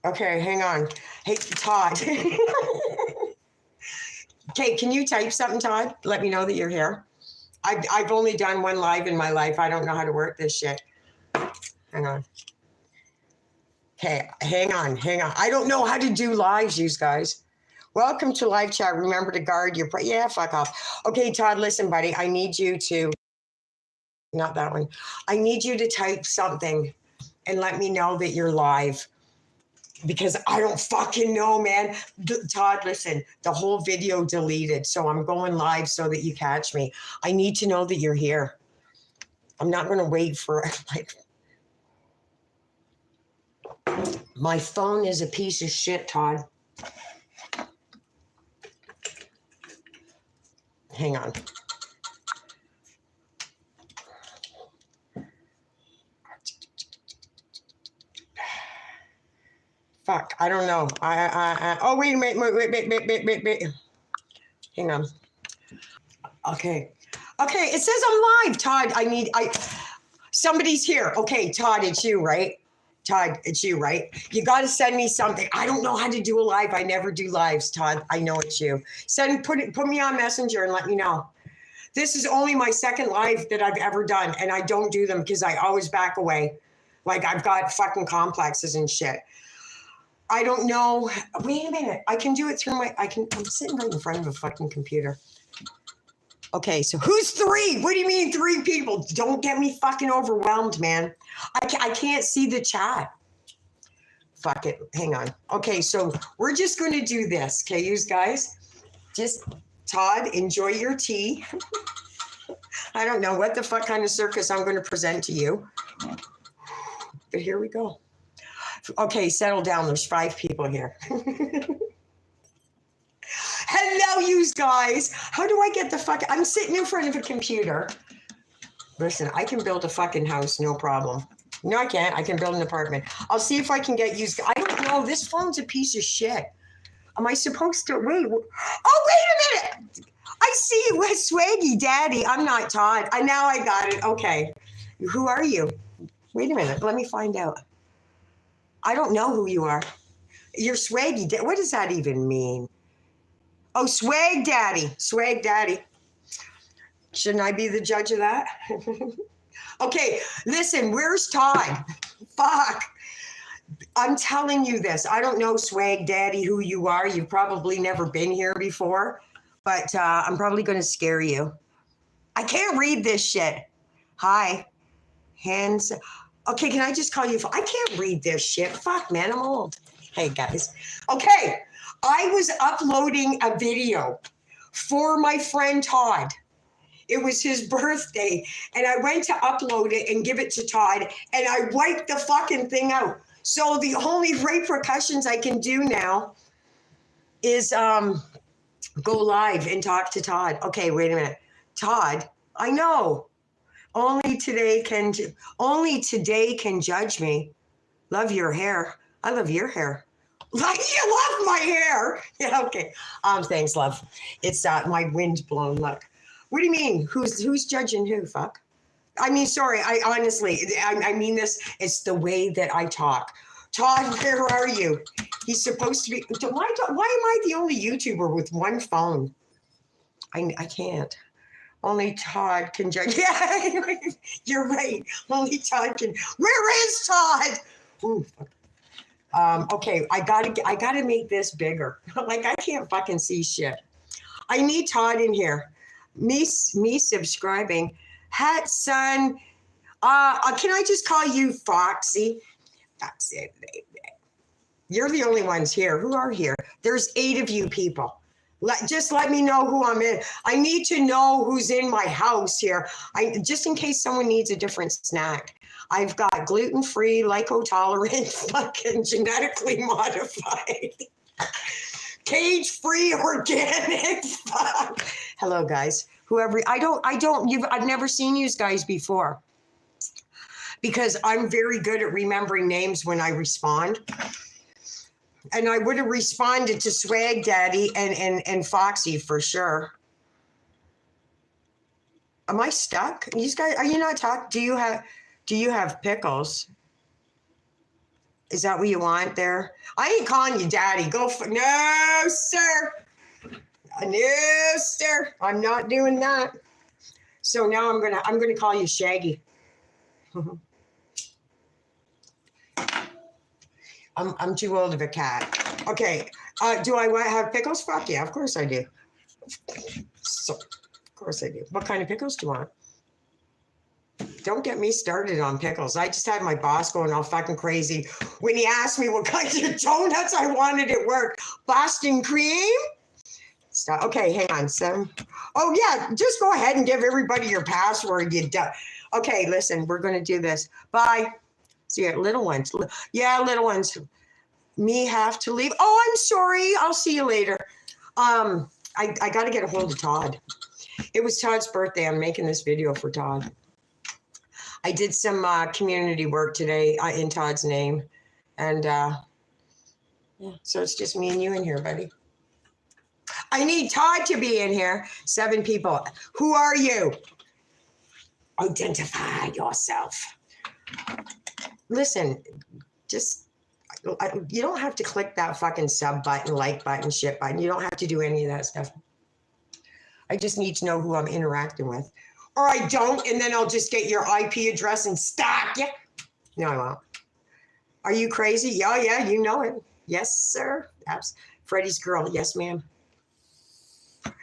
Okay, hang on. Hey, Todd. Okay, can you type something, Todd? Let me know that you're here. I've only done one live in my life. I don't know how to work this shit. Hang on. Okay, hang on. I don't know how to do lives, you guys. Welcome to live chat. Remember to guard your... Yeah, fuck off. Okay, Todd, listen, buddy. I need you to... Not that one. I need you to type something and let me know that you're live. Because I don't fucking know, man. Todd, listen, the whole video deleted. So I'm going live so that you catch me. I need to know that you're here. I'm not going to wait for... My phone is a piece of shit, Todd. Hang on. Fuck, I don't know. Oh, wait a minute. Wait. Hang on. Okay, it says I'm live, Todd. Somebody's here. Okay, Todd, it's you, right? Todd, it's you, right? You got to send me something. I don't know how to do a live. I never do lives, Todd. I know it's you. Put me on Messenger and let me know. This is only my second live that I've ever done, and I don't do them because I always back away. Like I've got fucking complexes and shit. I don't know. Wait a minute. I can do it through I'm sitting right in front of a fucking computer. Okay, so who's three? What do you mean 3 people? Don't get me fucking overwhelmed, man. I can't see the chat. Fuck it. Hang on. Okay, so we're just going to do this. Okay, you guys? Just, Todd, enjoy your tea. I don't know what the fuck kind of circus I'm going to present to you. But here we go. Okay, settle down. There's 5 people here. Hello, you guys. How do I get the fuck... I'm sitting in front of a computer. Listen, I can build a fucking house, no problem. No, I can't. I can build an apartment. I'll see if I can get used... I don't know. This phone's a piece of shit. Am I supposed to... Wait. Oh, wait a minute. I see you with Swaggy Daddy. I'm not Todd. Now I got it. Okay. Who are you? Wait a minute. Let me find out. I don't know who you are. You're Swaggy Daddy. What does that even mean? Oh, Swag Daddy. Swag Daddy. Shouldn't I be the judge of that? Okay, listen, where's Todd? Fuck. I'm telling you this. I don't know, Swag Daddy, who you are. You've probably never been here before, but I'm probably going to scare you. I can't read this shit. Hi. Hands. Okay, can I just call you? I can't read this shit. Fuck, man, I'm old. Hey, guys. Okay, I was uploading a video for my friend Todd. It was his birthday, and I went to upload it and give it to Todd, and I wiped the fucking thing out. So the only repercussions I can do now is go live and talk to Todd. Okay, wait a minute. Todd, I know. Only today can judge me. Love your hair. I love your hair. Like you love my hair. Yeah, okay. Thanks, love. It's my wind blown look. What do you mean? Who's judging who? Fuck. I mean, sorry. I honestly, I mean this. It's the way that I talk. Todd, where are you? He's supposed to be. Why am I the only YouTuber with one phone? I can't. Only Todd can judge. Yeah, you're right. Only Todd can. Where is Todd? Ooh, fuck. Okay, I gotta make this bigger. Like I can't fucking see shit. I need Todd in here. Me subscribing. Hat son. Can I just call you Foxy? That's it. You're the only ones here. Who are here? There's 8 of you people. Just let me know who I'm in. I need to know who's in my house here. Just in case someone needs a different snack. I've got gluten-free, lipo-tolerant, fucking genetically modified, cage-free, organic. Fuck. Hello, guys. Whoever I've never seen you guys before because I'm very good at remembering names when I respond. And I would have responded to Swag Daddy and Foxy for sure. Am I stuck? You guys, are you not talking? Do you have pickles? Is that what you want there? I ain't calling you daddy. No, sir. No, sir. I'm not doing that. So now I'm gonna call you Shaggy. I'm too old of a cat. Okay. Do I have pickles? Fuck yeah, of course I do. So, of course I do. What kind of pickles do you want? Don't get me started on pickles. I just had my boss going all fucking crazy when he asked me what kinds of donuts I wanted at work. Boston cream? Stop. Okay, hang on. Oh, yeah, just go ahead and give everybody your password. Okay, listen, we're going to do this. Bye. See you, little ones. Yeah, little ones. Me have to leave. Oh, I'm sorry. I'll see you later. I got to get a hold of Todd. It was Todd's birthday. I'm making this video for Todd. I did some community work today in Todd's name. And yeah, so it's just me and you in here, buddy. I need Todd to be in here. 7 people. Who are you? Identify yourself. Listen, you don't have to click that fucking sub button, like button, shit button. You don't have to do any of that stuff. I just need to know who I'm interacting with. Or I don't, and then I'll just get your IP address and stalk you. No, I won't. Are you crazy? Yeah, you know it. Yes, sir. That's Freddie's girl. Yes, ma'am.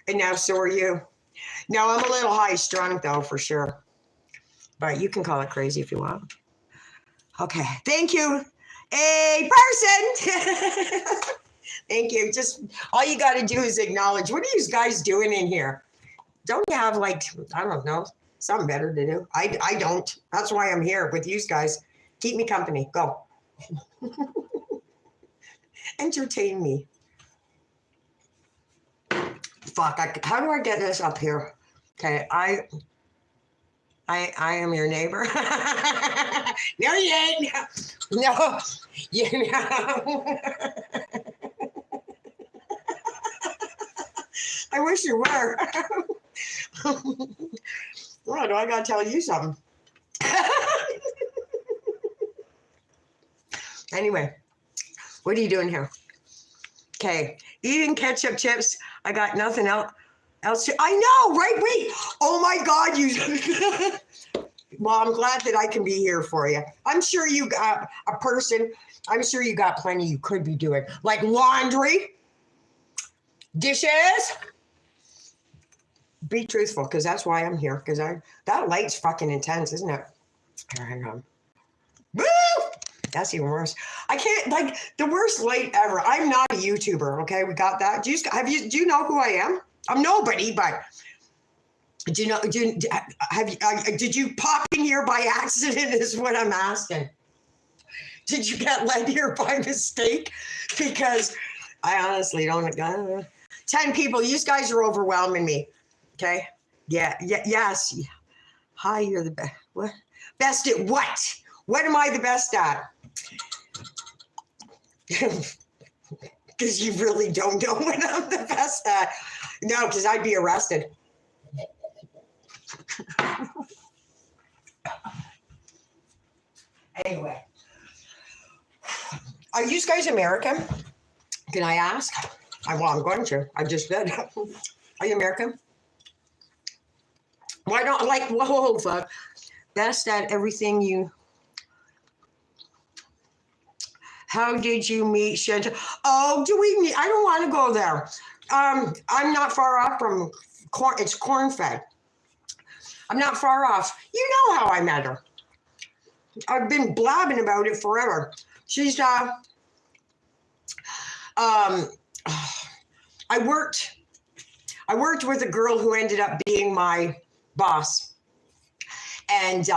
And now so are you. Now I'm a little high strung though, for sure. But you can call it crazy if you want. Okay. Thank you. A person. Thank you. Just all you got to do is acknowledge. What are you guys doing in here? Don't you have I don't know, something better to do? I don't. That's why I'm here with you guys. Keep me company. Go. Entertain me. Fuck. How do I get this up here? Okay. I am your neighbor. No, you ain't. No. You know. I wish you were. Well, do I gotta tell you something? Anyway, what are you doing here? Okay, eating ketchup chips. I got nothing else. I know, right? Wait. Oh my God, you. Well, I'm glad that I can be here for you. I'm sure you got a person. I'm sure you got plenty you could be doing, like laundry, dishes. Be truthful, because that's why I'm here. Because that light's fucking intense, isn't it? Hang on. Woo! That's even worse. I can't, the worst light ever. I'm not a YouTuber. Okay, we got that. Do you know who I am? I'm nobody, but do you know? Did you pop in here by accident? Is what I'm asking. Did you get led here by mistake? Because I honestly don't. 10 people. You guys are overwhelming me. Okay. Yeah. Yes. Hi. You're the best. What? Best at what? What am I the best at? Because you really don't know what I'm the best at. No, because I'd be arrested. Anyway, are you guys American? Can I ask? Well, I'm going to. I just did. Are you American? Why don't whoa, fuck. Best at everything you. How did you meet Chantal? Oh, I don't want to go there. I'm not far off from corn. It's corn fed. I'm not far off. You know how I met her. I've been blabbing about it forever. She's I worked with a girl who ended up being my boss. And it's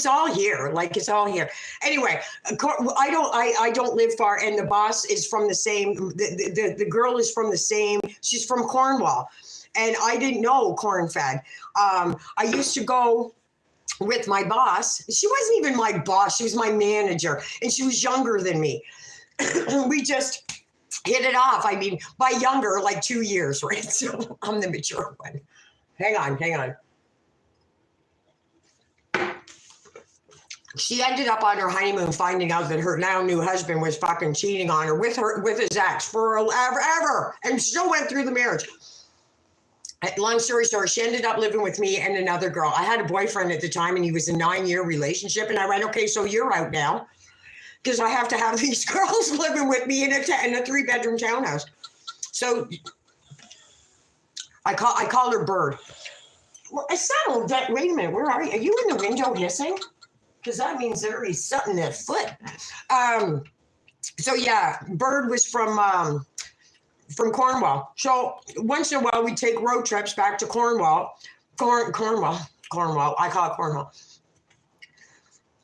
all here. It's all here. Anyway, I don't live far, and the boss is from the same. The girl is from the same. She's from Cornwall, and I didn't know corn fed. I used to go with my boss. She wasn't even my boss. She was my manager, and she was younger than me. We just hit it off. I mean, by younger, 2 years, right? So I'm the mature one. Hang on. She ended up on her honeymoon finding out that her now new husband was fucking cheating on her with his ex for ever, and still went through the marriage. Long story short, she ended up living with me and another girl. I had a boyfriend at the time, and he was a 9-year relationship. And I went, okay, so you're out now, because I have to have these girls living with me in a 3-bedroom townhouse. So I called her Bird. Well, I settled that. Wait a minute, where are you? Are you in the window hissing? Because that means there is something afoot. So yeah, Bird was from Cornwall. So once in a while, we take road trips back to Cornwall. Cornwall. I call it Cornwall.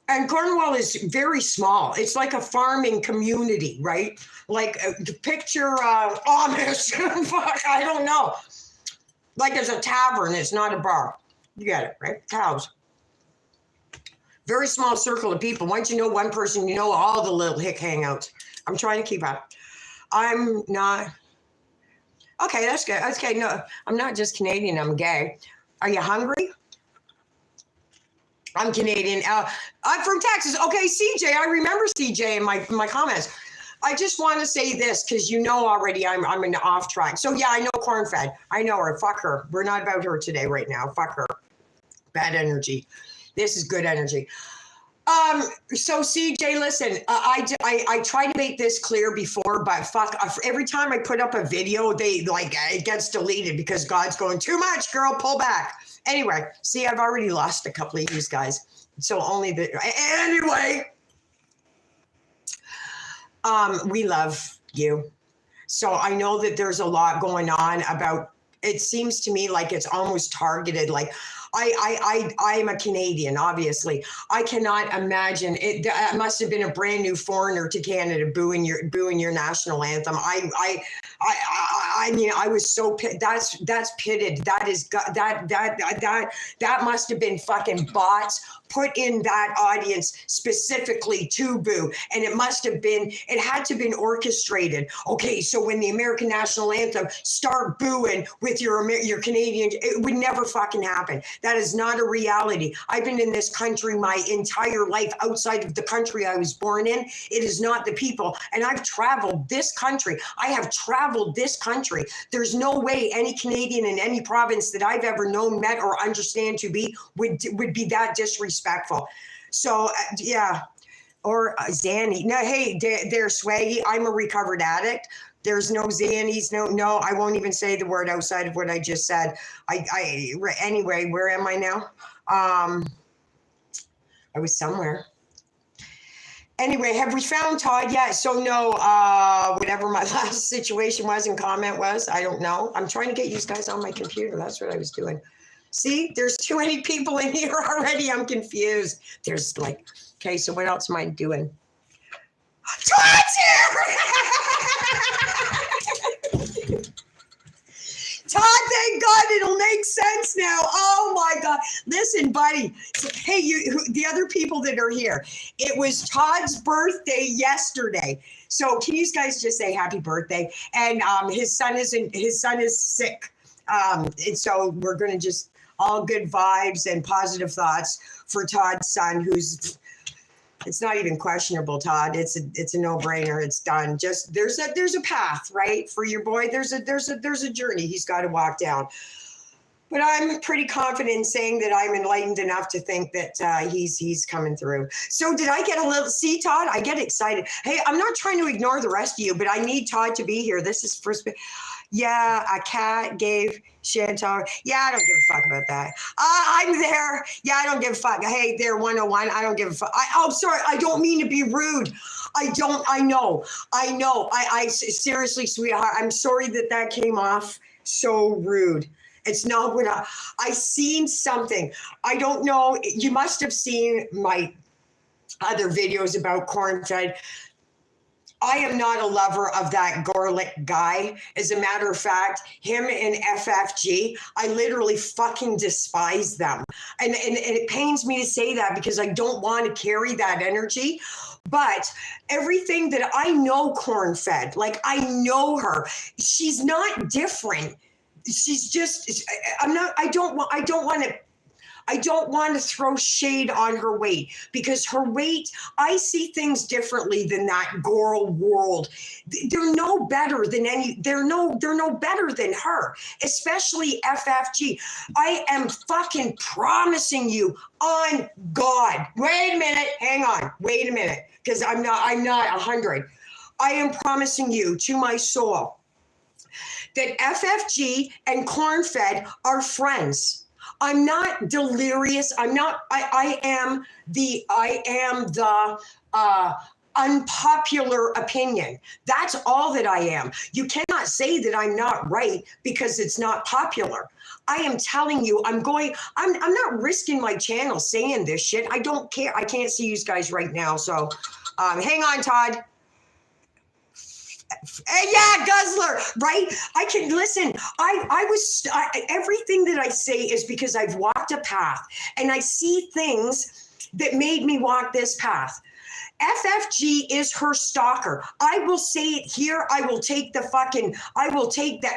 And Cornwall is very small. It's like a farming community, right? Like picture Amish. Fuck, I don't know. Like there's a tavern. It's not a bar. You get it, right? Cows. Very small circle of people. Once you know one person, you know all the little hick hangouts. I'm trying to keep up. I'm not. Okay, that's good. Okay, no, I'm not just Canadian. I'm gay. Are you hungry? I'm Canadian. I'm from Texas. Okay, CJ. I remember CJ in my comments. I just want to say this because you know already I'm an off track. So yeah, I know corn-fed. I know her. Fuck her. We're not about her today right now. Fuck her. Bad energy. This is good energy. So CJ, listen, I try to make this clear before, but fuck, every time I put up a video, it gets deleted because God's going, too much, girl, pull back. Anyway, see, I've already lost a couple of these guys. So anyway, we love you. So I know that there's a lot going on about, it seems to me like it's almost targeted, like, I'm a Canadian, obviously. I cannot imagine it. It must have been a brand new foreigner to Canada booing your national anthem. I mean, I was so that's pitted. That is that must have been fucking bots put in that audience specifically to boo, and it had to have been orchestrated. Okay, so when the American national anthem start booing with your Canadian, it would never fucking happen. That is not a reality. I've been in this country my entire life. Outside of the country I was born in, it is not the people. And I've traveled this country. I have traveled this country. There's no way any Canadian in any province that I've ever known, met, or understand to be would be that disrespectful. So yeah, or Zanny. No, hey, there, Swaggy. I'm a recovered addict. There's no Xannies, no, I won't even say the word outside of what I just said. Anyway, where am I now? I was somewhere. Anyway, have we found Todd yet? So no, whatever my last situation was and comment was, I don't know. I'm trying to get you guys on my computer. That's what I was doing. See, there's too many people in here already. I'm confused. There's like, okay, so what else am I doing? Todd's here! Todd, thank God, it'll make sense now. Oh my God. Listen, buddy. Hey, the other people that are here. It was Todd's birthday yesterday. So can you guys just say happy birthday? And his son is sick. And so we're gonna just all good vibes and positive thoughts for Todd's son, who's it's not even questionable, Todd. It's a no-brainer. It's done. Just there's a path, right? For your boy, there's a journey he's got to walk down. But I'm pretty confident in saying that I'm enlightened enough to think that he's coming through. So did I get a little, see, Todd? I get excited. Hey, I'm not trying to ignore the rest of you, but I need Todd to be here. This is first. Yeah, a cat gave Chantal. Yeah, I don't give a fuck about that. I'm there. Yeah, I don't give a fuck. Hey, there, 101. I don't give a fuck. I'm sorry. I don't mean to be rude. I know. I seriously, sweetheart, I'm sorry that came off so rude. It's not what I seen something. I don't know. You must have seen my other videos about corn-fed. I am not a lover of that Gorlick guy. As a matter of fact, him and FFG, I literally fucking despise them. And it pains me to say that because I don't want to carry that energy. But everything that I know corn-fed, like I know her, she's not different. She's just, I don't want to, I don't want to throw shade on her weight because her weight, I see things differently than that girl world. They're no better than they're no better than her, especially FFG. I am fucking promising you on God. Wait a minute, hang on, wait a minute, because I'm not 100. I am promising you to my soul that FFG and Cornfed are friends. I'm not delirious. I am the unpopular opinion. That's all that I am. You cannot say that I'm not right because it's not popular. I am telling you, I'm not risking my channel saying this shit. I don't care. I can't see you guys right now. So hang on, Todd. Yeah, guzzler, right? I can listen. Everything that I say is because I've walked a path and I see things that made me walk this path. FFG is her stalker. I will say it here. I will take the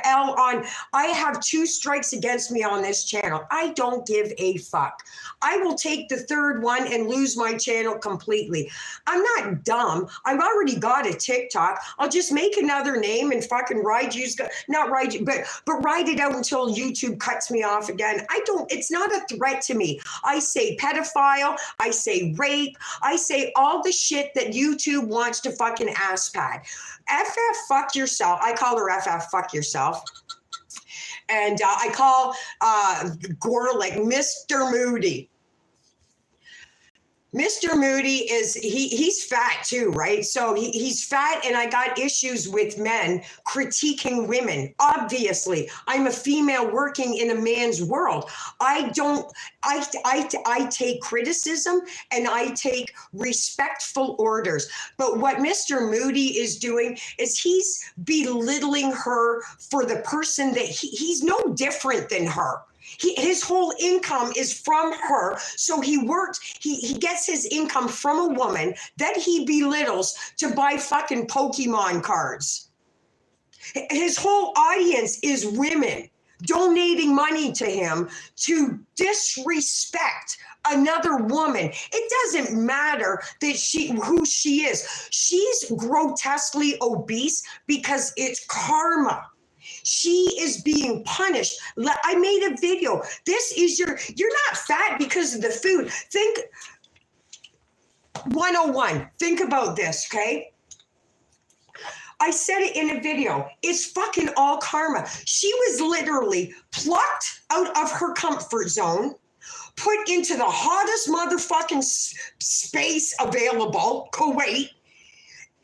L on. I have 2 strikes against me on this channel. I don't give a fuck. I will take the 3rd one and lose my channel completely. I'm not dumb. I've already got a TikTok. I'll just make another name and fucking ride it out until YouTube cuts me off again. It's not a threat to me. I say pedophile. I say rape. I say all the shit that YouTube wants to fucking ass pad. FF fuck yourself. I call her FF fuck yourself. And I call Gorlick Mr. Moody. Mr. Moody he's fat too, right? So he's fat, and I got issues with men critiquing women. Obviously, I'm a female working in a man's world. I take criticism and I take respectful orders. But what Mr. Moody is doing is he's belittling her for the person that he's no different than her. His whole income is from her. So he gets his income from a woman that he belittles to buy fucking Pokemon cards. His whole audience is women donating money to him to disrespect another woman. It doesn't matter who she is. She's grotesquely obese because it's karma. She is being punished. I made a video. You're not fat because of the food. Think 101. Think about this, okay? I said it in a video. It's fucking all karma. She was literally plucked out of her comfort zone, put into the hottest motherfucking space available, Kuwait,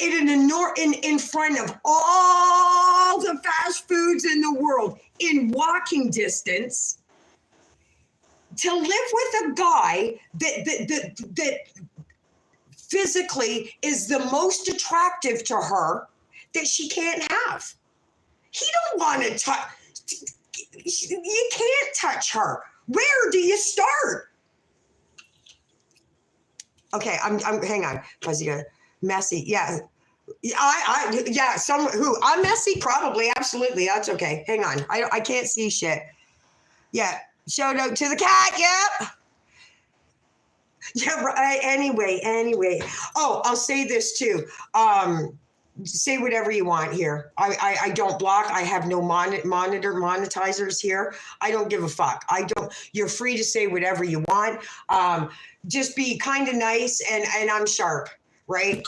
in front of all the fast foods in the world, in walking distance, to live with a guy that physically is the most attractive to her that she can't have. He don't want to touch. You can't touch her. Where do you start? Okay, I'm hang on, Fuzzy. Messy, yeah. I'm messy, probably, absolutely. That's okay. Hang on, I can't see shit. Yeah, shout out to the cat. Yep. Yeah. Right. Anyway. Oh, I'll say this too. Say whatever you want here. I don't block. I have no monetizers here. I don't give a fuck. You're free to say whatever you want. Just be kind of nice, and I'm sharp. Right?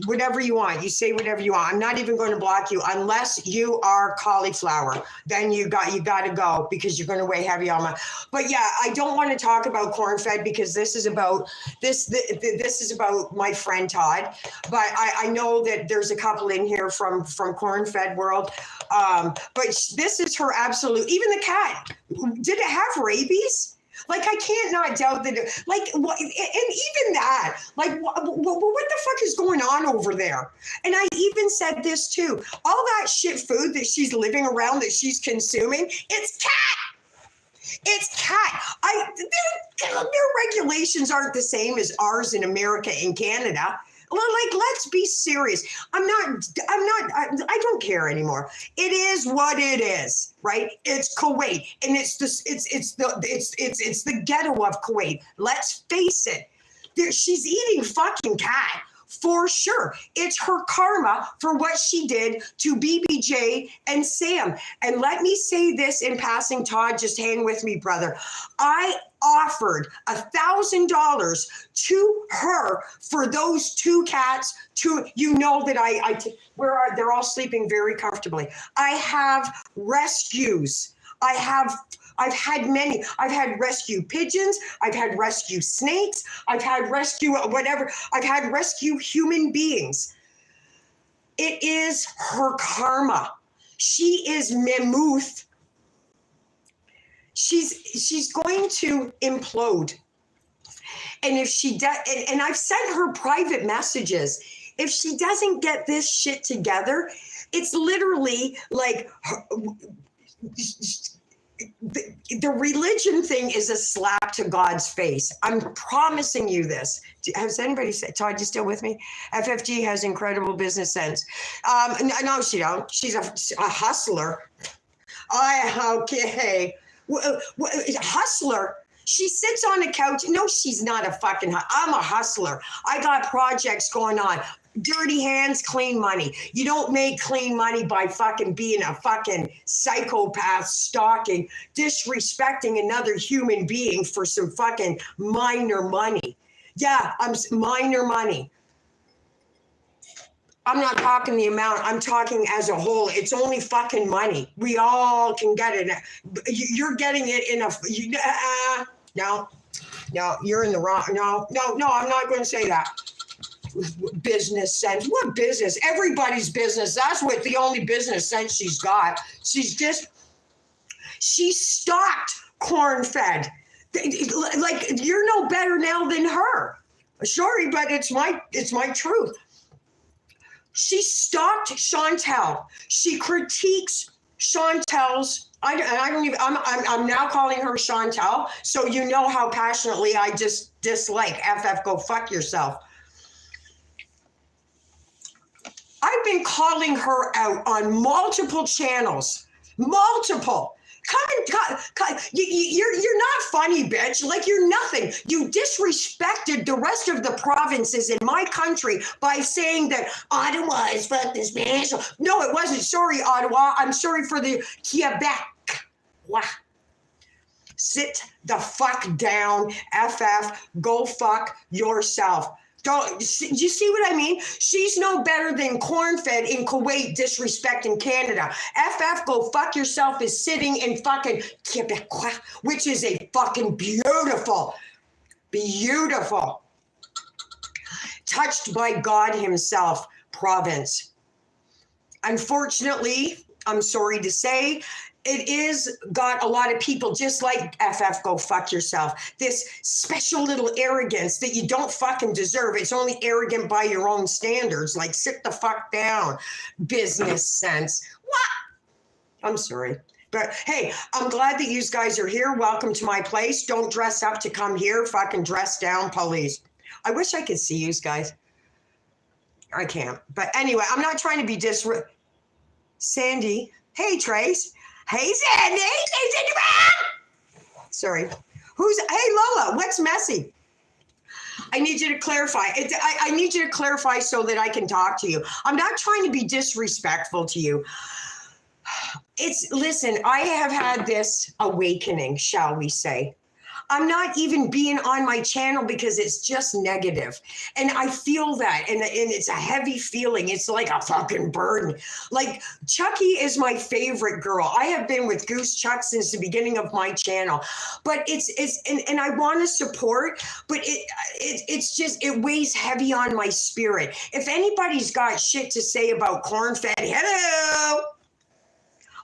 Whatever you want. You say whatever you want. I'm not even going to block you unless you are cauliflower. Then you got to go because you're going to weigh heavy on my. But yeah, I don't want to talk about corn-fed because this is about this is about my friend Todd. But I know that there's a couple in here from corn-fed world. But this is her absolute. Even the cat. Did it have rabies? Like, I can't not doubt that, and even that, what the fuck is going on over there? And I even said this too, all that shit food that she's living around, that she's consuming, it's cat. It's cat. Their regulations aren't the same as ours in America and Canada. Like, let's be serious. I don't care anymore. It is what it is, right? It's Kuwait, and it's the ghetto of Kuwait. Let's face it. She's eating fucking cat. For sure. It's her karma for what she did to BBJ and Sam. And let me say this in passing, Todd, just hang with me, brother. I offered $1,000 to her for those two cats. You know that they're all sleeping very comfortably. I have rescues. I've had many. I've had rescue pigeons. I've had rescue snakes. I've had rescue whatever. I've had rescue human beings. It is her karma. She is Memuth. She's going to implode. And if she does, and I've sent her private messages. If she doesn't get this shit together, it's literally like the religion thing is a slap to God's face. I'm promising you this. Has anybody said, Todd, you still with me? FFG has incredible business sense. No, she don't. She's a hustler. Okay. Hustler. She sits on a couch. No, she's not a fucking, I'm a hustler. I got projects going on. Dirty hands, clean money. You don't make clean money by fucking being a fucking psychopath, stalking, disrespecting another human being for some fucking minor money. Yeah, I'm minor money. I'm not talking the amount. I'm talking as a whole. It's only fucking money. We all can get it. You're getting it in a. No, you're in the wrong. No, I'm not going to say that. Business sense. What business? Everybody's business. That's what the only business sense she's got. She's stocked corn-fed. Like, you're no better now than her. Sorry, but it's my truth. She stalked Chantel. She critiques Chantel's. I don't even. I'm now calling her Chantel, so you know how passionately I just dislike FF. Go fuck yourself. I've been calling her out on multiple channels. Multiple. Come. You're not funny, bitch. Like, you're nothing. You disrespected the rest of the provinces in my country by saying that Ottawa is fucking Spanish. No, it wasn't. Sorry, Ottawa. I'm sorry for the Quebec. Wow. Sit the fuck down, FF. Go fuck yourself. Don't you see what I mean? She's no better than corn-fed in Kuwait disrespecting Canada. FF, go fuck yourself is sitting in fucking Quebec, which is a fucking beautiful, touched by God himself province. Unfortunately, I'm sorry to say, it is got a lot of people just like FF, go fuck yourself. This special little arrogance that you don't fucking deserve. It's only arrogant by your own standards. Like, sit the fuck down. Business sense. What? I'm sorry. But hey, I'm glad that you guys are here. Welcome to my place. Don't dress up to come here. Fucking dress down, police. I wish I could see you guys. I can't. But anyway, I'm not trying to be Sandy. Hey, Trace. Hey, Sandy. Sorry. Hey, Lola, what's messy? I need you to clarify. I need you to clarify so that I can talk to you. I'm not trying to be disrespectful to you. Listen, I have had this awakening, shall we say. I'm not even being on my channel because it's just negative. And I feel that, and it's a heavy feeling. It's like a fucking burden. Like, Chucky is my favorite girl. I have been with Goose Chuck since the beginning of my channel. But and I want to support, but it's just, it weighs heavy on my spirit. If anybody's got shit to say about corn-fed, hello.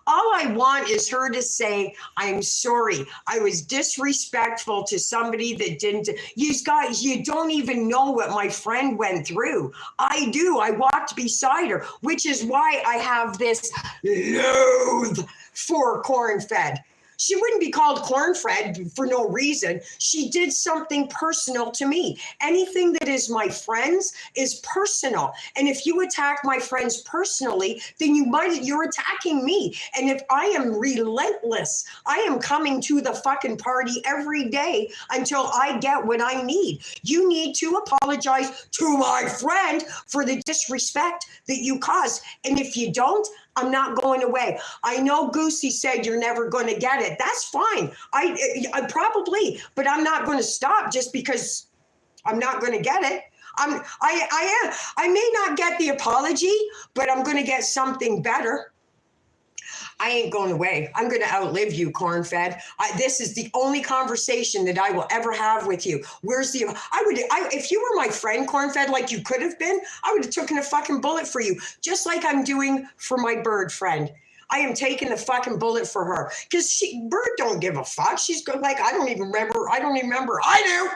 All I want is her to say, I'm sorry. I was disrespectful to somebody that didn't. You guys, you don't even know what my friend went through. I do. I walked beside her, which is why I have this loathe for corn-fed. She wouldn't be called corn-fed for no reason. She did something personal to me. Anything that is my friends is personal. And if you attack my friends personally, then you're attacking me. And if I am relentless, I am coming to the fucking party every day until I get what I need. You need to apologize to my friend for the disrespect that you caused. And if you don't, I'm not going away. I know Goosey said you're never going to get it. That's fine. I probably, but I'm not going to stop just because I'm not going to get it. I may not get the apology, but I'm going to get something better. I ain't going away. I'm going to outlive you, corn-fed. This is the only conversation that I will ever have with you. If you were my friend, corn-fed, like you could have been, I would have taken a fucking bullet for you, just like I'm doing for my bird friend. I am taking the fucking bullet for her because bird don't give a fuck. She's like, I don't even remember. I do.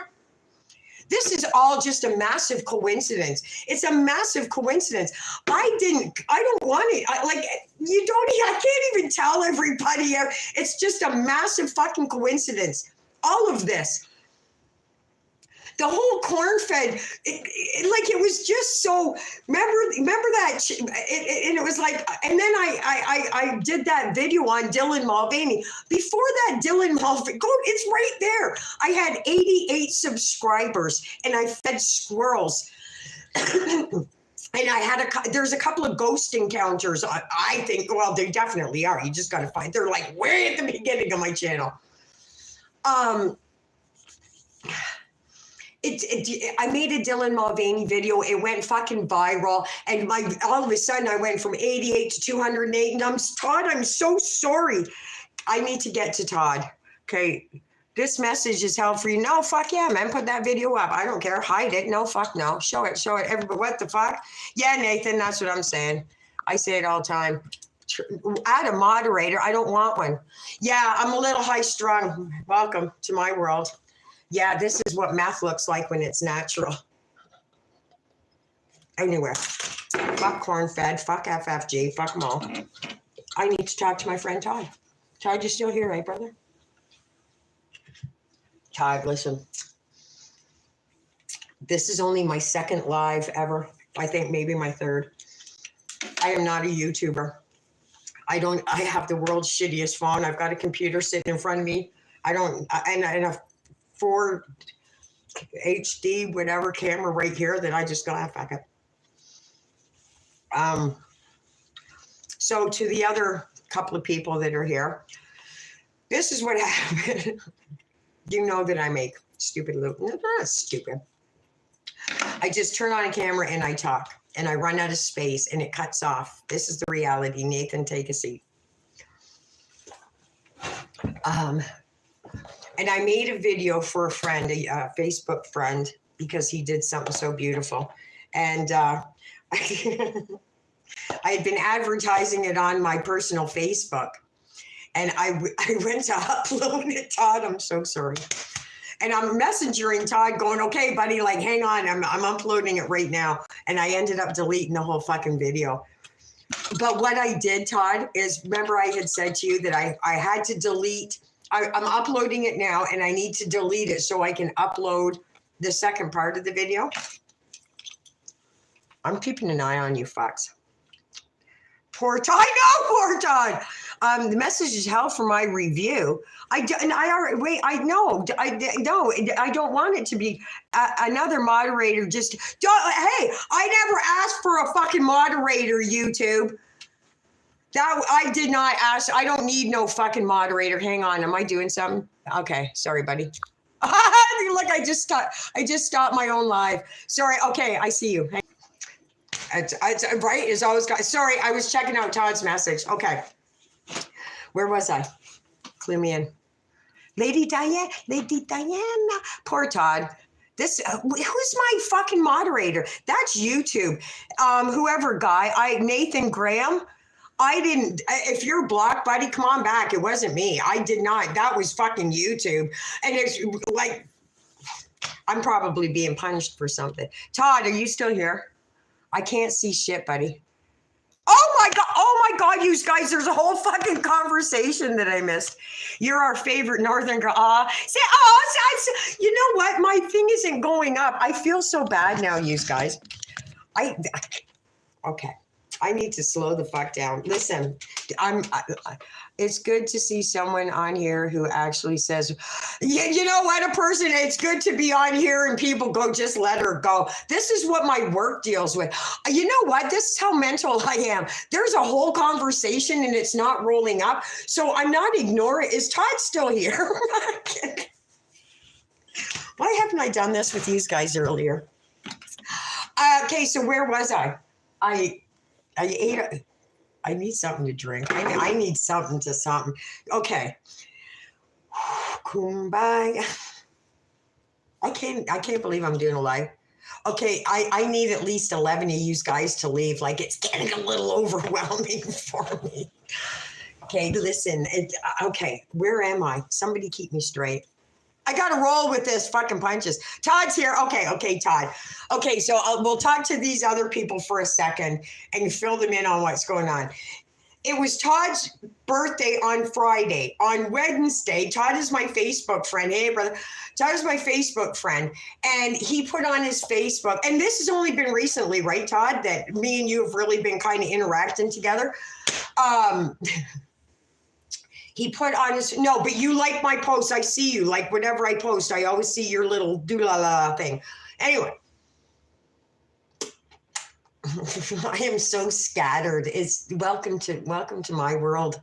This is all just a massive coincidence. It's a massive coincidence. I don't want it. I can't even tell everybody. It's just a massive fucking coincidence. All of this. The whole corn-fed, it was just so, remember that, and it was like, and then I did that video on Dylan Mulvaney. Before that, Dylan Mulvaney, it's right there. I had 88 subscribers, and I fed squirrels. And there's a couple of ghost encounters, I think, well, they definitely are. You just got to find, they're like way at the beginning of my channel. I made a Dylan Mulvaney video. It went fucking viral. And all of a sudden I went from 88 to 208. And Todd, I'm so sorry. I need to get to Todd. Okay. This message is held for you. No, fuck yeah, man. Put that video up. I don't care. Hide it. No, fuck no. Show it. Everybody, what the fuck? Yeah, Nathan, that's what I'm saying. I say it all the time. Add a moderator. I don't want one. Yeah, I'm a little high strung. Welcome to my world. Yeah, this is what meth looks like when it's natural. Anyway, fuck corn-fed, fuck FFG, fuck them all. I need to talk to my friend Todd. Todd, you still here, right, brother? Todd, listen. This is only my second live ever. I think maybe my third. I am not a YouTuber. I have the world's shittiest phone. I've got a computer sitting in front of me. And a 4 HD whatever camera right here that I just got back up. So to the other couple of people that are here, this is what happened. You know that I make stupid little, not stupid. I just turn on a camera and I talk and I run out of space and it cuts off. This is the reality. Nathan, take a seat. And I made a video for a friend, a Facebook friend, because he did something so beautiful. And I had been advertising it on my personal Facebook. And I went to upload it, Todd. I'm so sorry. And I'm messaging Todd going, okay, buddy, like, hang on. I'm uploading it right now. And I ended up deleting the whole fucking video. But what I did, Todd, is remember I had said to you that I had to delete. I'm uploading it now, and I need to delete it so I can upload the second part of the video. I'm keeping an eye on you, fucks. Poor Todd. No, poor Todd. The message is held for my review. I don't want it to be another moderator. Hey, I never asked for a fucking moderator, YouTube. That I did not ask. I don't need no fucking moderator. Hang on. Am I doing something? Okay. Sorry, buddy. Look, I just stopped my own live. Sorry. Okay. I see you. It's right. It's always got, sorry. I was checking out Todd's message. Okay. Where was I? Clue me in. Lady Diana. Poor Todd. Who's my fucking moderator? That's YouTube. Whoever guy, Nathan Graham. I didn't, if you're blocked, buddy, come on back. It wasn't me. I did not. That was fucking YouTube. And it's like, I'm probably being punished for something. Todd, are you still here? I can't see shit, buddy. Oh my God, you guys, there's a whole fucking conversation that I missed. You're our favorite Northern girl. You know what? My thing isn't going up. I feel so bad now, you guys. Okay. I need to slow the fuck down. Listen, it's good to see someone on here who actually says, you know what, a person, it's good to be on here and people go, just let her go. This is what my work deals with. You know what? This is how mental I am. There's a whole conversation and it's not rolling up. So I'm not ignoring. Is Todd still here? Why haven't I done this with these guys earlier? Okay, so where was I? I ate. I need something to drink. I need something to something. Okay. Kumbaya. I can't believe I'm doing a live. Okay, I need at least 11 of you guys to leave. Like, it's getting a little overwhelming for me. Okay, listen. Okay, where am I? Somebody keep me straight. I got to roll with this fucking punches. Todd's here. Okay, Todd. Okay, so we'll talk to these other people for a second and fill them in on what's going on. It was Todd's birthday on Friday. On Wednesday, Todd is my Facebook friend. Hey, brother. Todd is my Facebook friend. And he put on his Facebook, and this has only been recently, right, Todd, that me and you have really been kind of interacting together. He put on his, no, but you like my posts. I see you. Like, whenever I post, I always see your little do-la-la thing. Anyway. I am so scattered. It's welcome to my world.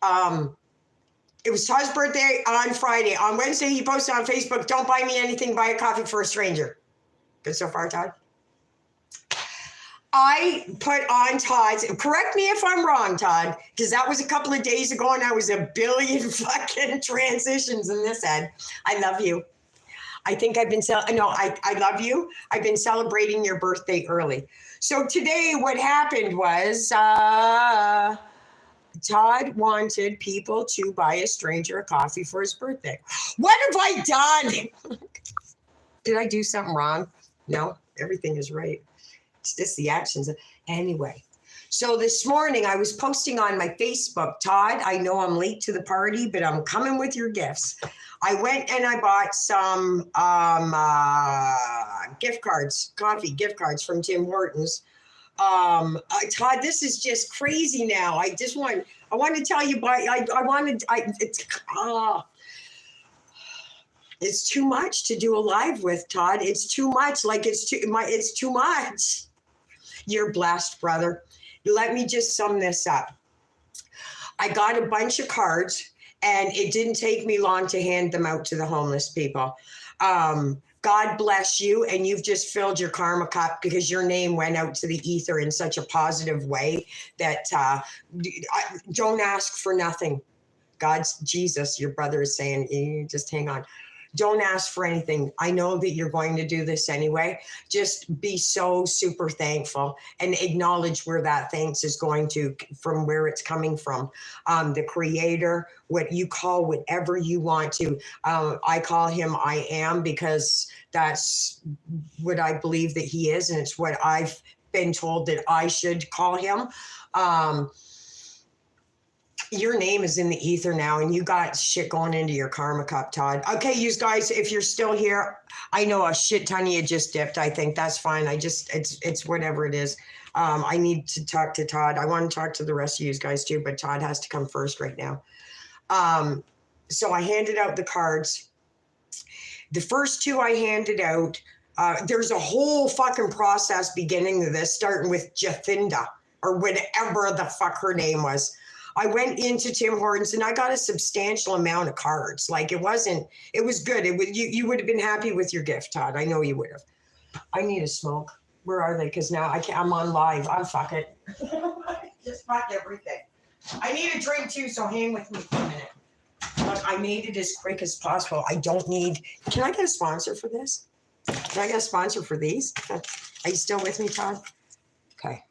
It was Todd's birthday on Friday. On Wednesday, he posted on Facebook, don't buy me anything, buy a coffee for a stranger. Good so far, Todd? I put on Todd's, correct me if I'm wrong, Todd, because that was a couple of days ago and I was a billion fucking transitions in this head. I love you. I think I've been, I love you. I've been celebrating your birthday early. So today what happened was Todd wanted people to buy a stranger a coffee for his birthday. What have I done? Did I do something wrong? No, everything is right. It's just the actions. Anyway, so this morning I was posting on my Facebook, Todd, I know I'm late to the party, but I'm coming with your gifts. I went and I bought some gift cards, coffee gift cards from Tim Hortons. Todd, this is just crazy now. I want to tell you, it's too much to do a live with, Todd. It's too much. Like, it's too much. You're blessed, brother. Let me just sum this up. I got a bunch of cards, and it didn't take me long to hand them out to the homeless people. God bless you, and you've just filled your karma cup because your name went out to the ether in such a positive way that don't ask for nothing. God's Jesus, your brother is saying, you just hang on. Don't ask for anything. I know that you're going to do this anyway. Just be so super thankful and acknowledge where that thanks is going to, from where it's coming from. The creator, what you call whatever you want to. I call him I am because that's what I believe that he is. And it's what I've been told that I should call him. Your name is in the ether now, and you got shit going into your karma cup, Todd. Okay, you guys, if you're still here, I know a shit ton of you just dipped. I think that's fine. It's whatever it is. I need to talk to Todd. I want to talk to the rest of you guys too, but Todd has to come first right now. So I handed out the cards. The first two I handed out, there's a whole fucking process beginning to this, starting with Jathinda, or whatever the fuck her name was. I went into Tim Hortons and I got a substantial amount of cards. Like, it was good. You would have been happy with your gift, Todd. I know you would have. I need a smoke. Where are they? Because now I'm on live. I'm fuck it. Just fuck everything. I need a drink too, so hang with me for a minute. Look, I made it as quick as possible. I don't need, can I get a sponsor for this? Can I get a sponsor for these? Are you still with me, Todd? Okay.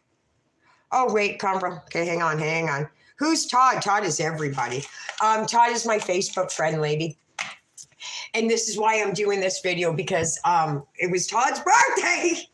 Oh, wait, Cumbra. Okay, hang on. Who's Todd? Todd is everybody. Todd is my Facebook friend, lady. And this is why I'm doing this video, because it was Todd's birthday.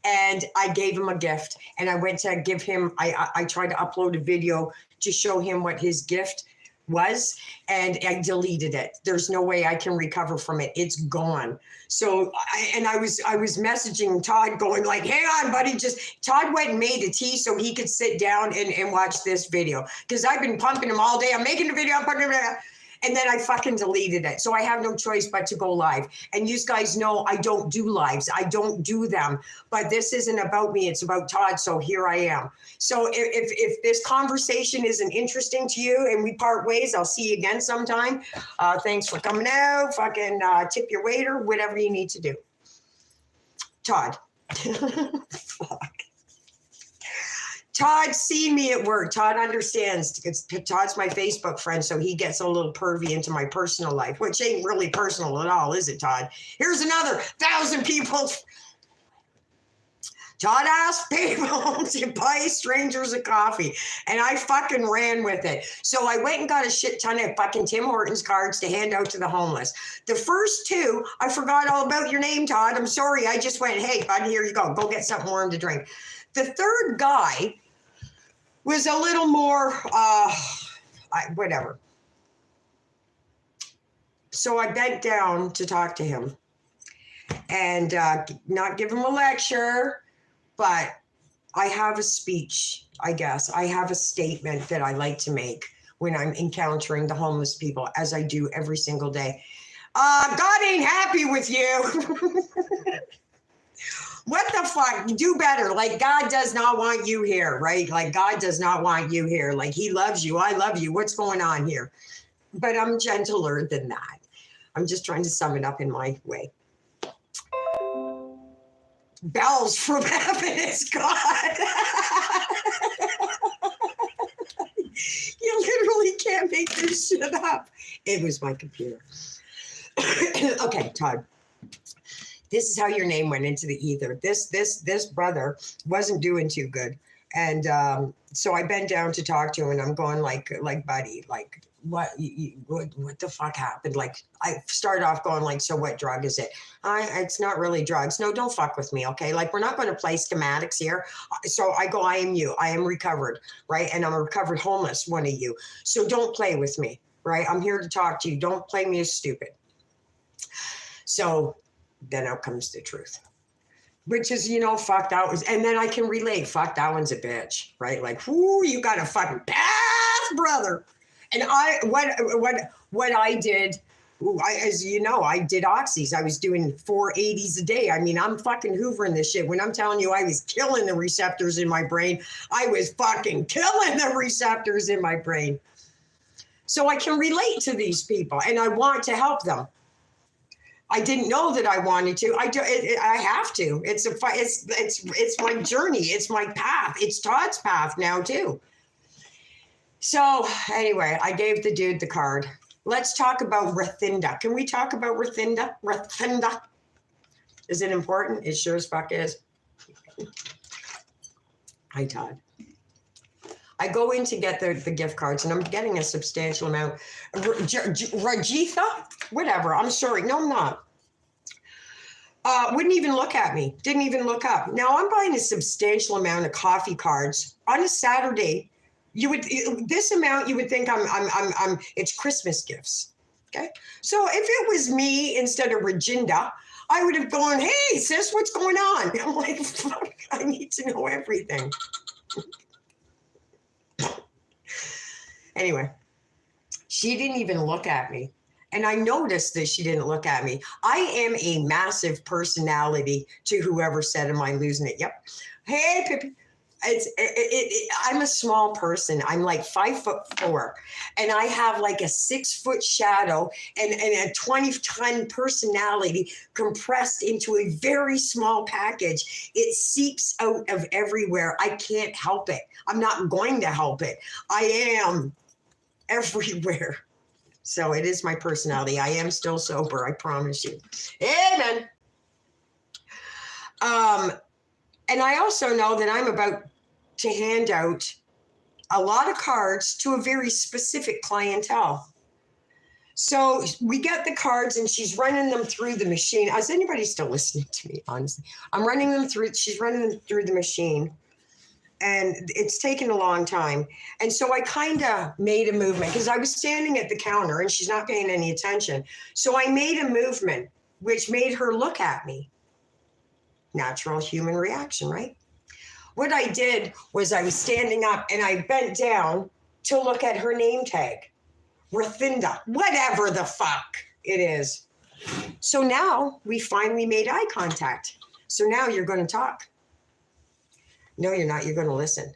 and I gave him a gift. And I went to give him, I tried to upload a video to show him what his gift was, and I deleted it. There's no way I can recover from it. It's gone. So I was messaging Todd going like, hang on, buddy, Todd went and made the tea so he could sit down and watch this video, because I've been pumping him all day. I'm making the video, I'm putting it out. And then I fucking deleted it. So I have no choice but to go live. And you guys know I don't do lives. I don't do them. But this isn't about me. It's about Todd. So here I am. So if this conversation isn't interesting to you and we part ways, I'll see you again sometime. Thanks for coming out. Fucking tip your waiter, whatever you need to do. Todd. Fuck. Todd see me at work. Todd understands. Todd's my Facebook friend, so he gets a little pervy into my personal life, which ain't really personal at all, is it, Todd? Here's another 1,000 people. Todd asked people to buy strangers a coffee, and I fucking ran with it. So I went and got a shit ton of fucking Tim Hortons cards to hand out to the homeless. The first two, I forgot all about your name, Todd. I'm sorry. I just went, hey, bud, here you go. Go get something warm to drink. The third guy was a little more, whatever. So I bent down to talk to him and not give him a lecture, but I have a speech, I guess. I have a statement that I like to make when I'm encountering the homeless people, as I do every single day. God ain't happy with you. What the fuck? Do better. Like, God does not want you here, right? Like, God does not want you here. Like, he loves you. I love you. What's going on here? But I'm gentler than that. I'm just trying to sum it up in my way. Bells from heaven is God. You literally can't make this shit up. It was my computer. Okay, Todd. This is how your name went into the ether. This brother wasn't doing too good. And so I bent down to talk to him, and I'm going like, buddy, like, what the fuck happened? Like, I started off going like, so what drug is it? It's not really drugs. No, don't fuck with me, okay? Like, we're not going to play schematics here. So I go, I am you. I am recovered, right? And I'm a recovered homeless, one of you. So don't play with me, right? I'm here to talk to you. Don't play me as stupid. So then out comes the truth, which is, fuck that was, and then I can relate. Fuck, that one's a bitch, right? Like, whoo, you got a fucking path, brother. And what I did, as you know, I did oxys. I was doing 480s a day. I mean, I'm fucking hoovering this shit. When I'm telling you I was killing the receptors in my brain, I was fucking killing the receptors in my brain. So I can relate to these people, and I want to help them. I didn't know that I wanted to. I have to. It's my journey. It's my path. It's Todd's path now too. So anyway, I gave the dude the card. Let's talk about Rathinda. Can we talk about Rathinda? Rathinda. Is it important? It sure as fuck is. Hi, Todd. I go in to get the gift cards, and I'm getting a substantial amount. Rajitha? Whatever. I'm sorry. No, I'm not. Wouldn't even look at me. Didn't even look up. Now I'm buying a substantial amount of coffee cards on a Saturday. This amount you would think I'm it's Christmas gifts. Okay. So if it was me instead of Reginda, I would have gone, hey sis, what's going on? I'm like, fuck, I need to know everything. Anyway, she didn't even look at me. And I noticed that she didn't look at me. I am a massive personality to whoever said, am I losing it? Yep. Hey, Pippi. I'm a small person. I'm like 5'4", and I have like a 6-foot shadow and a 20-ton personality compressed into a very small package. It seeps out of everywhere. I can't help it. I'm not going to help it. I am everywhere. So it is my personality. I am still sober. I promise you. Amen. And I also know that I'm about to hand out a lot of cards to a very specific clientele. So we get the cards and she's running them through the machine. Is anybody still listening to me? Honestly, she's running them through the machine. And it's taken a long time. And so I kind of made a movement because I was standing at the counter and she's not paying any attention. So I made a movement, which made her look at me. Natural human reaction, right? What I did was I was standing up and I bent down to look at her name tag. Rathinda, whatever the fuck it is. So now we finally made eye contact. So now you're going to talk. No, you're not. You're going to listen.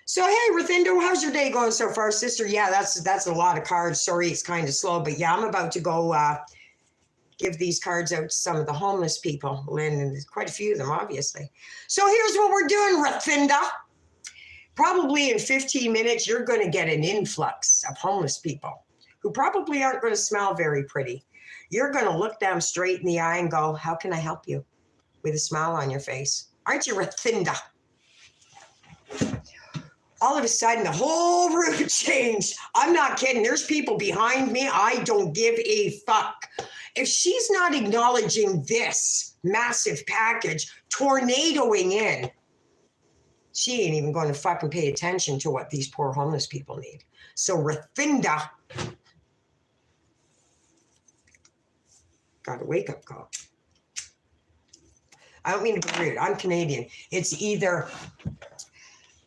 So, hey, Rathindo, how's your day going so far, sister? Yeah, that's a lot of cards. Sorry, it's kind of slow. But yeah, I'm about to go give these cards out to some of the homeless people. And there's quite a few of them, obviously. So here's what we're doing, Rathinda. Probably in 15 minutes, you're going to get an influx of homeless people who probably aren't going to smell very pretty. You're going to look them straight in the eye and go, how can I help you? With a smile on your face. Aren't you Rathinda? All of a sudden, the whole room changed. I'm not kidding. There's people behind me. I don't give a fuck. If she's not acknowledging this massive package tornadoing in, she ain't even going to fucking pay attention to what these poor homeless people need. So Rathinda got a wake-up call. I don't mean to be rude. I'm Canadian. It's either...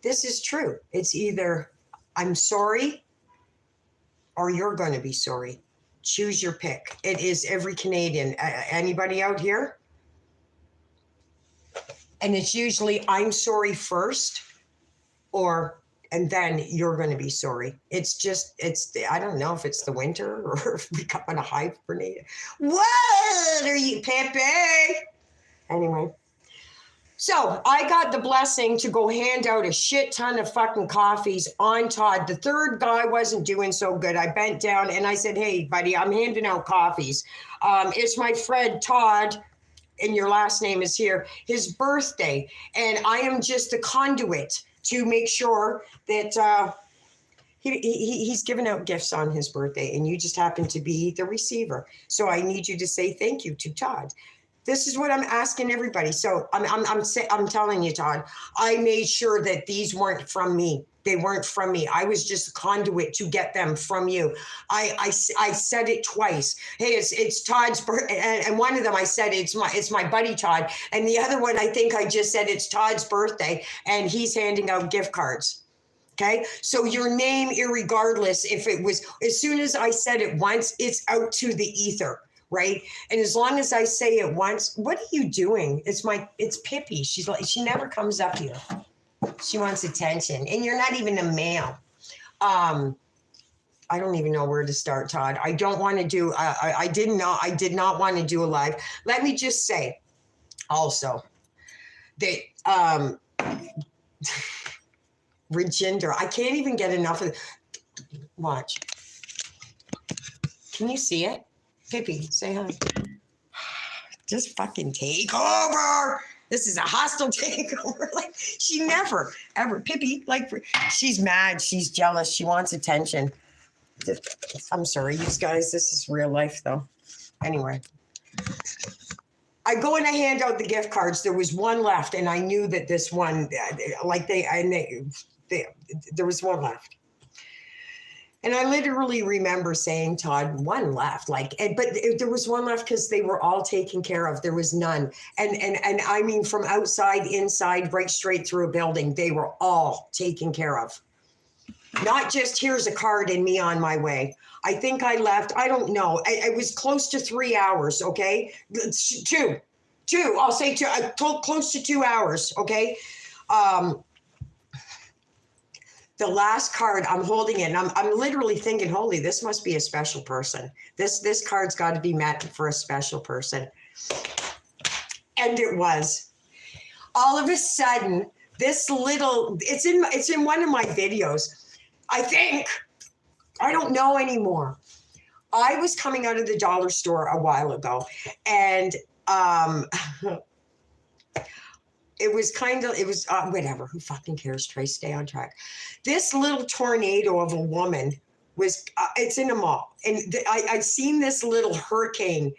This is true. It's either I'm sorry or you're going to be sorry. Choose your pick. It is every Canadian. Anybody out here? And it's usually I'm sorry first and then you're going to be sorry. I don't know if it's the winter or if we got on a hibernate. What are you, Pepe? Anyway. So I got the blessing to go hand out a shit ton of fucking coffees on Todd. The third guy wasn't doing so good. I bent down and I said, hey, buddy, I'm handing out coffees. It's my friend Todd, and your last name is here, his birthday. And I am just a conduit to make sure that he's giving out gifts on his birthday, and you just happen to be the receiver. So I need you to say thank you to Todd. This is what I'm asking everybody. So I'm telling you, Todd, I made sure that these weren't from me. They weren't from me. I was just a conduit to get them from you. I said it twice. Hey, it's Todd's birthday, and one of them I said it's my buddy Todd, and the other one I think I just said it's Todd's birthday, and he's handing out gift cards. Okay, so your name, irregardless if it was, as soon as I said it once, it's out to the ether. Right. And as long as I say it once, what are you doing? It's Pippi. She's like, she never comes up here. She wants attention. And you're not even a male. I don't even know where to start, Todd. I don't want to do, I did not want to do a live. Let me just say also that Reginder, I can't even get enough of it. Watch. Can you see it? Pippi, say hi. Just fucking take over. This is a hostile takeover. Like, she never, ever, Pippi, like, she's mad. She's jealous. She wants attention. I'm sorry, you guys. This is real life, though. Anyway. I go and I hand out the gift cards. There was one left, and I knew that this one, there was one left. And I literally remember saying, Todd, one left, but there was one left because they were all taken care of. There was none. And I mean, from outside, inside, right straight through a building, they were all taken care of. Not just here's a card and me on my way. I think I left, I don't know. It was close to 3 hours, okay? Two, I'll say two, close to 2 hours, okay? The last card, I'm holding it, and I'm literally thinking, holy, this must be a special person. This card's got to be meant for a special person. And it was. All of a sudden, it's in one of my videos. I think, I don't know anymore. I was coming out of the dollar store a while ago, and it was whatever, who fucking cares, Trey, stay on track. This little tornado of a woman was, it's in a mall. And I'd seen this little hurricane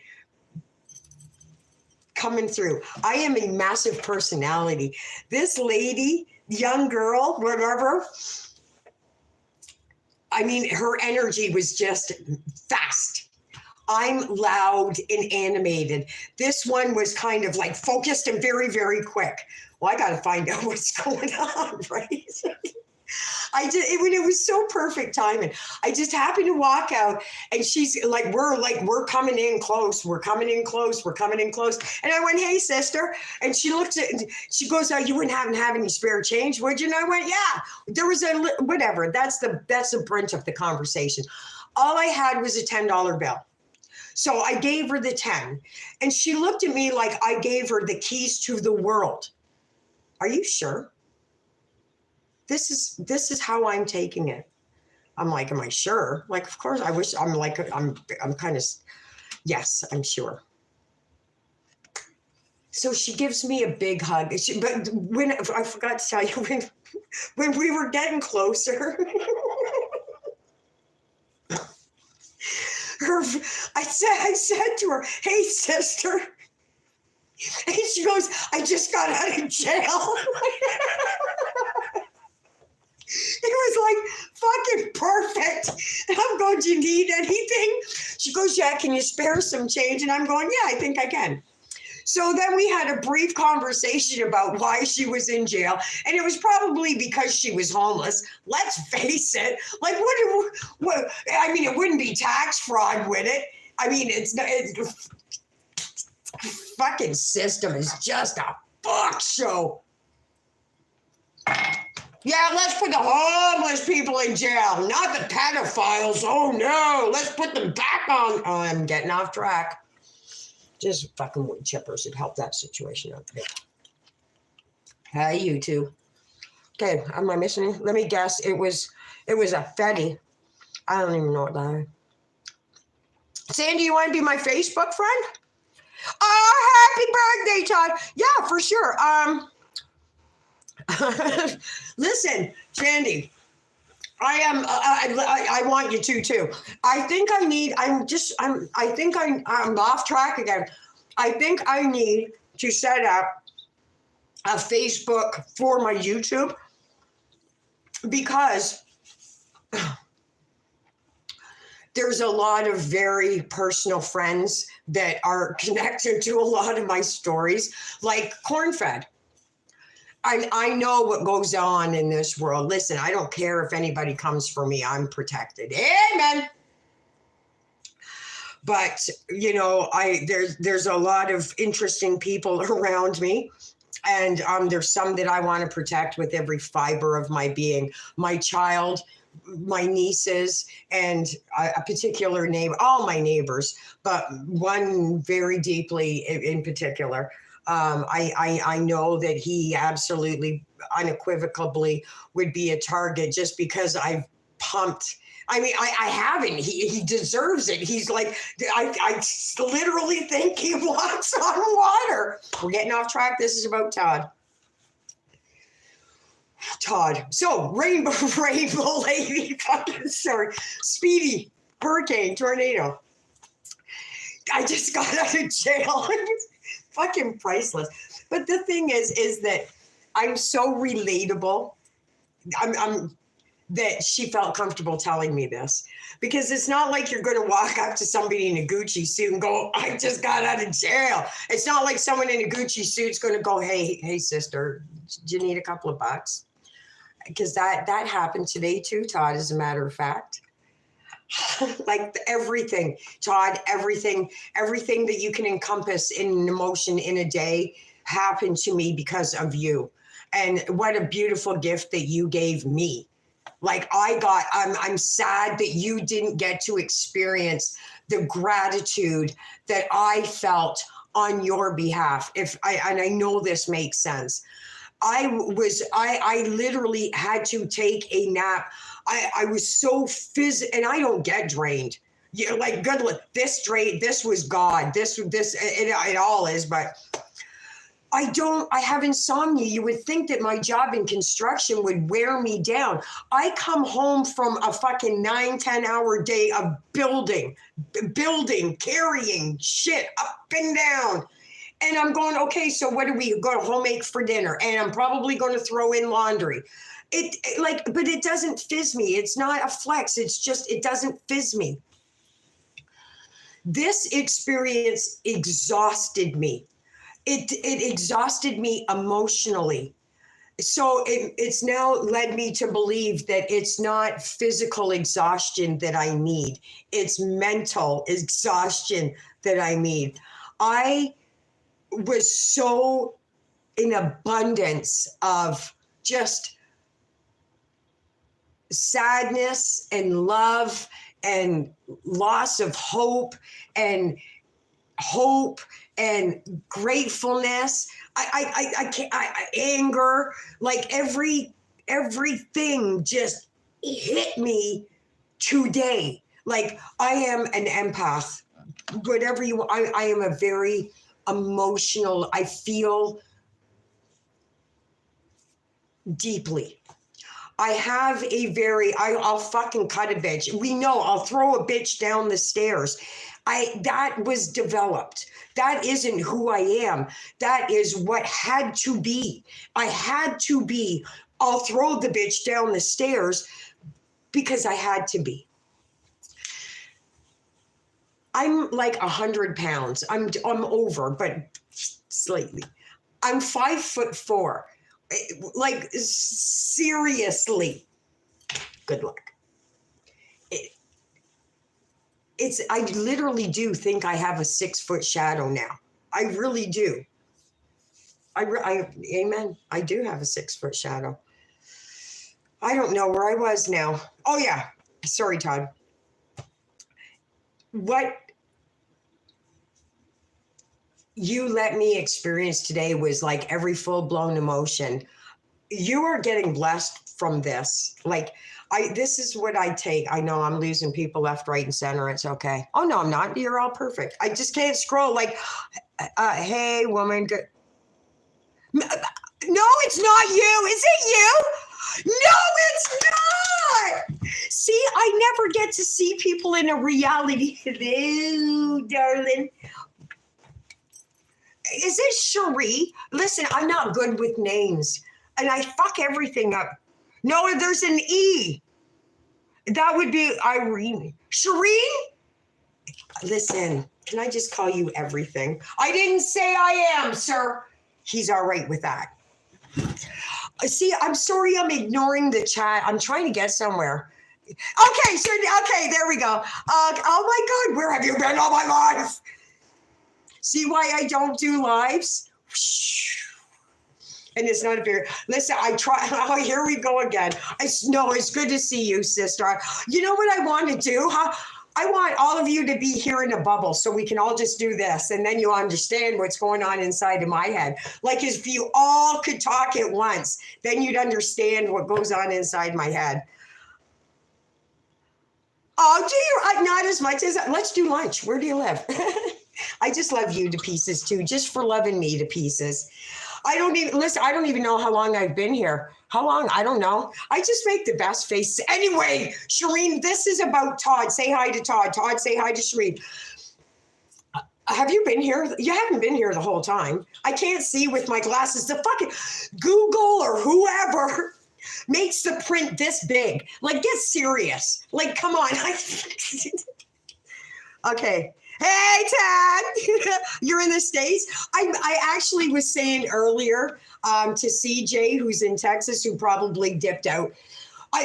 coming through. I am a massive personality. This lady, young girl, whatever, I mean, her energy was just fast. I'm loud and animated. This one was kind of like focused and very, very quick. Well, I got to find out what's going on, right? It was so perfect timing. I just happened to walk out, and she's like, we're coming in close. We're coming in close. We're coming in close. And I went, hey, sister. And she looked at, she goes, oh, you wouldn't happen to have any spare change, would you? And I went, yeah. There was whatever. That's the brunt of the conversation. All I had was a $10 bill. So I gave her the 10, and she looked at me like I gave her the keys to the world. Are you sure? This is how I'm taking it. I'm like, am I sure? Like, of course, I wish. I'm like, I'm kind of, yes, I'm sure. So she gives me a big hug. But when I forgot to tell you, when we were getting closer, I said to her, hey, sister. And she goes, I just got out of jail. It was like fucking perfect. And I'm going, do you need anything? She goes, yeah, can you spare some change? And I'm going, yeah, I think I can. So then we had a brief conversation about why she was in jail. And it was probably because she was homeless. Let's face it. Like, what I mean, it wouldn't be tax fraud, would it? I mean, it's fucking system is just a fuck show. Yeah, let's put the homeless people in jail, not the pedophiles. Oh no, let's put them back on. Oh, I'm getting off track. Just fucking wood chippers would help that situation out. Hey, you two. Okay, am I missing it? Let me guess. It was a Fetty. I don't even know what that is. Sandy, you want to be my Facebook friend? Oh, happy birthday, Todd. Yeah, for sure. Listen, Sandy, I want you to too. I think I'm off track again. I think I need to set up a Facebook for my YouTube, because there's a lot of very personal friends that are connected to a lot of my stories, like corn-fed. I know what goes on in this world. Listen, I don't care if anybody comes for me. I'm protected. Amen. But, you know, there's a lot of interesting people around me. And there's some that I want to protect with every fiber of my being. My child, my nieces, and a particular neighbor, all my neighbors, but one very deeply in particular. I know that he absolutely unequivocally would be a target just because I've pumped. I mean, I haven't. He deserves it. He's like, I literally think he wants on water. We're getting off track. This is about Todd. So rainbow lady, fucking sorry, Speedy, hurricane, tornado. I just got out of jail. Fucking priceless. But the thing is that I'm so relatable. I'm that she felt comfortable telling me this, because it's not like you're going to walk up to somebody in a Gucci suit and go, I just got out of jail. It's not like someone in a Gucci suit's going to go, hey sister, do you need a couple of bucks? Because that happened today too, Todd, as a matter of fact. Like everything, Todd, everything that you can encompass in an emotion in a day happened to me because of you. And what a beautiful gift that you gave me. Like I'm sad that you didn't get to experience the gratitude that I felt on your behalf. And I know this makes sense. I literally had to take a nap. I was so and I don't get drained. You know, like good. This was God. This it all is. But I have insomnia. You would think that my job in construction would wear me down. I come home from a fucking 9-10 hour day of building, carrying shit up and down. And I'm going, okay, so what are we going to home make for dinner? And I'm probably going to throw in laundry. But it doesn't fizz me. It's not a flex. It's just, it doesn't fizz me. This experience exhausted me. It exhausted me emotionally. So it's now led me to believe that it's not physical exhaustion that I need. It's mental exhaustion that I need. I was so in abundance of just sadness and love and loss of hope and gratefulness. I can't, anger, like everything just hit me today. Like I am an empath, whatever you, I am a very emotional, I feel deeply. I have a very, I'll fucking cut a bitch. We know I'll throw a bitch down the stairs. That was developed. That isn't who I am. That is what had to be. I had to be. I'll throw the bitch down the stairs because I had to be. I'm like 100 pounds. I'm over, but slightly. I'm 5'4". Like seriously. Good luck. I literally do think I have a 6-foot shadow now. I really do. Amen. I do have a 6-foot shadow. I don't know where I was now. Oh yeah. Sorry, Todd. What you let me experience today was like every full-blown emotion. You are getting blessed from this. Like, this is what I take. I know I'm losing people left, right, and center. It's okay. Oh, no, I'm not. You're all perfect. I just can't scroll like, hey, woman. Good. No, it's not you. Is it you? No, it's not. See, I never get to see people in a reality. Hello, darling. Is it Cherie? Listen, I'm not good with names. And I fuck everything up. No, there's an E. That would be Irene. Cherie? Listen, can I just call you everything? I didn't say I am, sir. He's all right with that. See, I'm sorry I'm ignoring the chat. I'm trying to get somewhere. Okay, so, okay, there we go. Oh my God, where have you been all my life? See why I don't do lives? And it's not a fair. Listen, I try. Oh, here we go again. No, it's good to see you, sister. You know what I want to do? Huh? I want all of you to be here in a bubble so we can all just do this. And then you'll understand what's going on inside of my head. Like if you all could talk at once, then you'd understand what goes on inside my head. Oh, do you? Not as much as, let's do lunch. Where do you live? I just love you to pieces too, just for loving me to pieces. I don't even know how long I've been here. How long? I don't know. I just make the best face. Anyway, Shireen, this is about Todd. Say hi to Todd. Todd, say hi to Shireen. Have you been here? You haven't been here the whole time. I can't see with my glasses. The fucking Google or whoever makes the print this big. Like, get serious. Like, come on. Okay. Hey, Todd, you're in the States. I actually was saying earlier to CJ, who's in Texas, who probably dipped out.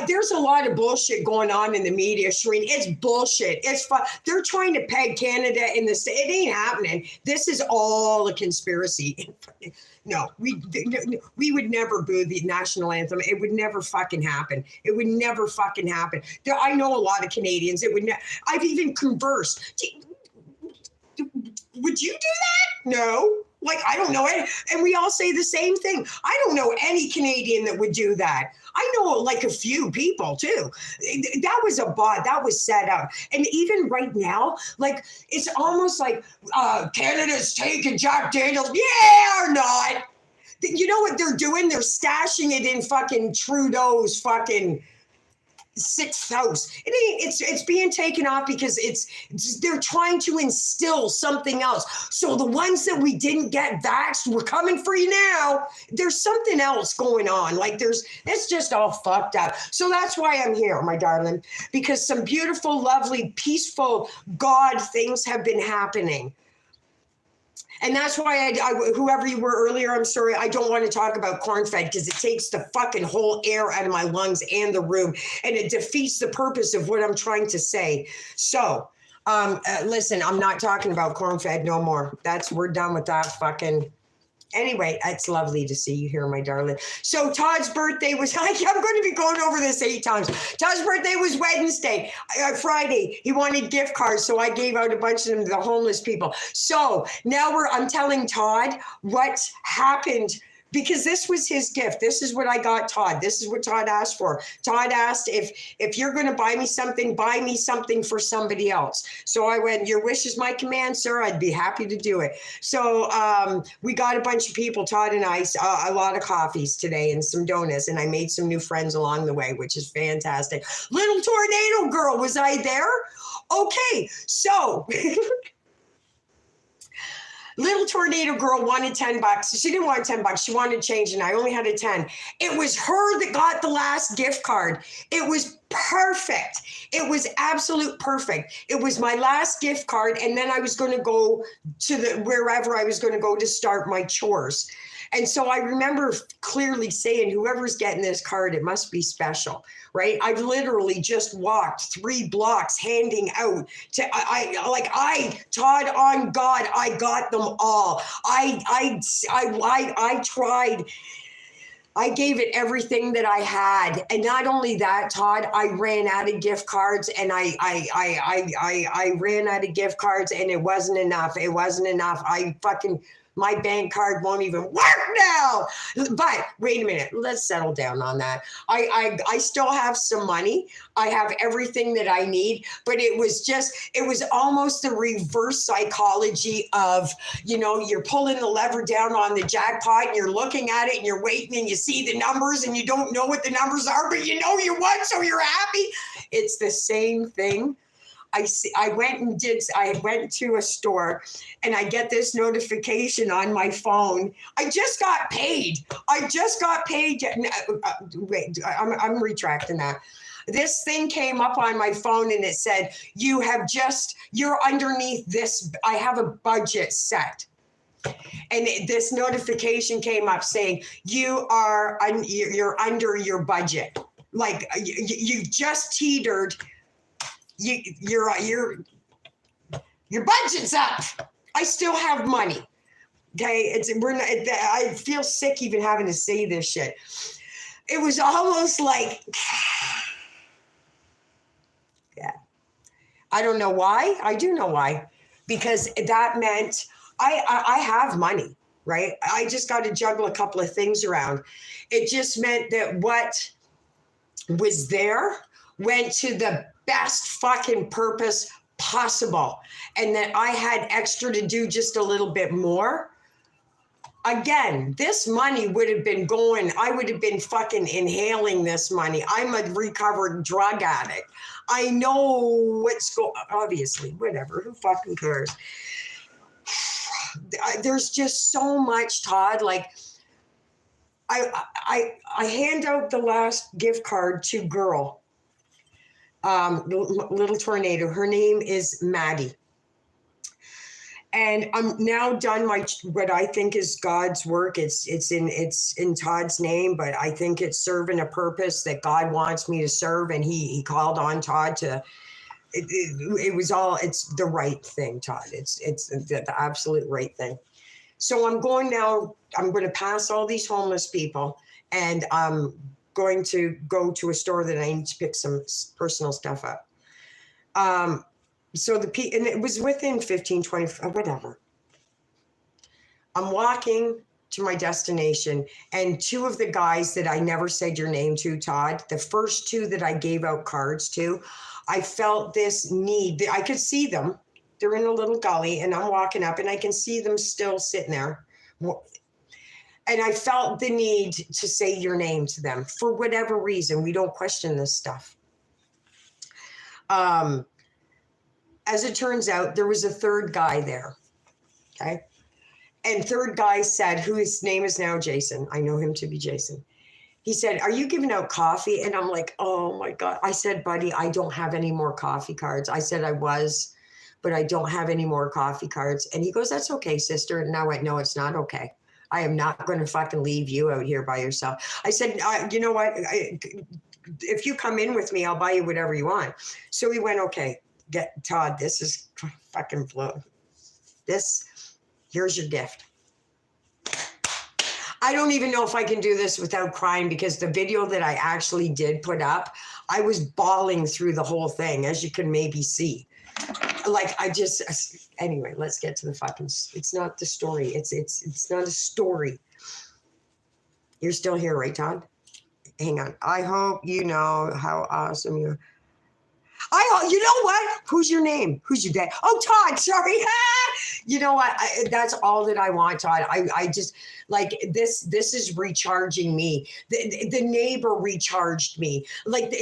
There's a lot of bullshit going on in the media, Shireen. It's bullshit. It's fun. They're trying to peg Canada in the state. It ain't happening. This is all a conspiracy. No, we would never boo the national anthem. It would never fucking happen. It would never fucking happen. I know a lot of Canadians. I've even conversed. Would you do that? No. Like, I don't know it. And we all say the same thing. I don't know any Canadian that would do that. I know like a few people too. That was a bot. That was set up. And even right now, like it's almost like Canada's taking Jack Daniels. Yeah or not? You know what they're doing? They're stashing it in fucking Trudeau's fucking sixth house. It's being taken off because they're trying to instill something else. So the ones that we didn't get vaxxed, we're coming for you now. There's something else going on. Like it's just all fucked up. So that's why I'm here, my darling, because some beautiful, lovely, peaceful God things have been happening. And that's why whoever you were earlier, I'm sorry, I don't want to talk about corn-fed because it takes the fucking whole air out of my lungs and the room, and it defeats the purpose of what I'm trying to say. So, listen, I'm not talking about corn-fed no more. We're done with that fucking. Anyway, it's lovely to see you here, my darling. So Todd's birthday was, I'm going to be going over this 8 times. Todd's birthday was Wednesday. Friday, he wanted gift cards, so I gave out a bunch of them to the homeless people. So now I'm telling Todd what happened, because this was his gift. This is what I got Todd. This is what Todd asked for. Todd asked, if you're going to buy me something for somebody else. So I went, your wish is my command, sir. I'd be happy to do it. So we got a bunch of people, Todd and I, a lot of coffees today and some donuts, and I made some new friends along the way, which is fantastic. Little Tornado Girl, was I there? Okay, so... Little Tornado Girl wanted $10. She didn't want $10. She wanted change, and I only had a 10. It was her that got the last gift card. It was perfect. It was absolute perfect. It was my last gift card, and then I was going to go to wherever I was going to go to start my chores. And so I remember clearly saying, whoever's getting this card, it must be special, right? I've literally just walked 3 blocks handing out to, Todd, on God, I got them all. I tried. I gave it everything that I had. And not only that, Todd, I ran out of gift cards, and I ran out of gift cards, and it wasn't enough. It wasn't enough. My bank card won't even work now. But wait a minute, let's settle down on that. I still have some money. I have everything that I need, but it was almost the reverse psychology of, you're pulling the lever down on the jackpot, and you're looking at it, and you're waiting, and you see the numbers, and you don't know what the numbers are, but you know you won, so you're happy. It's the same thing. I went to a store, and I get this notification on my phone. I just got paid. Wait, I'm retracting that. This thing came up on my phone, and it said, you're underneath this. I have a budget set. And this notification came up saying, you're under your budget. Like you've just teetered. Your budget's up. I still have money. Okay, I feel sick even having to say this shit. It was almost like, yeah. I don't know why. I do know why, because that meant I have money, right? I just got to juggle a couple of things around. It just meant that what was there went to the best fucking purpose possible, and that I had extra to do just a little bit more. Again, this money would have been going, I would have been fucking inhaling this money. I'm a recovered drug addict. I know what's going, obviously, whatever, who fucking cares? There's just so much, Todd. Like, I hand out the last gift card to girl. Little Tornado. Her name is Maddie. And I'm now done what I think is God's work. It's in Todd's name, but I think it's serving a purpose that God wants me to serve. And he called on Todd to. It's the right thing, Todd. It's the absolute right thing. So I'm going to pass all these homeless people, and I'm going to go to a store that I need to pick some personal stuff up. And it was within 15, 20, whatever. I'm walking to my destination, and two of the guys that I never said your name to, Todd, the first two that I gave out cards to, I felt this need. I could see them. They're in a little gully, and I'm walking up, and I can see them still sitting there. And I felt the need to say your name to them for whatever reason. We don't question this stuff. As it turns out, there was a third guy there. Okay. And third guy said, whose name is now Jason. I know him to be Jason. He said, are you giving out coffee? And I'm like, oh my God. I said, buddy, I don't have any more coffee cards. I said I was, but I don't have any more coffee cards. And he goes, that's okay, sister. And I went, no, it's not okay. I am not going to fucking leave you out here by yourself. I said, you know what? If you come in with me, I'll buy you whatever you want. So he went, okay, get Todd, this is fucking flow. Here's your gift. I don't even know if I can do this without crying, because the video that I actually did put up, I was bawling through the whole thing, as you can maybe see. Like, anyway, let's get to the fucking, it's not the story. It's not a story. You're still here, right, Todd? Hang on. I hope you know how awesome you are. You know what? Who's your name? Who's your dad? Oh, Todd, sorry. You know what? That's all that I want, Todd. I just, like, this is recharging me. The neighbor recharged me. Like,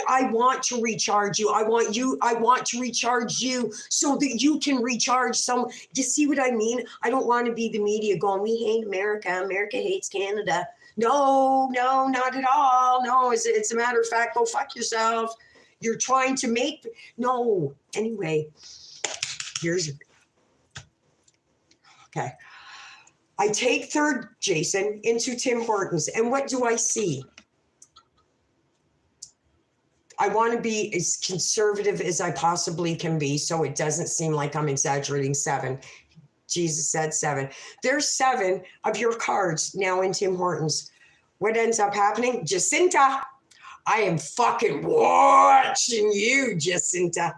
I want to recharge you. I want to recharge you so that you can recharge some. You see what I mean? I don't want to be the media going, we hate America. America hates Canada. No, not at all. No, it's a matter of fact, go fuck yourself. You're trying to make, no. Anyway, okay. I take third Jason into Tim Hortons, and what do I see? I want to be as conservative as I possibly can be, so it doesn't seem like I'm exaggerating 7. Jesus said 7. There's 7 of your cards now in Tim Hortons. What ends up happening? Jacinta. I am fucking watching you, Jacinta.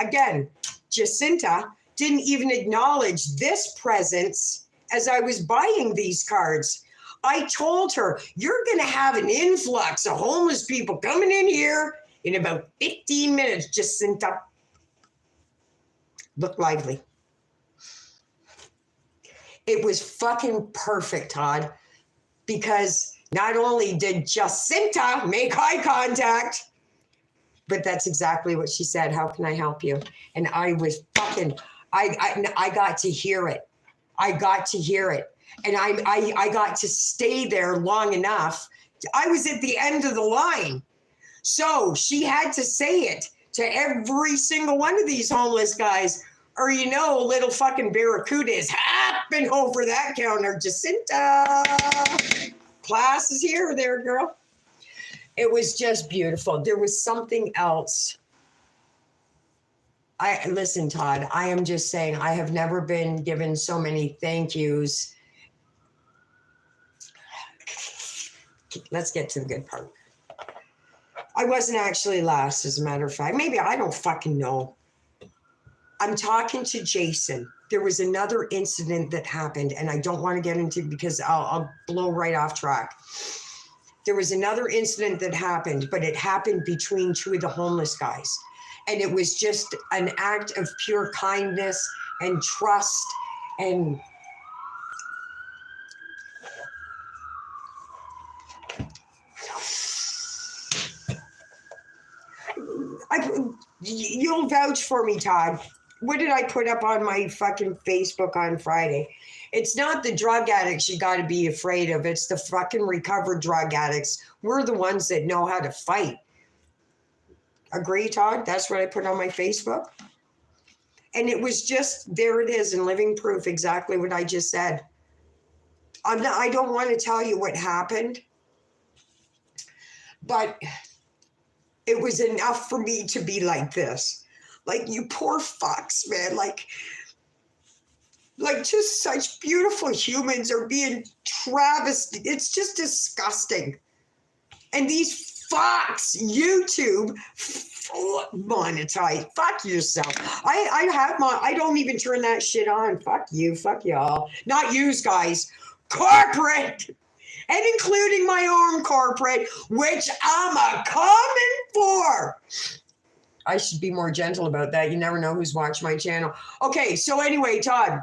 Again, Jacinta didn't even acknowledge this presence as I was buying these cards. I told her, you're going to have an influx of homeless people coming in here in about 15 minutes, Jacinta. Look lively. It was fucking perfect, Todd, because not only did Jacinta make eye contact, but that's exactly what she said. How can I help you? And I was fucking, I got to hear it. I got to hear it. And I got to stay there long enough. I was at the end of the line. So she had to say it to every single one of these homeless guys, or, you know, little fucking barracuda is hopping over that counter. Jacinta. Class is here there, girl. It was just beautiful. There was something else. Listen, Todd, I am just saying, I have never been given so many thank yous. Let's get to the good part. I wasn't actually last, as a matter of fact. Maybe, I don't fucking know. I'm talking to Jason. There was another incident that happened, and I don't want to get into, because I'll blow right off track. There was another incident that happened, but it happened between two of the homeless guys. And it was just an act of pure kindness and trust. And you'll vouch for me, Todd. What did I put up on my fucking Facebook on Friday? It's not the drug addicts you got to be afraid of. It's the fucking recovered drug addicts. We're the ones that know how to fight. Agree, Todd? That's what I put on my Facebook. And it was just, there it is in living proof, exactly what I just said. I don't want to tell you what happened, but it was enough for me to be like this. Like, you poor fucks, man. Like just such beautiful humans are being travestied. It's just disgusting. And these Fox, YouTube, monetize. Fuck yourself. I have my, I don't even turn that shit on. Fuck you, fuck y'all. Not yous guys. Corporate. And including my own corporate, which I'm a coming for. I should be more gentle about that. You never know who's watched my channel. Okay, so anyway, Todd,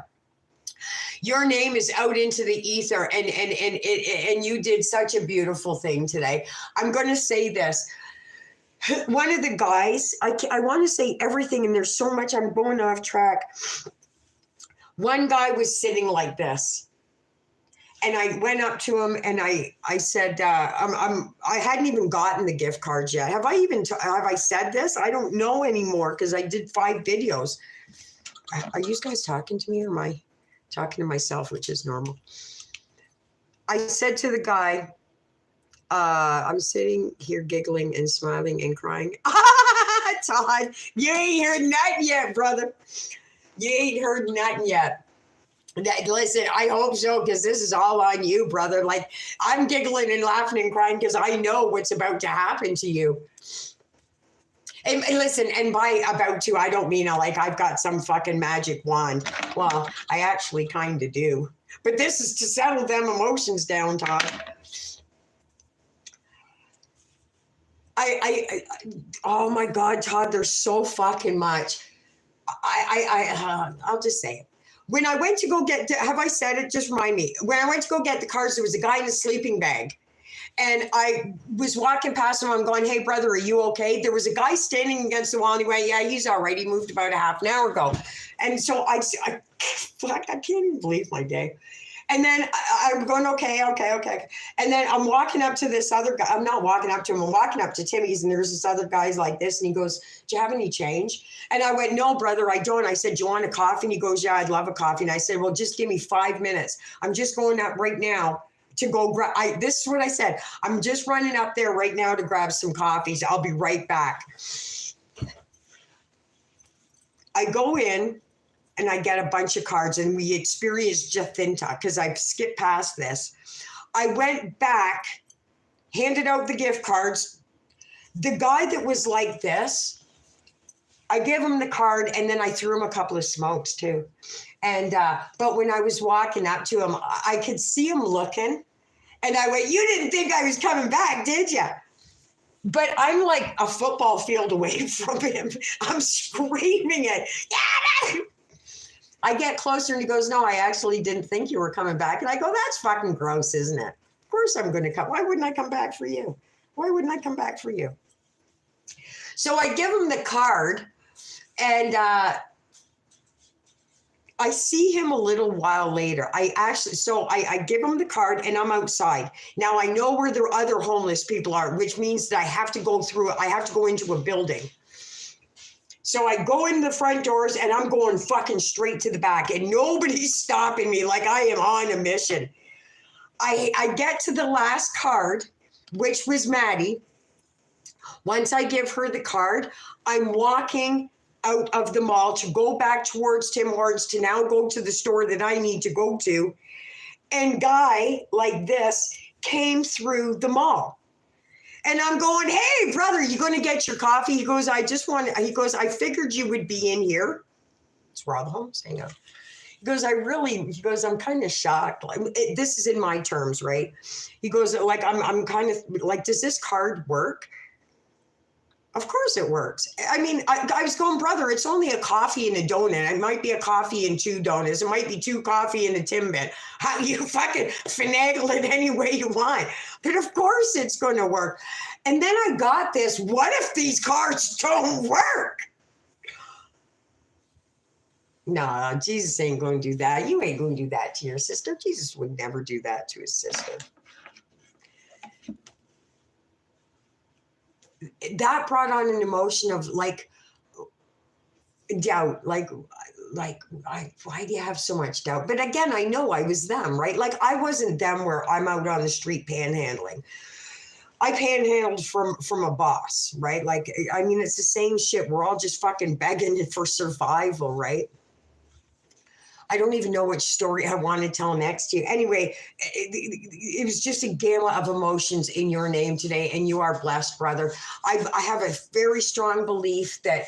your name is out into the ether, and you did such a beautiful thing today. I'm going to say this. One of the guys, I want to say everything, and there's so much, I'm going off track. One guy was sitting like this. And I went up to him and I said, I hadn't even gotten the gift cards yet. Have I said this? I don't know anymore because I did 5 videos. Are you guys talking to me or am I talking to myself, which is normal? I said to the guy, I'm sitting here giggling and smiling and crying. Todd, you ain't heard nothing yet, brother. You ain't heard nothing yet. Listen, I hope so, because this is all on you, brother. Like, I'm giggling and laughing and crying because I know what's about to happen to you. And listen, and by about to, I don't mean like I've got some fucking magic wand. Well, I actually kind of do. But this is to settle them emotions down, Todd. Oh my God, Todd, there's so fucking much. I'll just say it. When I went to go get, have I said it? Just remind me. When I went to go get the cards, there was a guy in a sleeping bag. And I was walking past him. I'm going, hey, brother, are you okay? There was a guy standing against the wall. And he went, yeah, he's all right. He moved about a half an hour ago. And so I can't even believe my day. And then I'm going, okay. And then I'm walking up to this other guy. I'm not walking up to him. I'm walking up to Timmy's, and there's this other guy's like this. And he goes, do you have any change? And I went, no, brother, I don't. I said, do you want a coffee? And he goes, yeah, I'd love a coffee. And I said, well, just give me 5 minutes. I'm just going up right now to go grab. This is what I said. I'm just running up there right now to grab some coffees. I'll be right back. I go in. And I get a bunch of cards, and we experienced Jathinta because I've skipped past this. I went back, handed out the gift cards. The guy that was like this, I gave him the card, and then I threw him a couple of smokes too. And but when I was walking up to him, I could see him looking, and I went, "You didn't think I was coming back, did you?" But I'm like a football field away from him. I'm screaming it. Yeah! I get closer and he goes, no, I actually didn't think you were coming back. And I go, that's fucking gross, isn't it? Of course I'm going to come. Why wouldn't I come back for you? Why wouldn't I come back for you? So I give him the card, and I see him a little while later. I give him the card, and I'm outside. Now I know where the other homeless people are, which means that I have to go through, I have to go into a building. So I go in the front doors, and I'm going fucking straight to the back, and nobody's stopping me like I am on a mission. I get to the last card, which was Maddie. Once I give her the card, I'm walking out of the mall to go back towards Tim Hortons to now go to the store that I need to go to. And guy like this came through the mall. And I'm going, hey, brother, you going to get your coffee? He goes, I figured you would be in here. It's where all the homeless hang out. He goes, I'm kind of shocked. This is in my terms, right? He goes, like, I'm kind of like, does this card work? Of course it works. I mean, I was going, brother, it's only a coffee and a donut. It might be a coffee and 2 donuts. It might be 2 coffee and a Timbit. How you fucking finagle it any way you want. But of course it's going to work. And then I got this, what if these cards don't work? No, Jesus ain't going to do that. You ain't going to do that to your sister. Jesus would never do that to his sister. That brought on an emotion of like doubt, like why do you have so much doubt? But again, I know I was them, right? Like I wasn't them where I'm out on the street panhandling. I panhandled from a boss, right? Like, I mean, it's the same shit. We're all just fucking begging for survival, right? I don't even know which story I want to tell next to you. Anyway, it was just a gamut of emotions in your name today, and you are blessed, brother. I have a very strong belief that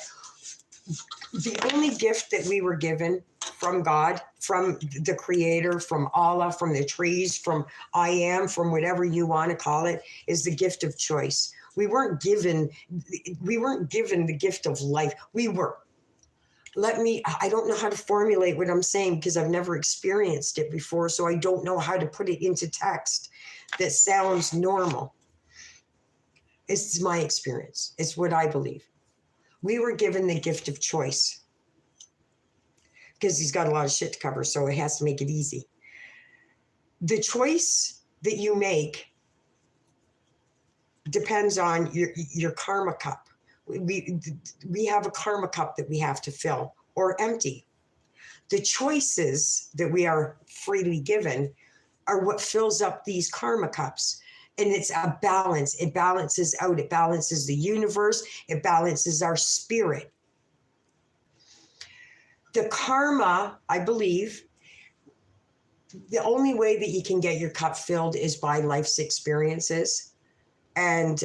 the only gift that we were given from God, from the Creator, from Allah, from the trees, from I am, from whatever you want to call it, is the gift of choice. We weren't given the gift of life. I don't know how to formulate what I'm saying because I've never experienced it before, so I don't know how to put it into text that sounds normal. It's my experience. It's what I believe. We were given the gift of choice because he's got a lot of shit to cover, so it has to make it easy. The choice that you make depends on your karma cup. We have a karma cup that we have to fill or empty. The choices that we are freely given are what fills up these karma cups. And it's a balance. It balances out. It balances the universe. It balances our spirit. The karma, I believe, the only way that you can get your cup filled is by life's experiences. And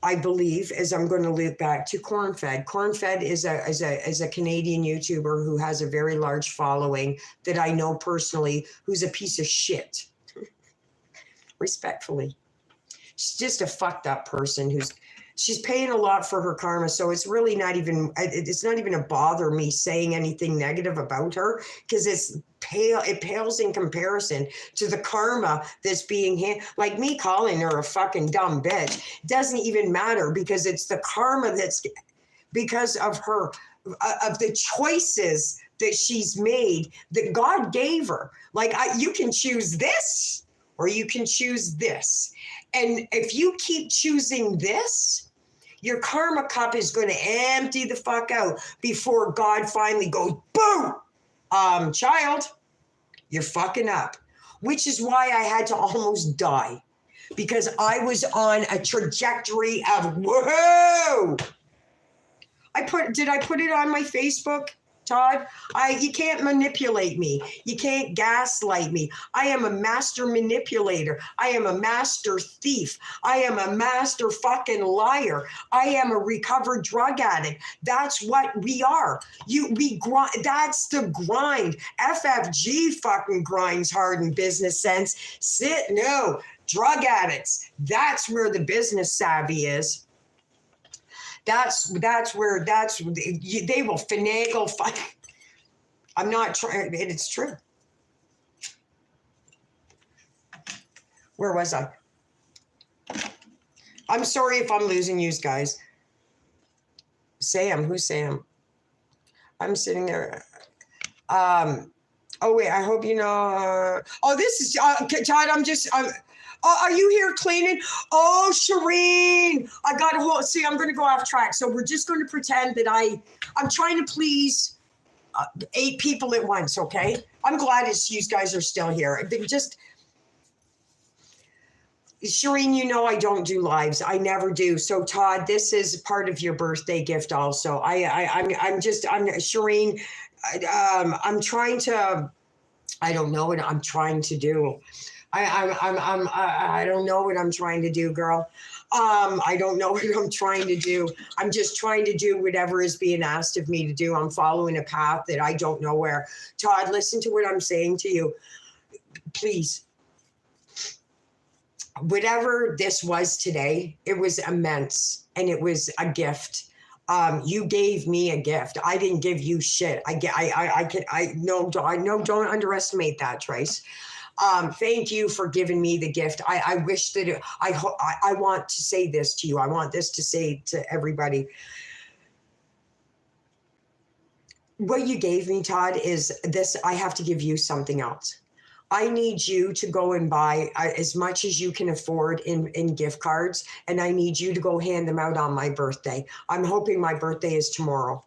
I believe, as I'm going to loop back to Cornfed. Cornfed is a Canadian YouTuber who has a very large following that I know personally, who's a piece of shit. Respectfully. She's just a fucked up person she's paying a lot for her karma. So it's really not even a bother me saying anything negative about her because it pales in comparison to the karma that's being like me calling her a fucking dumb bitch. Doesn't even matter because it's the karma that's because of the choices that she's made that God gave her. Like you can choose this or you can choose this. And if you keep choosing this, your karma cup is going to empty the fuck out before God finally goes, boom, child, you're fucking up. Which is why I had to almost die because I was on a trajectory of, whoa. Did I put it on my Facebook? Todd, you can't manipulate me. You can't gaslight me. I am a master manipulator. I am a master thief. I am a master fucking liar. I am a recovered drug addict. That's what we are. That's the grind. FFG fucking grinds hard in business sense. Drug addicts. That's where the business savvy is. That's where they will finagle. I'm not trying. It's true. Where was I? I'm sorry if I'm losing you guys. Sam, who's Sam? I'm sitting there. Oh wait, I hope you know. This is Todd. Are you here cleaning? Oh, Shireen, I got a hold. See, I'm going to go off track. So we're just going to pretend that I'm trying to please 8 people at once, okay? I'm glad you guys are still here. Shireen, you know I don't do lives. I never do. So Todd, this is part of your birthday gift also. I'm Shireen, I'm trying to, I don't know what I'm trying to do. I don't know what I'm trying to do, girl. I don't know what I'm trying to do. I'm just trying to do whatever is being asked of me to do. I'm following a path that I don't know where. Todd, listen to what I'm saying to you. Please. Whatever this was today, it was immense and it was a gift. You gave me a gift. I didn't give you shit. Don't underestimate that, Trace. Thank you for giving me the gift. I wish that I want to say this to you. I want this to say to everybody. What you gave me, Todd, is this. I have to give you something else. I need you to go and buy as much as you can afford in gift cards, and I need you to go hand them out on my birthday. I'm hoping my birthday is tomorrow.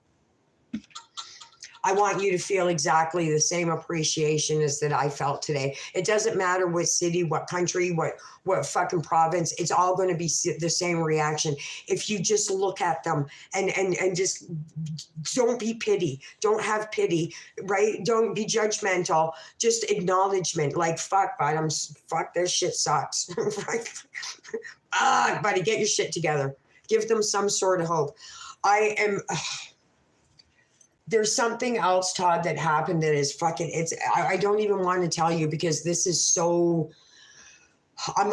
I want you to feel exactly the same appreciation as that I felt today. It doesn't matter what city, what country, what fucking province. It's all going to be the same reaction. If you just look at them and just don't be pity. Don't have pity, right? Don't be judgmental. Just acknowledgement. Like, fuck, bud, fuck, this shit sucks. Buddy, get your shit together. Give them some sort of hope. There's something else, Todd, that happened that is fucking, I don't even want to tell you because this is so, I'm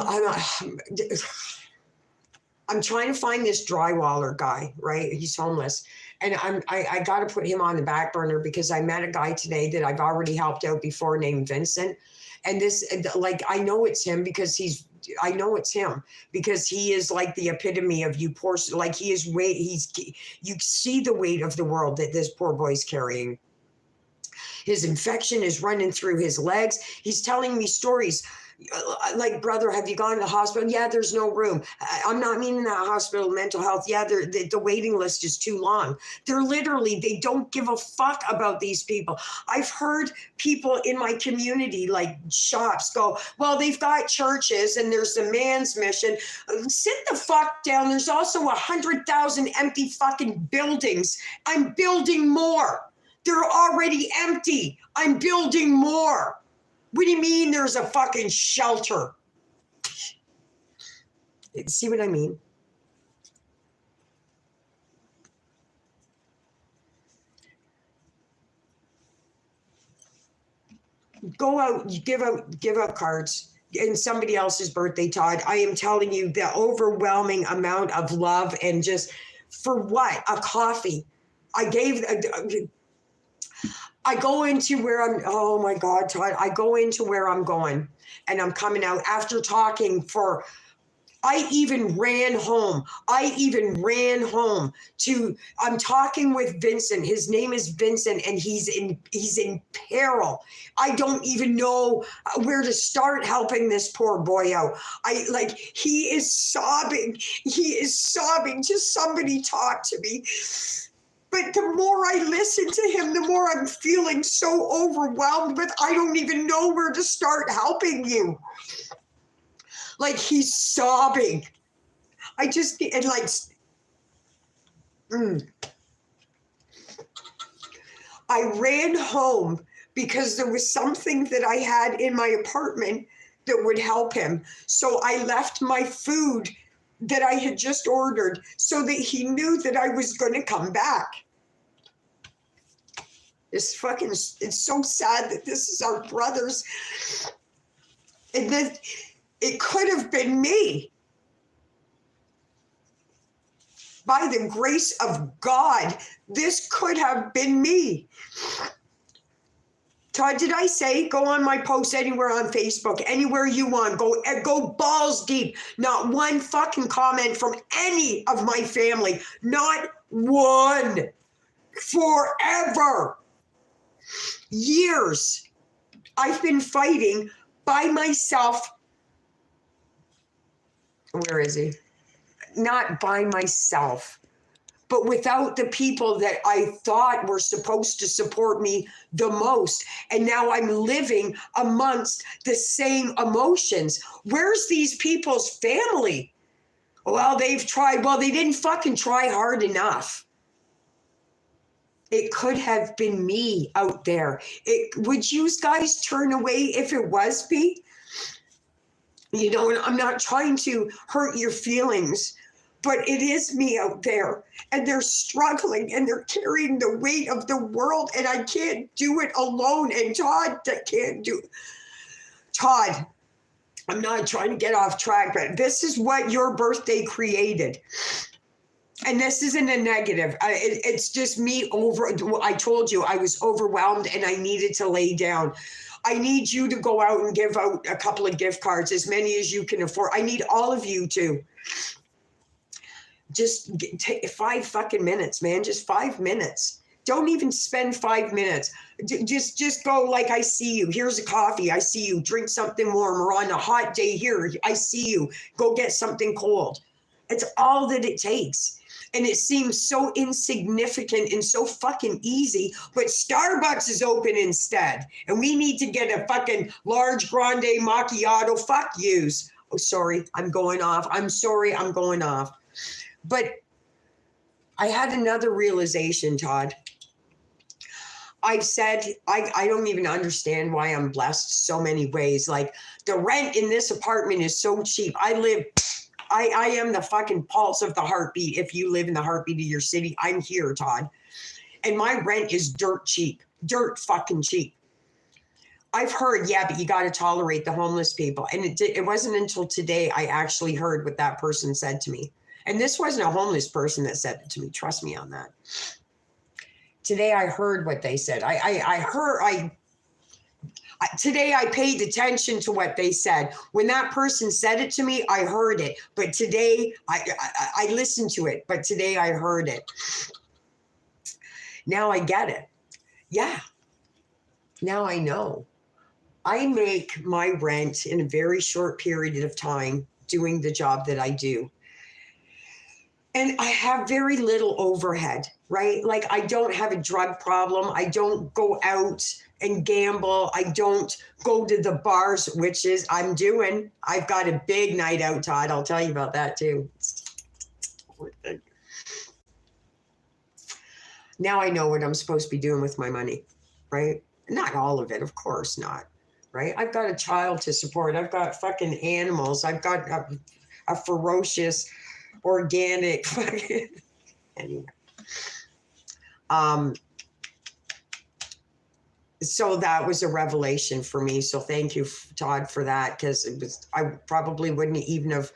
trying to find this drywaller guy, right? He's homeless. And I got to put him on the back burner because I met a guy today that I've already helped out before named Vincent. And this, like, I know it's him because he is like the epitome of you poor, like he is you see the weight of the world that this poor boy's carrying. His infection is running through his legs. He's telling me stories like, brother, have you gone to the hospital? Yeah, there's no room. I'm not meaning that hospital, mental health. Yeah, the waiting list is too long. They don't give a fuck about these people. I've heard people in my community, like shops, go, well, they've got churches and there's the man's mission. Sit the fuck down. There's also 100,000 empty fucking buildings. I'm building more. They're already empty. I'm building more. What do you mean there's a fucking shelter? See what I mean? Go out, give out cards. In somebody else's birthday, Todd. I am telling you the overwhelming amount of love and just for what? A coffee. I go into where oh my God, Todd, I go into where I'm going and I'm coming out after talking I even ran home. I'm talking with Vincent. His name is Vincent and he's in peril. I don't even know where to start helping this poor boy out. He is sobbing. Just somebody talk to me. But the more I listen to him, the more I'm feeling so overwhelmed with, I don't even know where to start helping you. Like, he's sobbing. I ran home because there was something that I had in my apartment that would help him. So I left my food that I had just ordered so that he knew that I was going to come back. It's so sad that this is our brothers. And that it could have been me. By the grace of God, this could have been me. Todd, did I say go on my post anywhere on Facebook, anywhere you want, go balls deep. Not one fucking comment from any of my family. Not one. Forever. Years. I've been fighting by myself. Where is he? Not by myself, but without the people that I thought were supposed to support me the most. And now I'm living amongst the same emotions. Where's these people's family? Well, they've tried. Well, they didn't fucking try hard enough. It could have been me out there. Would you guys turn away if it was me? You know, and I'm not trying to hurt your feelings, but it is me out there and they're struggling and they're carrying the weight of the world and I can't do it alone. And Todd can't do it. Todd, I'm not trying to get off track, but this is what your birthday created. And this isn't a negative. It's just me I told you I was overwhelmed and I needed to lay down. I need you to go out and give out a couple of gift cards, as many as you can afford. I need all of you to. Just take 5 fucking minutes, man. Just 5 minutes. Don't even spend 5 minutes. Just go like, I see you. Here's a coffee. I see you. Drink something warm. Or on a hot day here. I see you. Go get something cold. It's all that it takes. And it seems so insignificant and so fucking easy, but Starbucks is open instead. And we need to get a fucking large grande macchiato. Fuck yous. Oh, sorry, I'm going off. I'm sorry, I'm going off. But I had another realization, Todd. I've said, I don't even understand why I'm blessed so many ways. Like, the rent in this apartment is so cheap. I am the fucking pulse of the heartbeat. If you live in the heartbeat of your city, I'm here, Todd. And my rent is dirt cheap. Dirt fucking cheap. I've heard, yeah, but you got to tolerate the homeless people. And it wasn't until today I actually heard what that person said to me. And this wasn't a homeless person that said it to me. Trust me on that. Today I heard what they said. Today I paid attention to what they said. When that person said it to me, I heard it. But today I listened to it. But today I heard it. Now I get it. Yeah. Now I know. I make my rent in a very short period of time doing the job that I do. And I have very little overhead, right? Like, I don't have a drug problem. I don't go out and gamble. I don't go to the bars, which is I'm doing. I've got a big night out, Todd. I'll tell you about that too. Now I know what I'm supposed to be doing with my money, right? Not all of it, of course not, right? I've got a child to support. I've got fucking animals. I've got a ferocious, organic fucking anyway. So that was a revelation for me. So thank you, Todd, for that, because I probably wouldn't even have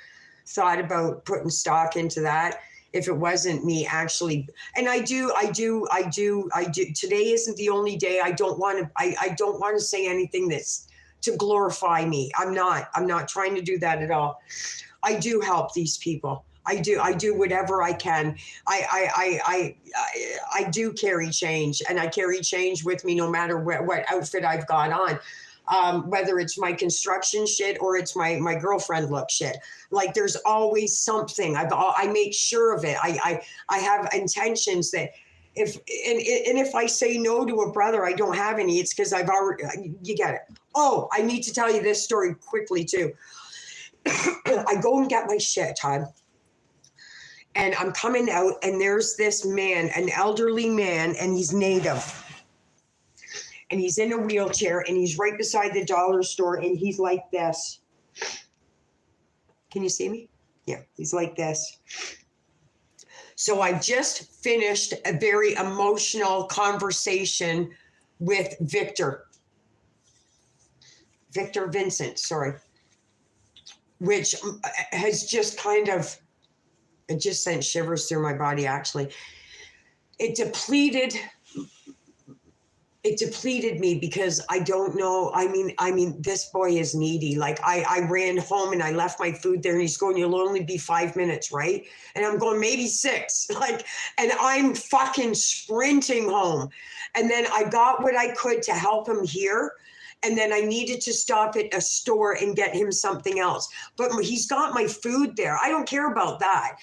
thought about putting stock into that if it wasn't me actually. And I do. Today isn't the only day. I don't want to say anything that's to glorify me. I'm not trying to do that at all. I do help these people. I do whatever I can. I do carry change, and I carry change with me no matter what outfit I've got on, whether it's my construction shit or it's my girlfriend look shit. Like, there's always something. I make sure of it. I have intentions that if I say no to a brother, I don't have any. It's because I've already. You get it. Oh, I need to tell you this story quickly too. I go and get my shit, Todd. And I'm coming out, and there's this man, an elderly man, and he's native. And he's in a wheelchair, and he's right beside the dollar store, and he's like this. Can you see me? Yeah, he's like this. So I just finished a very emotional conversation with Victor Vincent, sorry, which has just kind of, it just sent shivers through my body, actually. It depleted me because I don't know. I mean, this boy is needy. Like, I ran home and I left my food there, and he's going, you'll only be 5 minutes, right? And I'm going, maybe 6. Like, and I'm fucking sprinting home. And then I got what I could to help him here. And then I needed to stop at a store and get him something else. But he's got my food there. I don't care about that.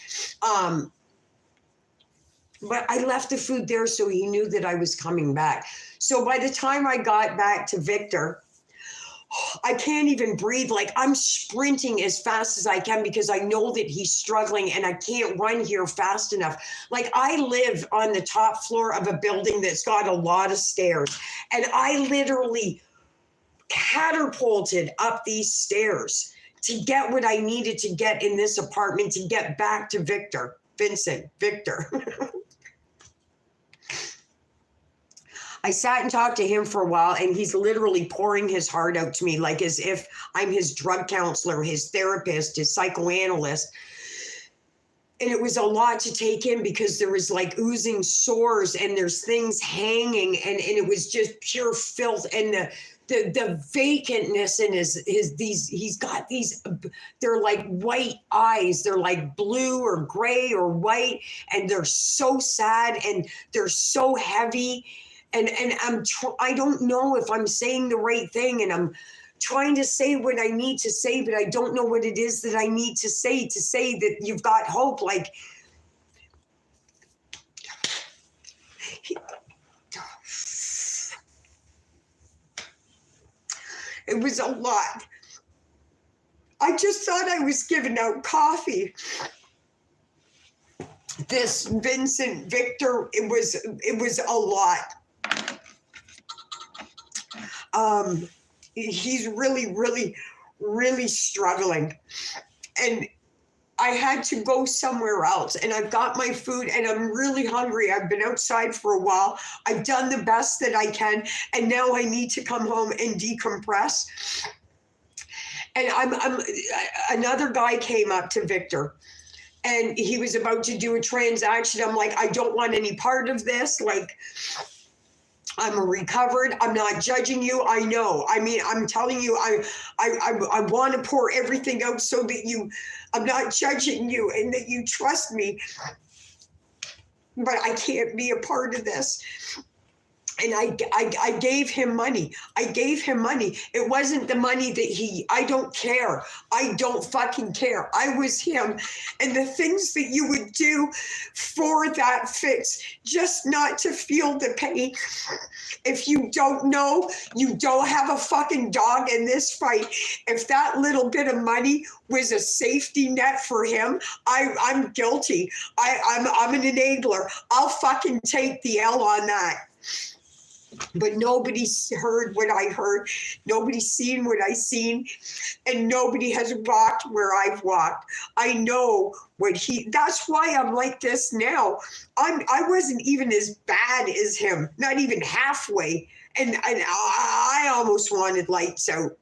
But I left the food there so he knew that I was coming back. So by the time I got back to Victor, I can't even breathe. Like, I'm sprinting as fast as I can because I know that he's struggling and I can't run here fast enough. Like, I live on the top floor of a building that's got a lot of stairs. And I literally catapulted up these stairs to get what I needed to get in this apartment to get back to Victor. I sat and talked to him for a while, and he's literally pouring his heart out to me, like as if I'm his drug counselor, his therapist, his psychoanalyst. And it was a lot to take in because there was like oozing sores and there's things hanging, and it was just pure filth. And the vacantness in he's got these, they're like white eyes. They're like blue or gray or white, and they're so sad and they're so heavy. And I don't know if I'm saying the right thing, and trying to say what I need to say, but I don't know what it is that I need to say that you've got hope. Like, it was a lot. I just thought I was giving out coffee. This Vincent Victor, it was a lot. He's really struggling. And I had to go somewhere else, and I've got my food, and I'm really hungry. I've been outside for a while. I've done the best that I can, and now I need to come home and decompress. And another guy came up to Victor, and he was about to do a transaction. I'm like, I don't want any part of this. Like, I'm recovered. I'm not judging you. I know. I mean, I'm telling you, I want to pour everything out so that I'm not judging you and that you trust me. But I can't be a part of this. And I gave him money. I gave him money. It wasn't the money that I don't care. I don't fucking care. I was him. And the things that you would do for that fix, just not to feel the pain. If you don't know, you don't have a fucking dog in this fight. If that little bit of money was a safety net for him, I'm guilty. I'm an enabler. I'll fucking take the L on that. But nobody's heard what I heard. Nobody's seen what I seen. And nobody has walked where I've walked. I know that's why I'm like this now. I wasn't even as bad as him, not even halfway. And I almost wanted lights out.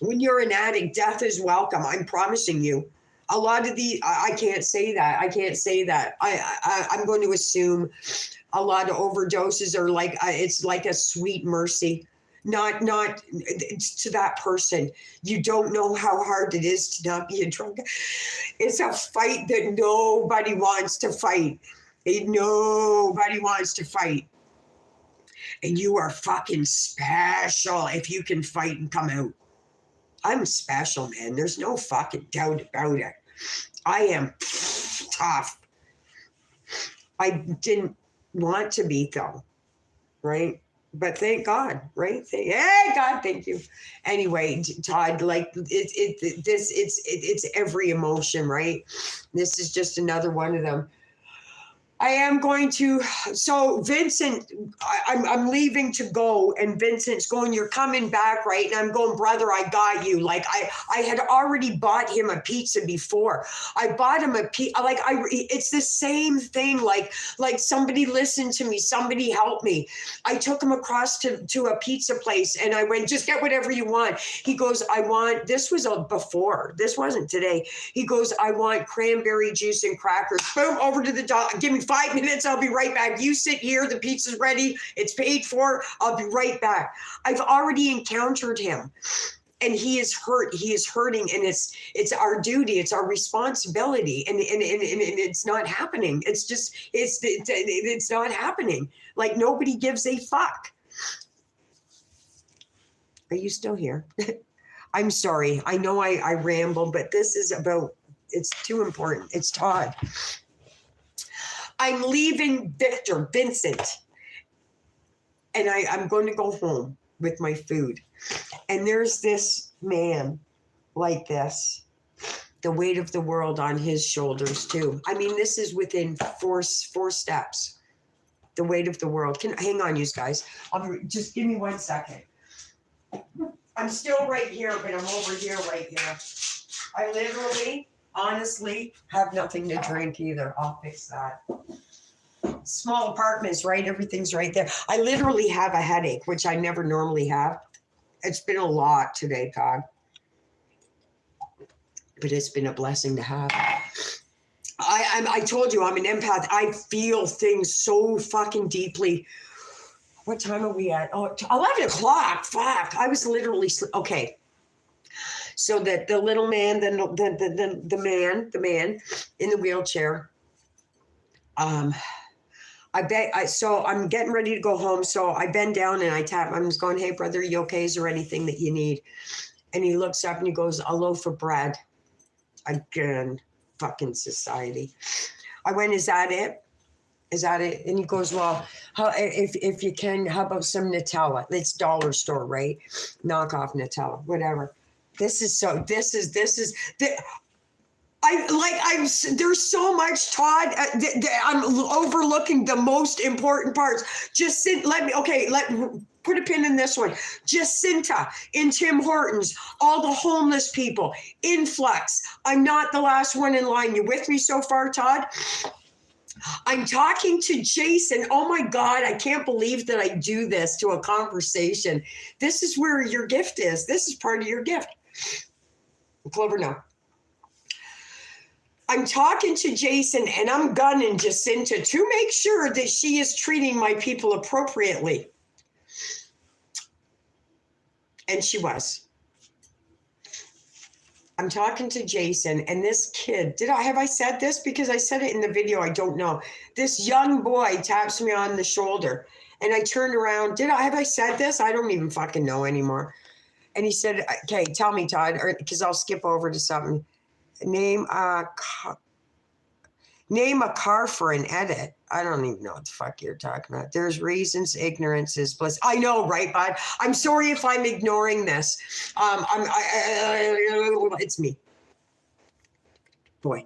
When you're an addict, death is welcome. I'm promising you. A lot of I can't say that. I can't say that. I'm going to assume a lot of overdoses are like, it's like a sweet mercy. Not to that person. You don't know how hard it is to not be a drug. It's a fight that nobody wants to fight. Nobody wants to fight. And you are fucking special if you can fight and come out. I'm special, man. There's no fucking doubt about it. I am tough. I didn't want to be, though, right? But thank God, right? Hey, God, thank you. Anyway, Todd, like it's every emotion, right? This is just another one of them. I am going to, so Vincent, I'm leaving to go, and Vincent's going, you're coming back, right? And I'm going, brother, I got you. Like, I had already bought him a pizza before. I bought him a pizza, like, it's the same thing, like somebody listened to me, somebody helped me. I took him across to a pizza place, and I went, just get whatever you want. He goes, this was before, this wasn't today. He goes, I want cranberry juice and crackers. Boom, over to the dog, give me 5 minutes, I'll be right back. You sit here, the pizza's ready, it's paid for, I'll be right back. I've already encountered him, and he is hurt, he is hurting, and it's our duty, it's our responsibility, and it's not happening. It's not happening. Like, nobody gives a fuck. Are you still here? I'm sorry, I know I ramble, but this is about, it's too important. It's Todd. I'm leaving Vincent, and I'm going to go home with my food. And there's this man like this, the weight of the world on his shoulders too. I mean, this is within four steps, the weight of the world. Hang on, you guys. Just give me 1 second. I'm still right here, but I'm over here right here. I literally, honestly, have nothing to drink either. I'll fix that. Small apartments, right? Everything's right there. I literally have a headache, which I never normally have. It's been a lot today, Todd. But it's been a blessing to have. I told you I'm an empath. I feel things so fucking deeply. What time are we at? Oh, 11 o'clock. Fuck. I was literally okay. So that the little man, the man in the wheelchair, So I'm getting ready to go home. So I bend down and I tap. I'm just going, hey, brother, you okay? Is there anything that you need? And he looks up and he goes, a loaf of bread. Again, fucking society. I went, is that it? Is that it? And he goes, well, if you can, how about some Nutella? It's dollar store, right? Knockoff Nutella, whatever. There's so much, Todd. I'm overlooking the most important parts. Put a pin in this one. Jacinta in Tim Hortons, all the homeless people, influx. I'm not the last one in line. You with me so far, Todd? I'm talking to Jason. Oh my God, I can't believe that I do this to a conversation. This is where your gift is. This is part of your gift. Clover, no. I'm talking to Jason and I'm gunning Jacinta to make sure that she is treating my people appropriately. And she was. I'm talking to Jason and this kid, have I said this? Because I said it in the video, I don't know. This young boy taps me on the shoulder and I turned around. Have I said this? I don't even fucking know anymore. And he said, okay, tell me, Todd, because I'll skip over to something. Name a car for an edit. I don't even know what the fuck you're talking about. There's reasons, ignorance is bliss. I know, right, bud? I'm sorry if I'm ignoring this. It's me. Boy.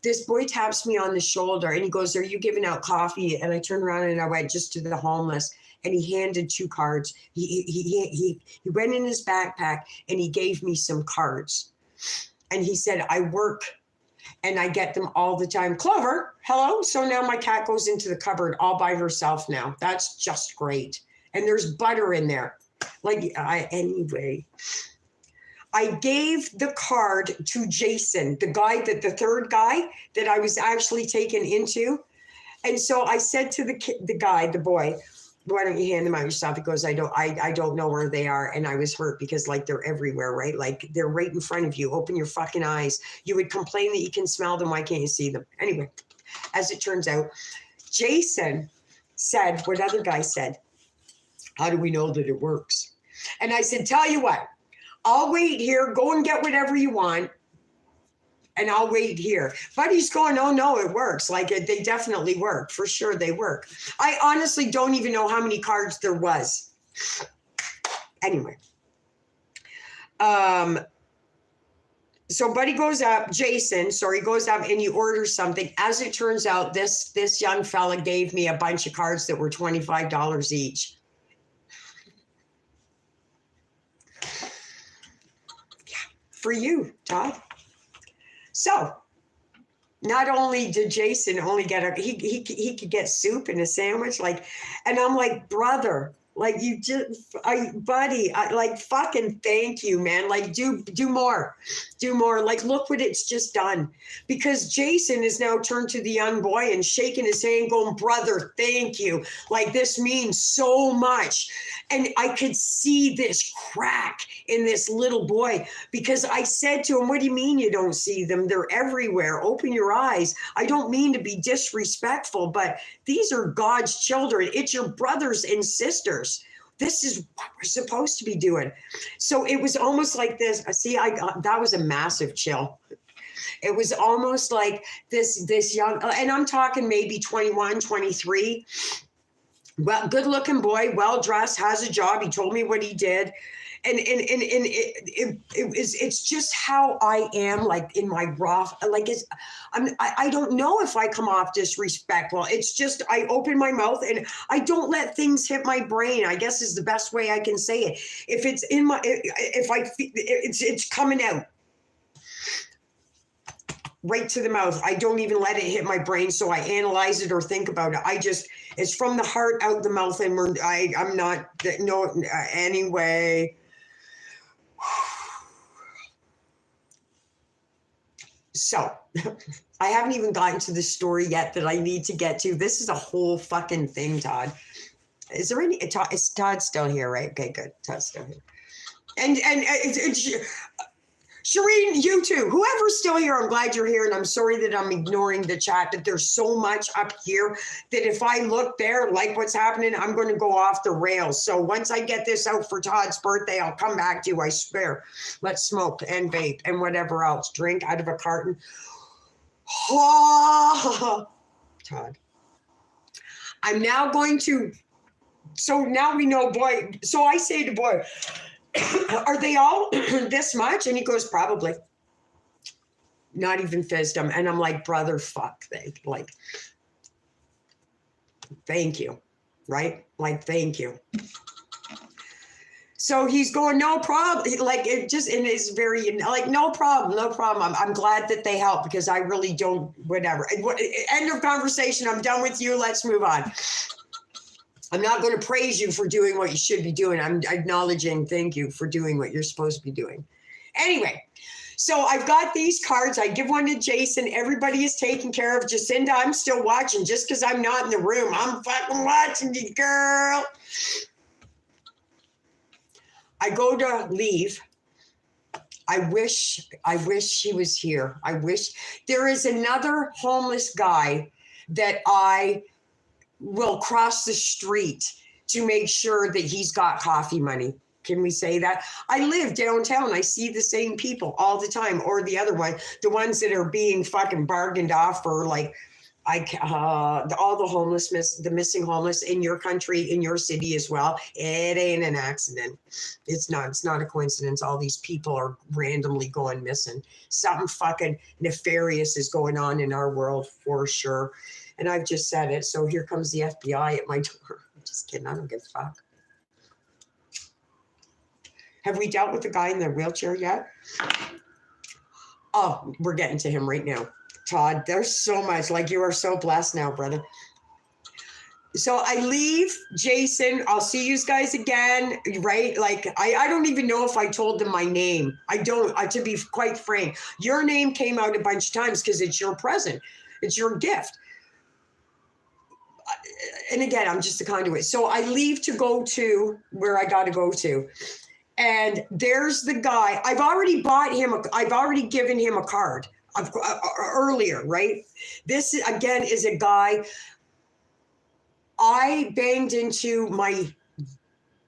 This boy taps me on the shoulder and he goes, are you giving out coffee? And I turned around and I went just to the homeless and he handed 2 cards. He went in his backpack and he gave me some cards. And he said, I work and I get them all the time. Clover, hello. So now my cat goes into the cupboard all by herself now. That's just great. And there's butter in there. Anyway, I gave the card to Jason, the third guy that I was actually taken into. And so I said to the boy, why don't you hand them out yourself? He goes, I don't know where they are. And I was hurt because they're everywhere, right? They're right in front of you. Open your fucking eyes. You would complain that you can smell them. Why can't you see them? Anyway, as it turns out, Jason said what other guy said. How do we know that it works? And I said, tell you what, I'll wait here. Go and get whatever you want. And I'll wait here. But he's going, oh no, it works. They definitely work. For sure they work. I honestly don't even know how many cards there was. Anyway. So Buddy goes up, Jason, sorry, goes up and he orders something. As it turns out, this young fella gave me a bunch of cards that were $25 each. Yeah, for you, Todd. So, not only did Jason only get he could get soup and a sandwich, and I'm like, brother, buddy, fucking thank you, man. Do more. Look what it's just done. Because Jason is now turned to the young boy and shaking his hand going, brother, thank you. This means so much. And I could see this crack in this little boy because I said to him, what do you mean you don't see them? They're everywhere. Open your eyes. I don't mean to be disrespectful, but these are God's children. It's your brothers and sisters. This is what we're supposed to be doing. So it was almost like this. See, that was a massive chill. It was almost like this young, and I'm talking maybe 21, 23. Well, good looking boy, well dressed, has a job. He told me what he did. And it's just how I am, in my raw, I don't know if I come off disrespectful. It's just, I open my mouth and I don't let things hit my brain, I guess is the best way I can say it. If it's in my, if I feel it's coming out right to the mouth. I don't even let it hit my brain. So I analyze it or think about it. It's from the heart out the mouth. And I'm not, no, anyway. So I haven't even gotten to the story yet that I need to get to. This is a whole fucking thing, Todd. Is there is Todd still here, right? Okay, good. Todd's still here. And it's Shireen, you too. Whoever's still here, I'm glad you're here, and I'm sorry that I'm ignoring the chat, but there's so much up here that if I look there, like what's happening, I'm going to go off the rails. So once I get this out for Todd's birthday, I'll come back to you, I swear. Let's smoke and vape and whatever else. Drink out of a carton. Oh, Todd. I'm now going to, so now we know, boy. So I say to boy, are they all this much? And he goes, probably. Not even fizzed them. And I'm like, brother, fuck. Like, thank you. Right? Like, thank you. So he's going, no problem. Like, it just, and it's very, like, no problem, no problem. I'm glad that they help because I really don't, whatever. End of conversation. I'm done with you. Let's move on. I'm not going to praise you for doing what you should be doing. I'm acknowledging, thank you for doing what you're supposed to be doing. Anyway, so I've got these cards. I give one to Jason. Everybody is taken care of. Jacinda, I'm still watching just because I'm not in the room. I'm fucking watching you, girl. I go to leave. I wish he was here. I wish there is another homeless guy that I will cross the street to make sure that he's got coffee money. Can we say that? I live downtown. I see the same people all the time, or the other one, the ones that are being fucking bargained off for, like, all the homeless, the missing homeless in your country, in your city as well. It ain't an accident. It's not a coincidence. All these people are randomly going missing. Something fucking nefarious is going on in our world for sure. And I've just said it. So here comes the FBI at my door. I'm just kidding. I don't give a fuck. Have we dealt with the guy in the wheelchair yet? Oh, we're getting to him right now. Todd, there's so much. Like, you are so blessed now, brother. So I leave, Jason. I'll see you guys again, right? Like, I don't even know if I told them my name. I don't, to be quite frank. Your name came out a bunch of times because it's your present. It's your gift. And again, I'm just a conduit. So I leave to go to where I got to go to. And there's the guy. I've already bought him. I've already given him a card earlier, right? This, again, is a guy. I banged into my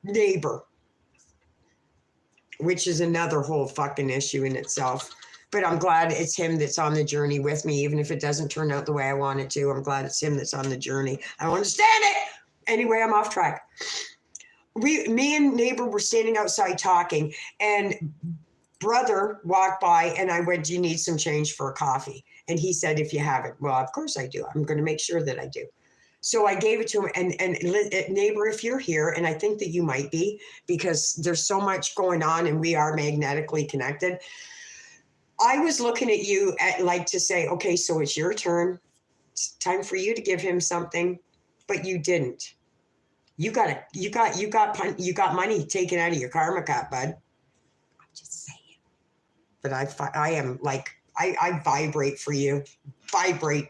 neighbor, which is another whole fucking issue in itself. But I'm glad it's him that's on the journey with me, even if it doesn't turn out the way I want it to. I'm glad it's him that's on the journey. I don't understand it. Anyway, I'm off track. Me and neighbor were standing outside talking, and brother walked by, and I went, do you need some change for a coffee? And he said, if you have it. Well, of course I do. I'm going to make sure that I do. So I gave it to him, and neighbor, if you're here, and I think that you might be, because there's so much going on and we are magnetically connected. I was looking at you like to say, okay, so it's your turn. It's time for you to give him something, but you didn't. You got money taken out of your karma cup, bud. I'm just saying. But I am like, I vibrate for you. Vibrate.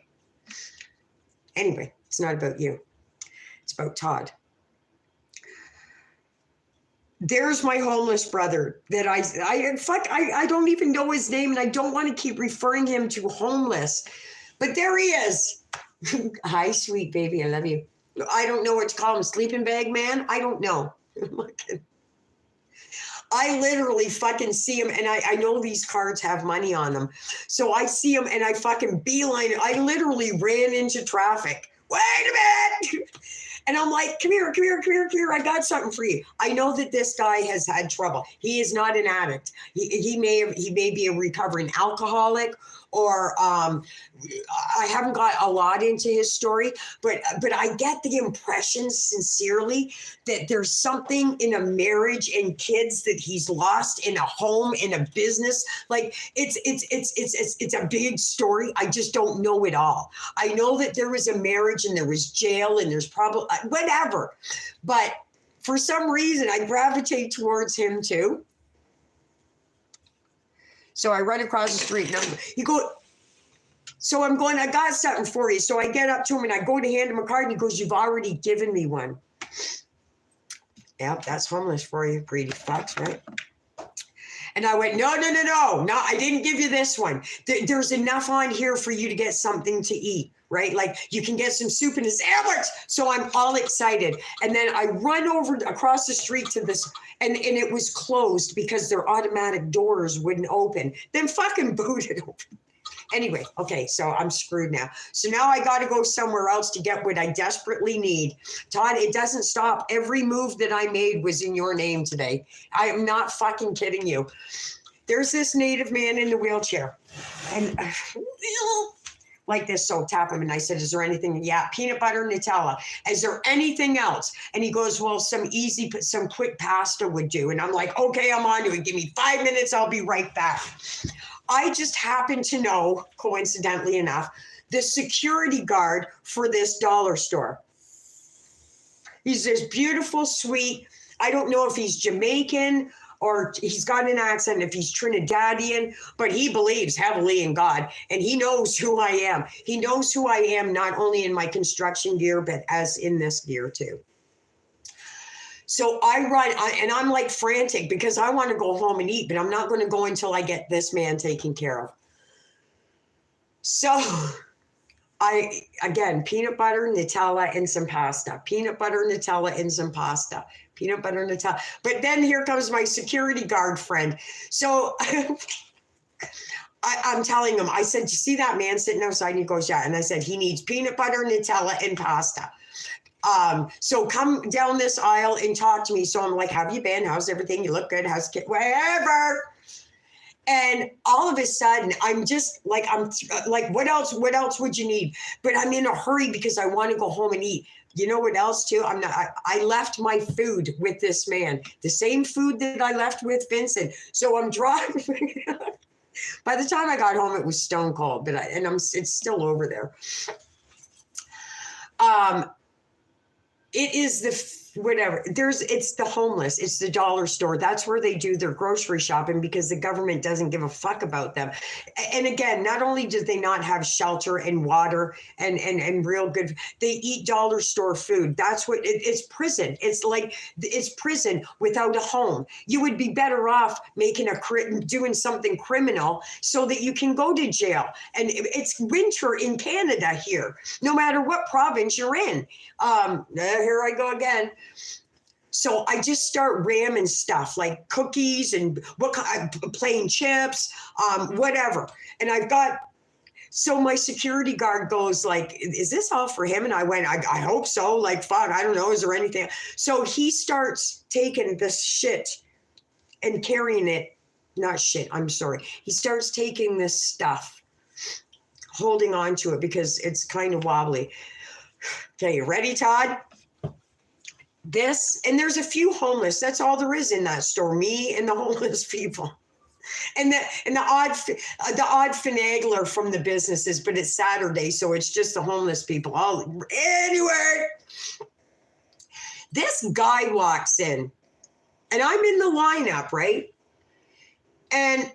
Anyway, it's not about you. It's about Todd. There's my homeless brother that I don't even know his name, and I don't want to keep referring him to homeless, but there he is. Hi, sweet baby. I love you. I don't know what to call him. Sleeping bag man? I don't know. I literally fucking see him, and I know these cards have money on them. So I see him, and I fucking beeline it. I literally ran into traffic. Wait a minute. And I'm like, come here. I got something for you. I know that this guy has had trouble. He is not an addict. He may be a recovering alcoholic, or I haven't got a lot into his story, but I get the impression sincerely that there's something in a marriage and kids that he's lost, in a home, in a business. Like it's a big story. I just don't know it all. I know that there was a marriage and there was jail and there's probably whatever, but for some reason I gravitate towards him too. So I run across the street, and he goes, so I'm going, I got something for you. So I get up to him and I go to hand him a card, and he goes, you've already given me one. Yep, that's homeless for you, greedy fucks, right? And I went, no, I didn't give you this one. There's enough on here for you to get something to eat, right? Like you can get some soup and a sandwich. So I'm all excited. And then I run over across the street to this, and it was closed because their automatic doors wouldn't open. Then fucking booted open. Anyway, okay, so I'm screwed now. So now I got to go somewhere else to get what I desperately need. Todd, it doesn't stop. Every move that I made was in your name today. I am not fucking kidding you. There's this native man in the wheelchair. And like this, so tap him. And I said, is there anything? Yeah, peanut butter, Nutella. Is there anything else? And he goes, well, some quick pasta would do. And I'm like, okay, I'm on to it. Give me 5 minutes. I'll be right back. I just happen to know, coincidentally enough, the security guard for this dollar store. He's this beautiful, sweet, I don't know if he's Jamaican or he's got an accent, if he's Trinidadian, but he believes heavily in God and he knows who I am. He knows who I am, not only in my construction gear, but as in this gear too. So I run, and I'm like frantic because I want to go home and eat, but I'm not going to go until I get this man taken care of. So again, peanut butter, Nutella, and some pasta. Peanut butter, Nutella, and some pasta. Peanut butter, Nutella. But then here comes my security guard friend. So I'm telling him, I said, you see that man sitting outside? And he goes, yeah. And I said, he needs peanut butter, Nutella, and pasta. So come down this aisle and talk to me. So I'm like, how have you been? How's everything? You look good. How's kid? Whatever. And all of a sudden, I'm just like, what else would you need? But I'm in a hurry because I want to go home and eat. You know what else too? I left my food with this man, the same food that I left with Vincent. So I'm driving. By the time I got home, it was stone cold, but it's still over there. It is it's the homeless. It's the dollar store. That's where they do their grocery shopping because the government doesn't give a fuck about them. And again, not only do they not have shelter and water and real good, they eat dollar store food. That's what it's prison. It's like, it's prison without a home. You would be better off doing something criminal so that you can go to jail. And it's winter in Canada here, no matter what province you're in. Here I go again. So I just start ramming stuff like cookies and plain chips, whatever. And so my security guard goes like, is this all for him? And I went, I hope so. Like, fuck, I don't know. Is there anything? So he starts taking this shit and carrying it. Not shit, I'm sorry. He starts taking this stuff, holding on to it because it's kind of wobbly. Okay, you ready, Todd? And there's a few homeless. That's all there is in that store. Me and the homeless people, and the odd finagler from the businesses. But it's Saturday, so it's just the homeless people. Anyway, this guy walks in, and I'm in the lineup, right? And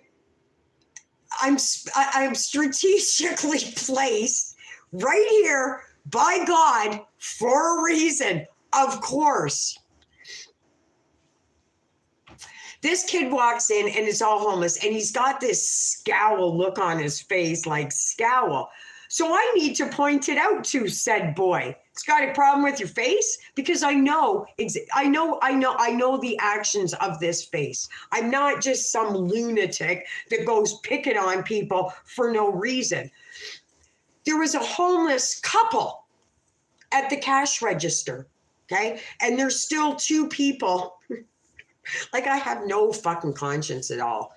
I'm strategically placed right here by God for a reason. Of course. This kid walks in and is all homeless and he's got this scowl look on his face, like scowl. So I need to point it out to said boy. It's got a problem with your face because I know the actions of this face. I'm not just some lunatic that goes picking on people for no reason. There was a homeless couple at the cash register. Okay. And there's still two people. Like I have no fucking conscience at all.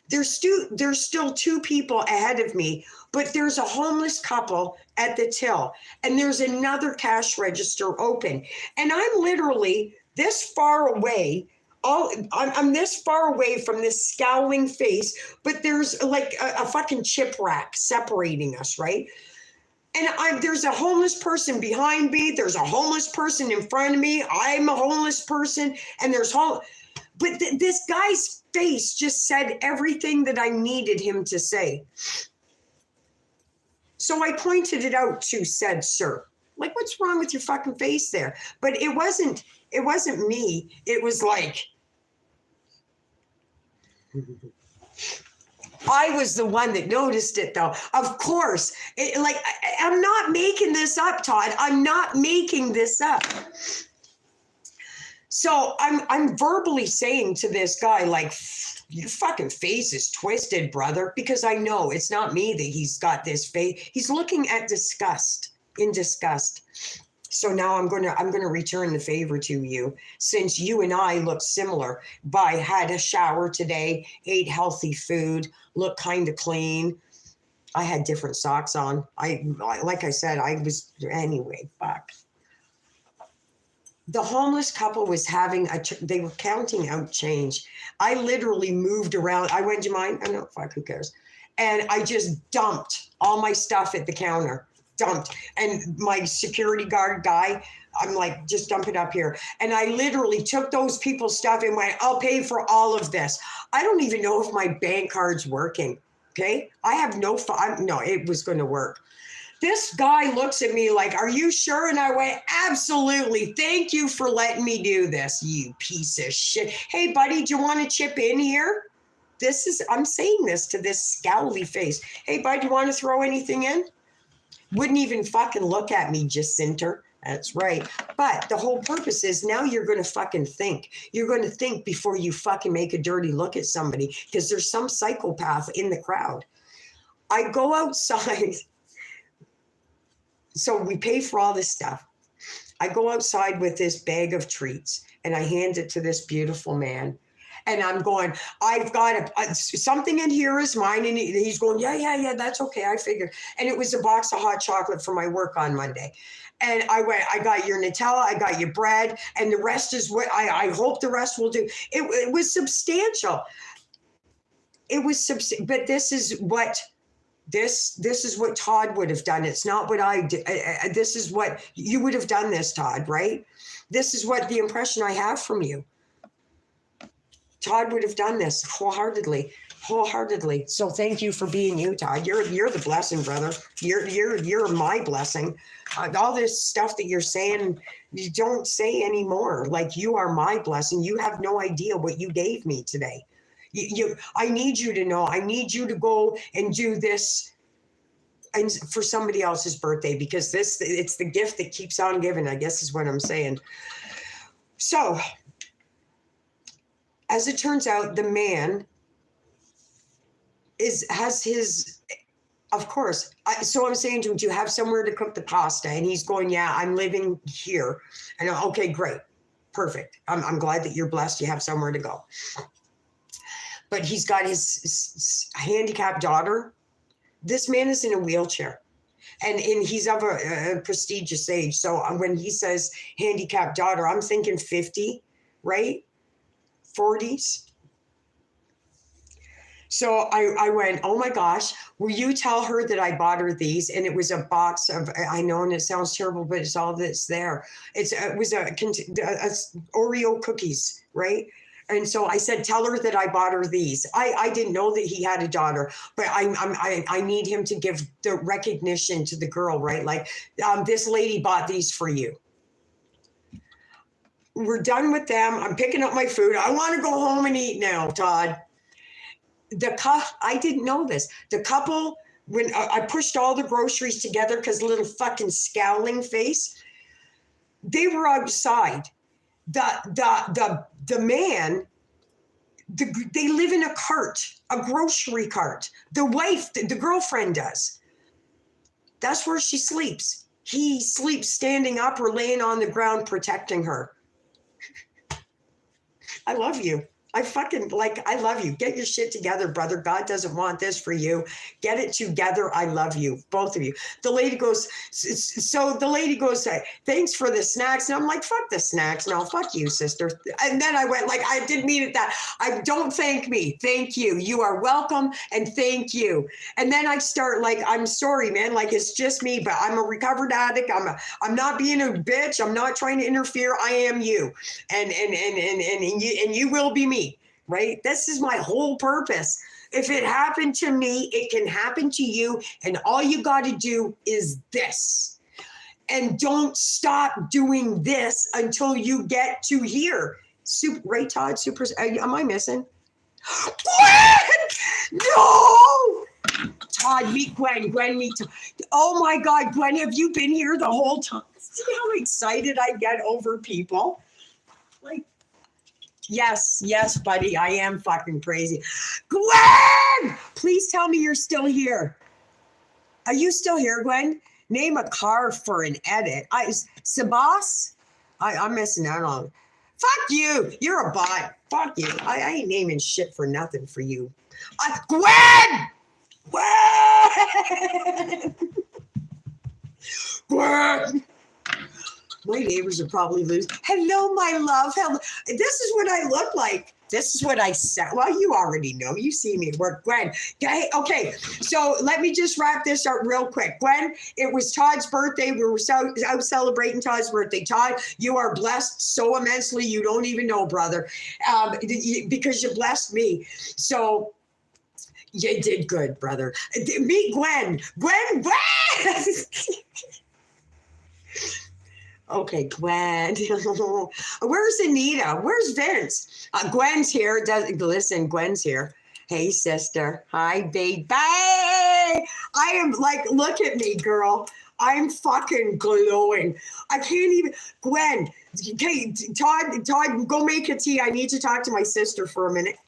There's still two people ahead of me, but there's a homeless couple at the till and there's another cash register open. And I'm literally this far away. I'm this far away from this scowling face, but there's like a fucking chip rack separating us, right? And there's a homeless person behind me. There's a homeless person in front of me. I'm a homeless person. And but this guy's face just said everything that I needed him to say. So I pointed it out to said sir. Like, what's wrong with your fucking face there? But it wasn't me. It was like, I was the one that noticed it, though. Of course. I'm not making this up, Todd. I'm not making this up. So I'm verbally saying to this guy, like, your fucking face is twisted, brother, because I know it's not me that he's got this face. He's looking at in disgust. So now I'm gonna return the favor to you, since you and I look similar. I had a shower today, ate healthy food, look kind of clean. I had different socks on. Like I said, anyway, fuck. The homeless couple was having they were counting out change. I literally moved around. I went, do you mind? I know, fuck, who cares? And I just dumped all my stuff at the counter. And my security guard guy, I'm like, just dump it up here. And I literally took those people's stuff and went, I'll pay for all of this. I don't even know if my bank card's working. Okay. I have no, it was going to work. This guy looks at me like, are you sure? And I went, absolutely. Thank you for letting me do this, you piece of shit. Hey, buddy, do you want to chip in here? I'm saying this to this scowly face. Hey, bud, do you want to throw anything in? Wouldn't even fucking look at me, Jacinta. That's right. But the whole purpose is now you're going to fucking think. You're going to think before you fucking make a dirty look at somebody, because there's some psychopath in the crowd. I go outside. So we pay for all this stuff. I go outside with this bag of treats and I hand it to this beautiful man. And I'm going, I've got something in here is mine. And he's going, yeah, that's okay. I figured. And it was a box of hot chocolate for my work on Monday. And I went, I got your Nutella, I got your bread, and the rest is what I hope the rest will do. It was substantial. But this is what Todd would have done. It's not what I did. This is what you would have done this, Todd, right? This is what the impression I have from you. Todd would have done this wholeheartedly. So thank you for being you, Todd. You're the blessing, brother. You're my blessing. All this stuff that you're saying, you don't say anymore. Like, you are my blessing. You have no idea what you gave me today. I need you to know. I need you to go and do this, and for somebody else's birthday, because it's the gift that keeps on giving, I guess is what I'm saying. So, as it turns out, the man has his, of course. So I'm saying to him, do you have somewhere to cook the pasta? And he's going, yeah, I'm living here. And I'm, okay, great. Perfect. I'm glad that you're blessed. You have somewhere to go. But he's got his handicapped daughter. This man is in a wheelchair. And he's of a prestigious age. So when he says handicapped daughter, I'm thinking 50, right? 40s. So I went, oh my gosh, will you tell her that I bought her these? And it was a box of, I know, and it sounds terrible, but it's all that's there. It was a Oreo cookies, right? And so I said, tell her that I bought her these. I didn't know that he had a daughter, but I need him to give the recognition to the girl, right? Like, this lady bought these for you. We're done with them. I'm picking up my food. I want to go home and eat now, Todd. I didn't know this. The couple, when I pushed all the groceries together, because little fucking scowling face, they were outside. The man, they live in a cart, a grocery cart. The wife, the girlfriend does. That's where she sleeps. He sleeps standing up or laying on the ground protecting her. I love you. I love you. Get your shit together, brother. God doesn't want this for you. Get it together. I love you, both of you. The lady goes, thanks for the snacks. And I'm like, fuck the snacks. No, fuck you, sister. And then I went, like, I didn't mean it that. Don't thank me. Thank you. You are welcome. And thank you. And then I start like, I'm sorry, man. Like, it's just me, but I'm a recovered addict. I'm not being a bitch. I'm not trying to interfere. I am you. And you will be me. Right? This is my whole purpose. If it happened to me, it can happen to you. And all you got to do is this. And don't stop doing this until you get to here. Right, Todd? Am I missing? Gwen! No! Todd, meet Gwen. Gwen, meet Todd. Oh my God, Gwen, have you been here the whole time? See how excited I get over people? Like, yes, buddy, I am fucking crazy. Gwen! Please tell me you're still here. Are you still here, Gwen? Name a car for an edit. Sabas? I'm missing out on. Fuck you. You're a bot. Fuck you. I ain't naming shit for nothing for you. Gwen! Gwen! Gwen! My neighbors are probably losing. Hello, my love. Hello. This is what I look like. This is what I said. Well, you already know. You see me at work. Gwen. Okay. So let me just wrap this up real quick. Gwen, it was Todd's birthday. We were out celebrating Todd's birthday. Todd, you are blessed so immensely. You don't even know, brother, because you blessed me. So you did good, brother. Meet Gwen. Gwen. Okay, Gwen. Where's Anita? Where's Vince? Gwen's here. Listen, Gwen's here. Hey, sister. Hi, baby. I am like, look at me, girl. I'm fucking glowing. I can't even. Gwen. Okay, Todd, go make a tea. I need to talk to my sister for a minute.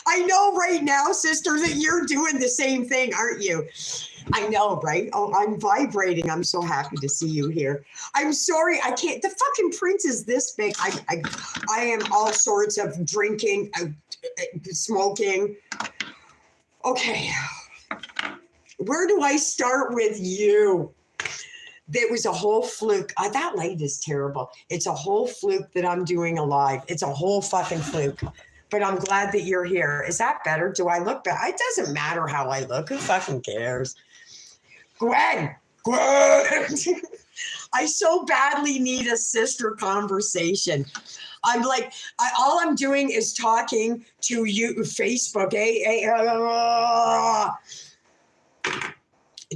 I know right now, sister, that you're doing the same thing, aren't you? I know, right? Oh, I'm vibrating. I'm so happy to see you here. I'm sorry, I can't. The fucking print is this big. I am all sorts of drinking, smoking. Okay. Where do I start with you? There was a whole fluke. That light is terrible. It's a whole fluke that I'm doing a live. It's a whole fucking fluke. But I'm glad that you're here. Is that better? Do I look better? It doesn't matter how I look. Who fucking cares? Gwen! I so badly need a sister conversation. I'm like, all I'm doing is talking to you, Facebook.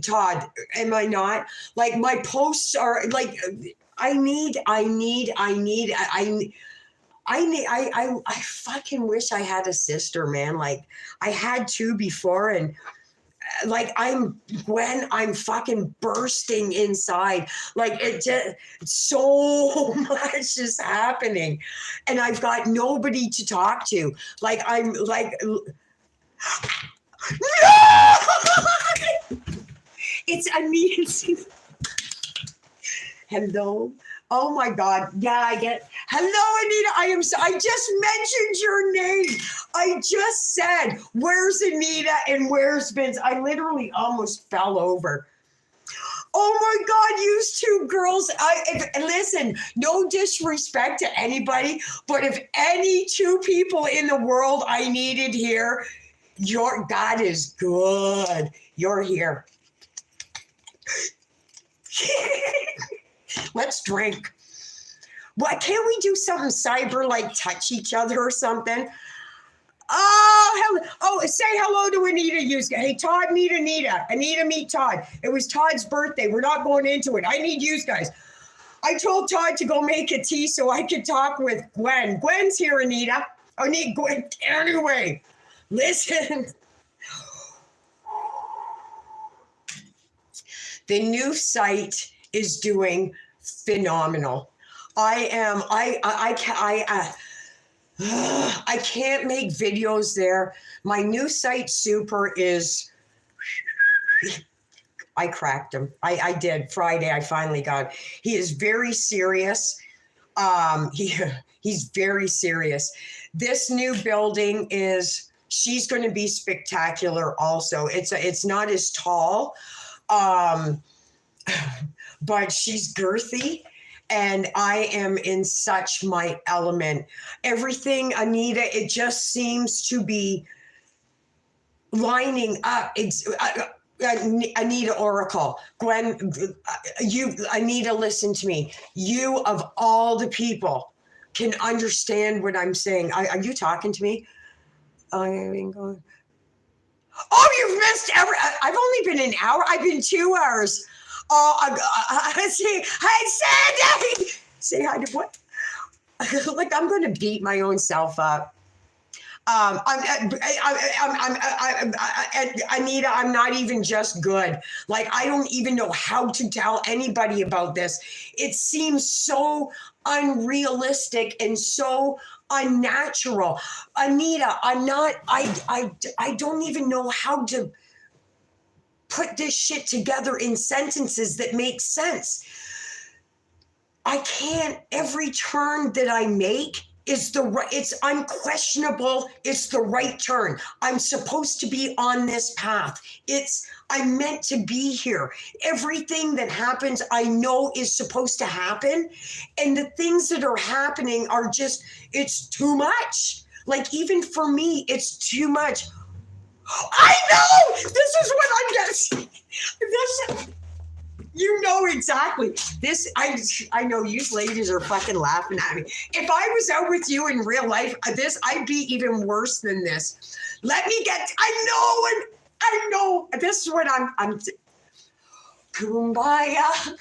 Todd, am I not? Like, my posts are like, I fucking wish I had a sister, man. Like, I had two before, and like, I'm fucking bursting inside. Like, so much is happening, and I've got nobody to talk to. Like, I'm like, no! It's amazing. Hello. Oh my God. Yeah, I get. Hello, Anita. I just mentioned your name. I just said, where's Anita and where's Vince? I literally almost fell over. Oh my God, you two girls. Listen, no disrespect to anybody, but if any two people in the world I needed here, God is good. You're here. Let's drink. What, can't we do something cyber, like touch each other or something? Oh, hello. Oh, say hello to Anita. Hey, Todd, meet Anita. Anita, meet Todd. It was Todd's birthday. We're not going into it. I need you guys. I told Todd to go make a tea so I could talk with Gwen. Gwen's here, Anita. I need Gwen. Anyway, listen. The new site is doing phenomenal. I can't make videos there. My new site super is, I cracked him. I did Friday. I finally got, he is very serious. He's very serious. This new building she's going to be spectacular also. It's not as tall, but she's girthy. And I am in such my element. Everything, Anita, it just seems to be lining up. Anita Oracle, Gwen, Anita, listen to me. You, of all the people, can understand what I'm saying. Are you talking to me? Oh, you've missed I've only been an hour. I've been 2 hours. Oh, say hi, Sandy. Say hi to what? like I'm going to beat my own self up. Anita, I'm not even just good. Like, I don't even know how to tell anybody about this. It seems so unrealistic and so unnatural. Anita, I don't even know how to put this shit together in sentences that make sense. I can't. Every turn that I make is the right, it's unquestionable, it's the right turn. I'm supposed to be on this path. I'm meant to be here. Everything that happens, I know is supposed to happen. And the things that are happening are just, it's too much. Like, even for me, it's too much. I know! This is what I'm getting. You know exactly. This, I know you ladies are fucking laughing at me. If I was out with you in real life, I'd be even worse than this. I know. This is what I'm kumbaya.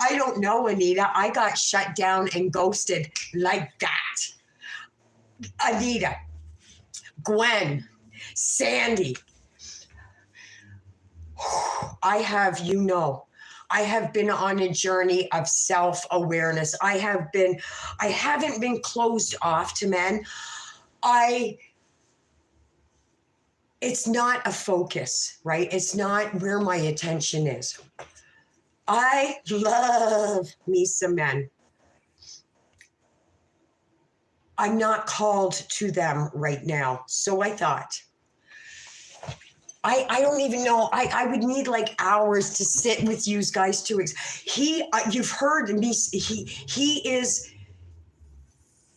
I don't know, Anita. I got shut down and ghosted like that. Anita, Gwen, Sandy, I have been on a journey of self-awareness. I haven't been closed off to men. It's not a focus, right? It's not where my attention is. I love me some men. I'm not called to them right now. So I thought, I don't even know. I would need like hours to sit with you guys you've heard me. He is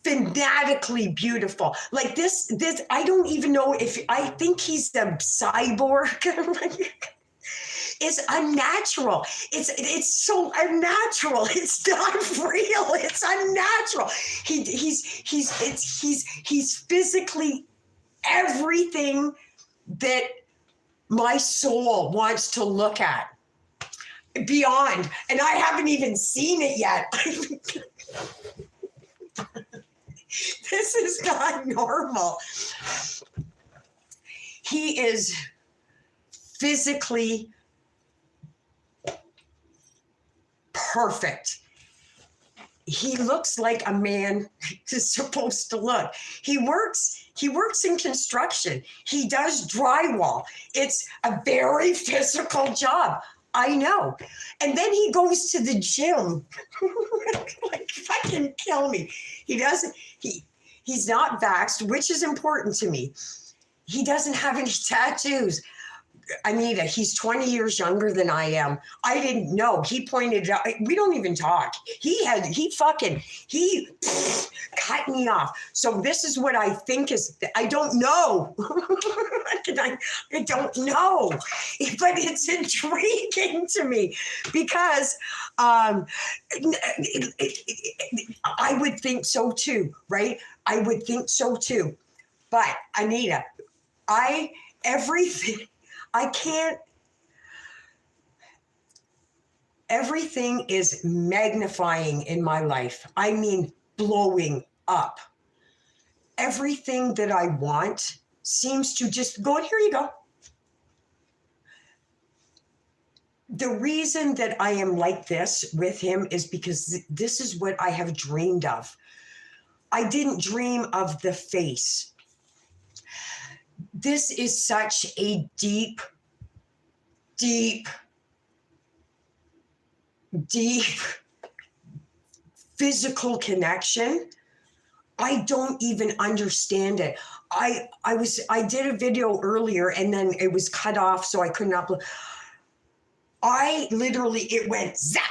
fanatically beautiful. Like this, I don't even know I think he's the cyborg. It's unnatural. It's so unnatural. It's not real. It's unnatural. He's physically everything that my soul wants to look at beyond, and I haven't even seen it yet. This is not normal. He is physically perfect. He looks like a man is supposed to look. He works in construction. He does drywall. It's a very physical job. I know. And then he goes to the gym. Like, fucking kill me. He's not vaxxed, which is important to me. He doesn't have any tattoos. Anita, he's 20 years younger than I am. I didn't know. He pointed it out. We don't even talk. He cut me off. So this is what I think I don't know. I don't know. But it's intriguing to me because I would think so too, right? I would think so too. But Anita, everything is magnifying in my life. I mean, blowing up. Everything that I want seems to just go, here you go. The reason that I am like this with him is because this is what I have dreamed of. I didn't dream of the face. This is such a deep physical connection. I don't even understand it. I did a video earlier and then it was cut off, so I couldn't upload. It went zap.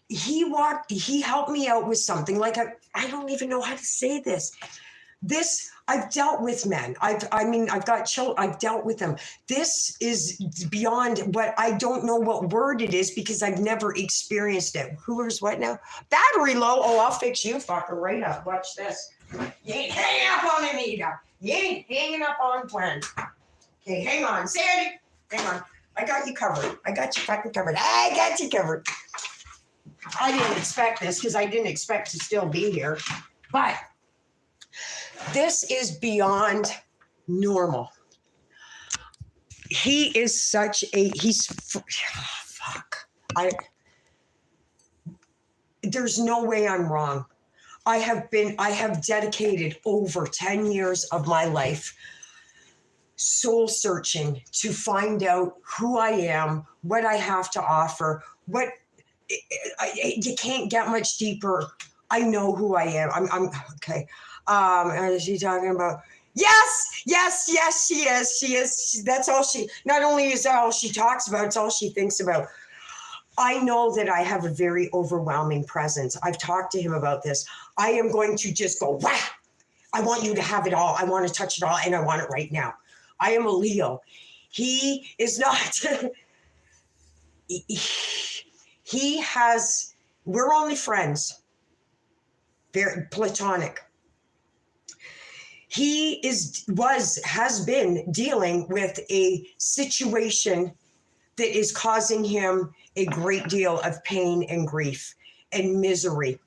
He helped me out with something like I don't even know how to say this. I've dealt with men. I've got children. I've dealt with them. This is beyond what I don't know what word it is because I've never experienced it. Who's what now? Battery low. Oh, I'll fix you, fucker, right up. Watch this. You ain't hanging up on Anita. You ain't hanging up on Gwen. Okay, hang on, Sandy. Hang on. I got you covered. I got you fucking covered. I got you covered. I didn't expect this because I didn't expect to still be here. But this is beyond normal. He is such a, fuck. There's no way I'm wrong. I have dedicated over 10 years of my life soul searching to find out who I am, what I have to offer, you can't get much deeper. I know who I am. I'm okay. Is she talking about? Yes, she is. That's all not only is that all she talks about, it's all she thinks about. I know that I have a very overwhelming presence. I've talked to him about this. I am going to just go, wah! I want you to have it all. I want to touch it all, and I want it right now. I am a Leo. He is not. We're only friends. Very platonic. He has been dealing with a situation that is causing him a great deal of pain and grief and misery.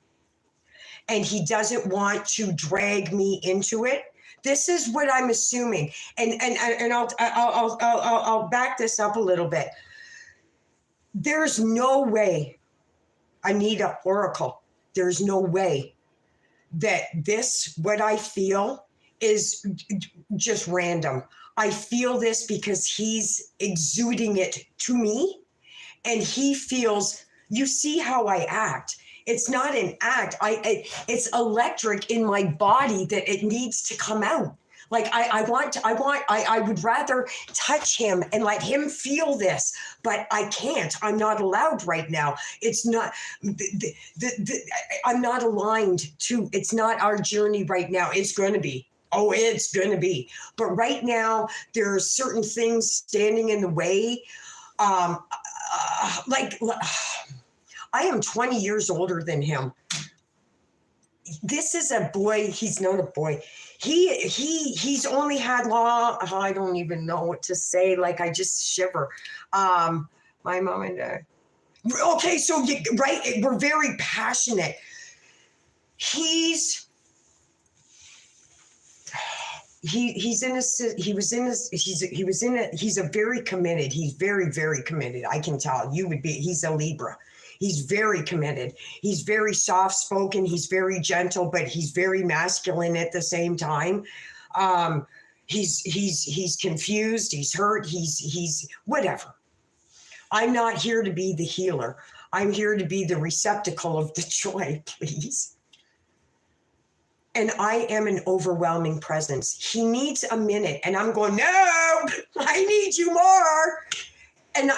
And he doesn't want to drag me into it. This is what I'm assuming. And I'll back this up a little bit. There's no way, Anita Oracle, there's no way that what I feel is just random. I feel this because he's exuding it to me, and he feels, you see how I act. It's not an act. It's electric in my body that it needs to come out. Like I would rather touch him and let him feel this, but I can't. I'm not allowed right now. It's not, I'm not aligned to, it's not our journey right now. It's going to be. Oh, it's going to be. But right now, there are certain things standing in the way. I am 20 years older than him. This is a boy. He's not a boy. He's only had I don't even know what to say. Like, I just shiver. My mom and dad. Okay, so right, we're very passionate. He's very committed. He's very, very committed. I can tell. He's a Libra. He's very committed. He's very soft-spoken. He's very gentle, but he's very masculine at the same time. He's confused. He's hurt. He's whatever. I'm not here to be the healer. I'm here to be the receptacle of the joy, please. And I am an overwhelming presence. He needs a minute, and I'm going, no, I need you more. And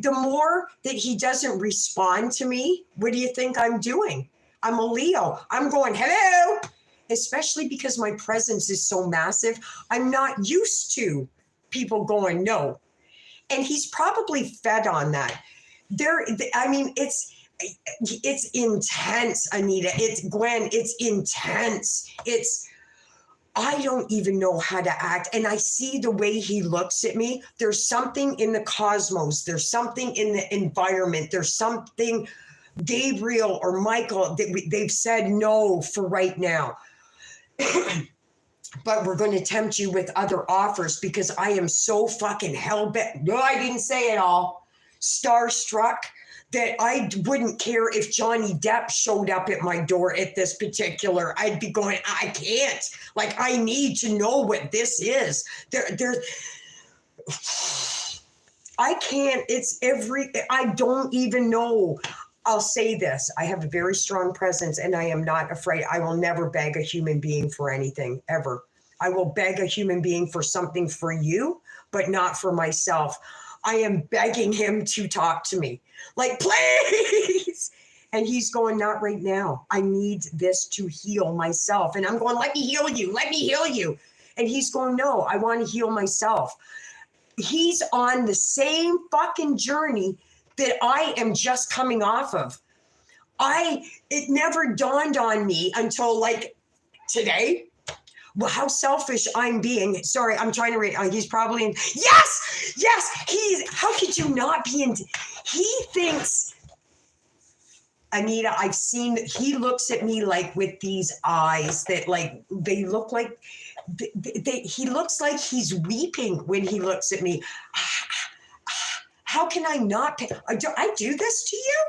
the more that he doesn't respond to me, what do you think I'm doing? I'm a Leo. I'm going, hello, especially because my presence is so massive. I'm not used to people going, no. And he's probably fed on that. It's intense, Anita. It's Gwen. It's intense. I don't even know how to act. And I see the way he looks at me. There's something in the cosmos. There's something in the environment. There's something, Gabriel or Michael, they've said no for right now. But we're going to tempt you with other offers because I am so fucking hell-bent. No, I didn't say it all. Starstruck. That I wouldn't care if Johnny Depp showed up at my door at this particular, I'd be going, I can't. Like, I need to know what this is. I can't, I don't even know. I'll say this, I have a very strong presence and I am not afraid. I will never beg a human being for anything, ever. I will beg a human being for something for you, but not for myself. I am begging him to talk to me. Like, please. And he's going, not right now. I need this to heal myself. And I'm going, let me heal you. Let me heal you. And he's going, no, I want to heal myself. He's on the same fucking journey that I am just coming off of. It never dawned on me until like today. Well, how selfish I'm being. Sorry, I'm trying to read. He's probably in. Yes. How could you not be in? He thinks Anita, I've seen, he looks at me like with these eyes that like, they look like, he looks like he's weeping when he looks at me. How can I not pay? I do this to you?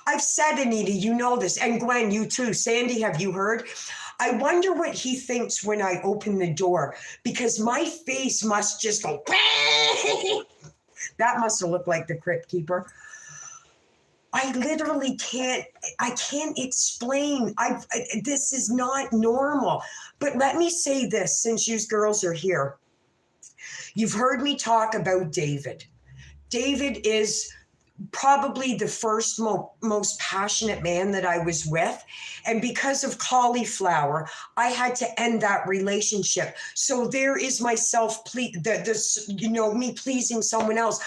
I've said, Anita, you know this, and Gwen, you too. Sandy, have you heard? I wonder what he thinks when I open the door, because my face must just go, that must have looked like the Crypt Keeper. I literally can't explain. This is not normal. But let me say this, since you girls are here. You've heard me talk about David. David is probably the first most passionate man that I was with. And because of cauliflower, I had to end that relationship. So there is myself, me pleasing someone else.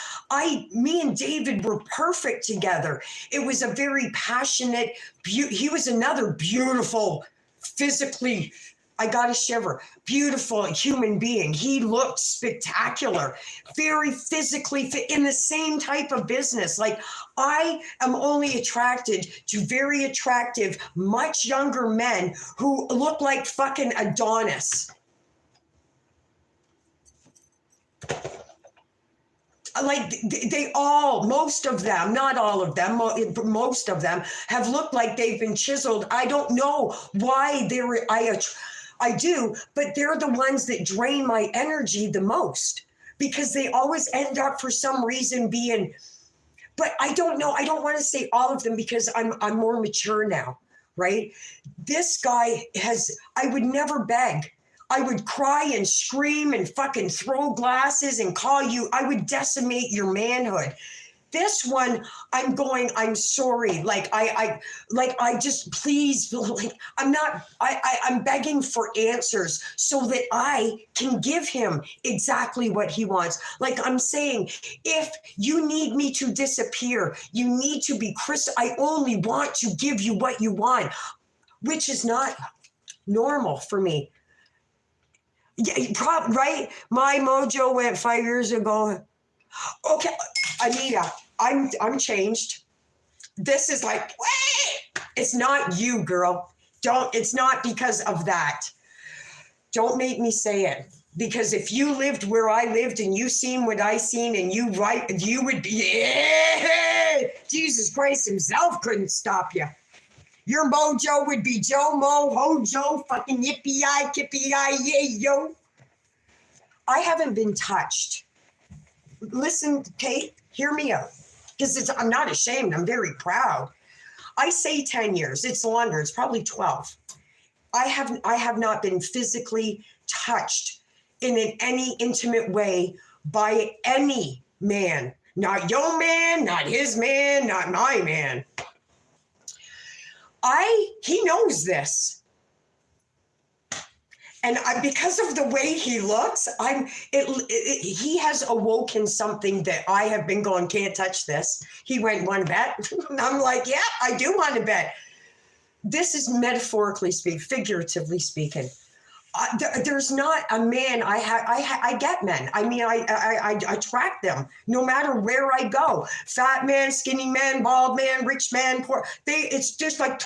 Me and David were perfect together. It was a very passionate, he was another beautiful, physically, I got a shiver, beautiful human being. He looked spectacular, very physically fit in the same type of business. Like, I am only attracted to very attractive, much younger men who look like fucking Adonis. Like they all, most of them, not all of them, most of them have looked like they've been chiseled. I don't know why I do, but they're the ones that drain my energy the most, because they always end up for some reason being, but I don't know. I don't want to say all of them because I'm more mature now, right? This guy I would never beg. I would cry and scream and fucking throw glasses and call you. I would decimate your manhood. This one, I'm sorry. I just, please, I'm begging for answers so that I can give him exactly what he wants. Like I'm saying, if you need me to disappear, you need to be I only want to give you what you want, which is not normal for me. Yeah, right? My mojo went 5 years ago. Okay, Anita, I'm changed. This is like, wait, it's not you, girl. It's not because of that. Don't make me say it. Because if you lived where I lived and you seen what I seen and you would, yeah, Jesus Christ himself couldn't stop you. Your mojo would be Joe Mo, Hojo, fucking yippee-yi, kippy-yi, yay, yo. I haven't been touched. Listen, Kate, hear me out. Because I'm not ashamed. I'm very proud. I say 10 years. It's longer. It's probably 12. I have not been physically touched in any intimate way by any man. Not your man, not his man, not my man. He knows this. And because of the way he looks, he has awoken something that I have been going, can't touch this. He went, want to bet? I'm like, yeah, I do want to bet. This is metaphorically speaking, figuratively speaking. There's not a man. I get men. I mean, I attract them no matter where I go. Fat man, skinny man, bald man, rich man, poor. It's just like.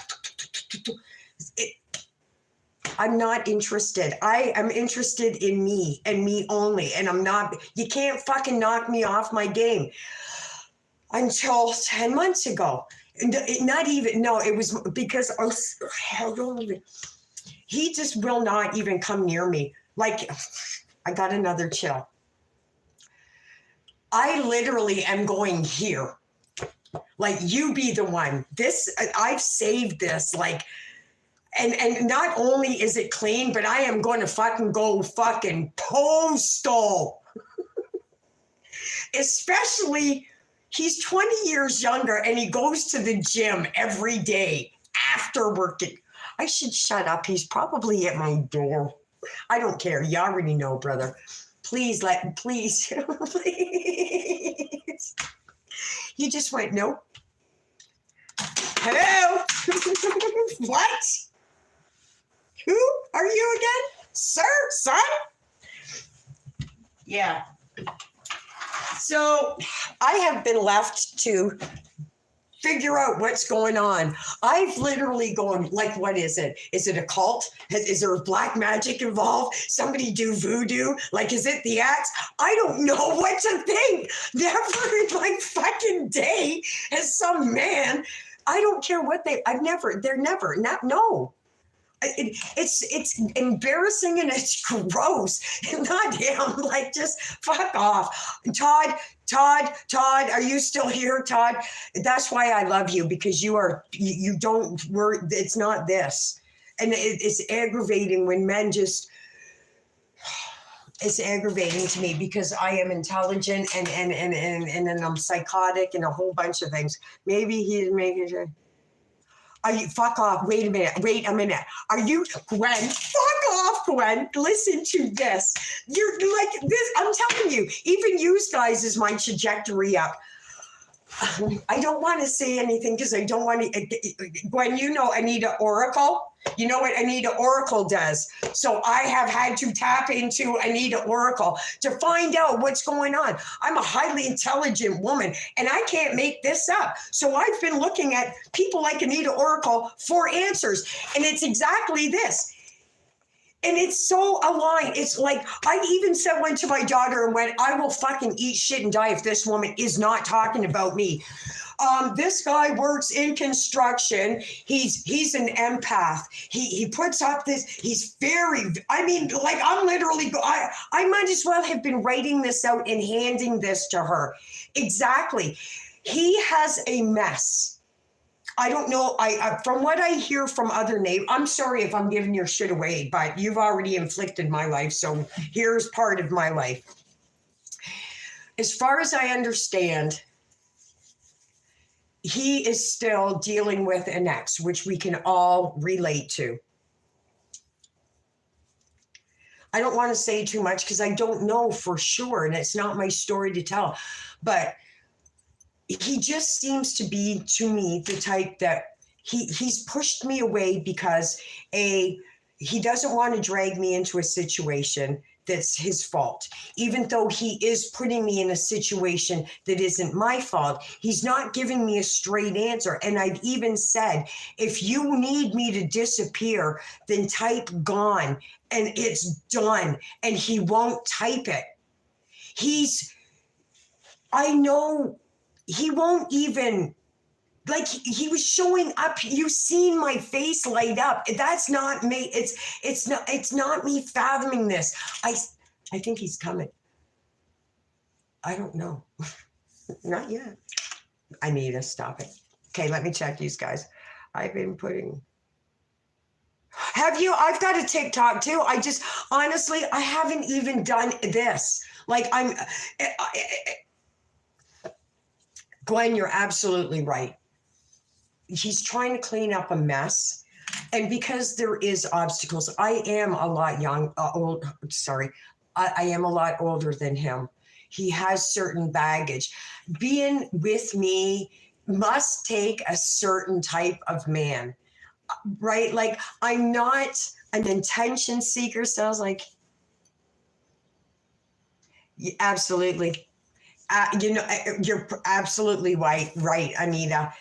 I'm not interested. I am interested in me and me only. And you can't fucking knock me off my game. Until 10 months ago. It was because he just will not even come near me. Like, I got another chill. I literally am going here. Like, you be the one. I've saved this, like, and not only is it clean, but I am going to fucking go fucking postal. Especially, he's 20 years younger and he goes to the gym every day after working. I should shut up. He's probably at my door. I don't care. You already know, brother. Please. He just went, no. Hello? What? Who are you again? Sir? Son? Yeah. So I have been left to figure out what's going on. I've literally gone, like, what is it? Is it a cult? Is there black magic involved? Somebody do voodoo? Like, is it the axe? I don't know what to think. Never in my fucking day has some man, I don't care what no. It's embarrassing and it's gross. Not him. Like, just fuck off. Todd, are you still here, Todd? That's why I love you, because you don't worry. It's not this. And it's aggravating when men just, it's aggravating to me because I am intelligent and I'm psychotic and a whole bunch of things. Maybe he's making sure. Are you, fuck off, wait a minute. Are you, Gwen, fuck off, Gwen, listen to this. You're like this, I'm telling you, even you guys is my trajectory up. I don't want to say anything because I don't want to, Gwen, you know Anita Oracle? You know what Anita Oracle does. So I have had to tap into Anita Oracle to find out what's going on. I'm a highly intelligent woman and I can't make this up. So I've been looking at people like Anita Oracle for answers. And it's exactly this. And it's so aligned. It's like, I even said one to my daughter and went, I will fucking eat shit and die if this woman is not talking about me. This guy works in construction. He's an empath. He puts up this, he's very, I mean, like, I'm literally, I might as well have been writing this out and handing this to her. Exactly. He has a mess. I don't know. From what I hear from other neighbors, I'm sorry if I'm giving your shit away, but you've already inflicted my life. So here's part of my life. As far as I understand, he is still dealing with an ex, which we can all relate to. I don't want to say too much because I don't know for sure, and it's not my story to tell, but he just seems to be, to me, the type that he's pushed me away because he doesn't want to drag me into a situation that's his fault. Even though he is putting me in a situation that isn't my fault, he's not giving me a straight answer. And I've even said, if you need me to disappear, then type gone and it's done. And he won't type it. I know he won't even, like, he was showing up. You've seen my face light up. That's not me. It's not me fathoming this. I think he's coming. I don't know. Not yet. I need to stop it. Okay, let me check these guys. I've been putting. Have you? I've got a TikTok too. Honestly, I haven't even done this. Like, Gwen, you're absolutely right. He's trying to clean up a mess. And because there is obstacles, I am a lot I am a lot older than him. He has certain baggage. Being with me must take a certain type of man, right? Like, I'm not an attention seeker. So I was like, yeah, absolutely. You're absolutely right, Anita.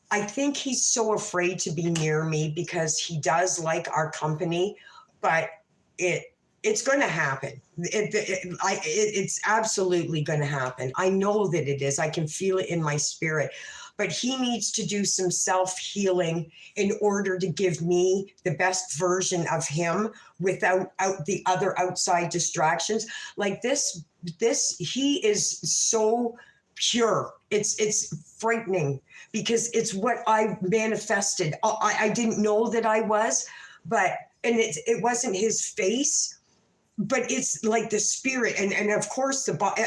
I think he's so afraid to be near me because he does like our company, but it's going to happen. It's absolutely going to happen. I know that it is. I can feel it in my spirit. But he needs to do some self-healing in order to give me the best version of him without the other outside distractions. Like this, he is so pure. It's frightening because it's what I manifested. I didn't know that I was, and it wasn't his face, but it's like the spirit. And of course the body,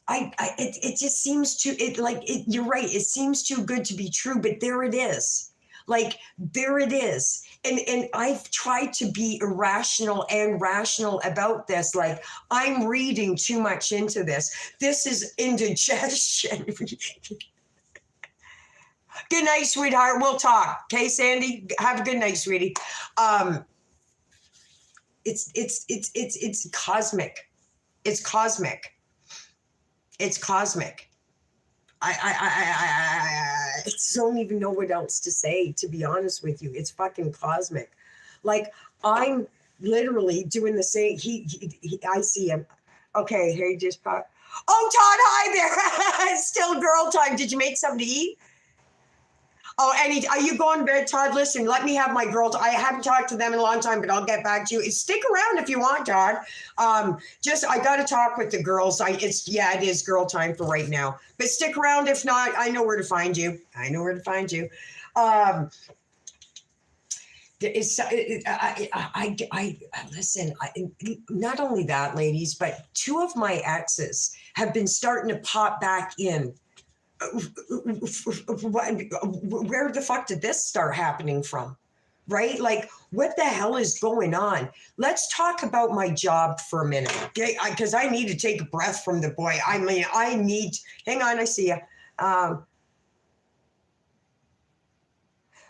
it just seems you're right. It seems too good to be true, but there it is. Like, there it is. And I've tried to be irrational and rational about this. Like, I'm reading too much into this. This is indigestion. Good night, sweetheart. We'll talk. Okay, Sandy? Have a good night, sweetie. It's cosmic. It's cosmic. It's cosmic. I don't even know what else to say, to be honest with you. It's fucking cosmic. Like, I'm literally doing the same. I see him. Okay, here you just pop. Oh, Todd, hi there. It's still girl time. Did you make something to eat? Oh, are you going to bed, Todd? Listen, let me have my girls. I haven't talked to them in a long time, but I'll get back to you. Stick around if you want, Todd. I got to talk with the girls. It is girl time for right now. But stick around. If not, I know where to find you. Listen. Not only that, ladies, but two of my exes have been starting to pop back in. Where the fuck did this start happening from? Right? Like, what the hell is going on? Let's talk about my job for a minute, okay? Because I need to take a breath from the boy. I mean, hang on, I see you.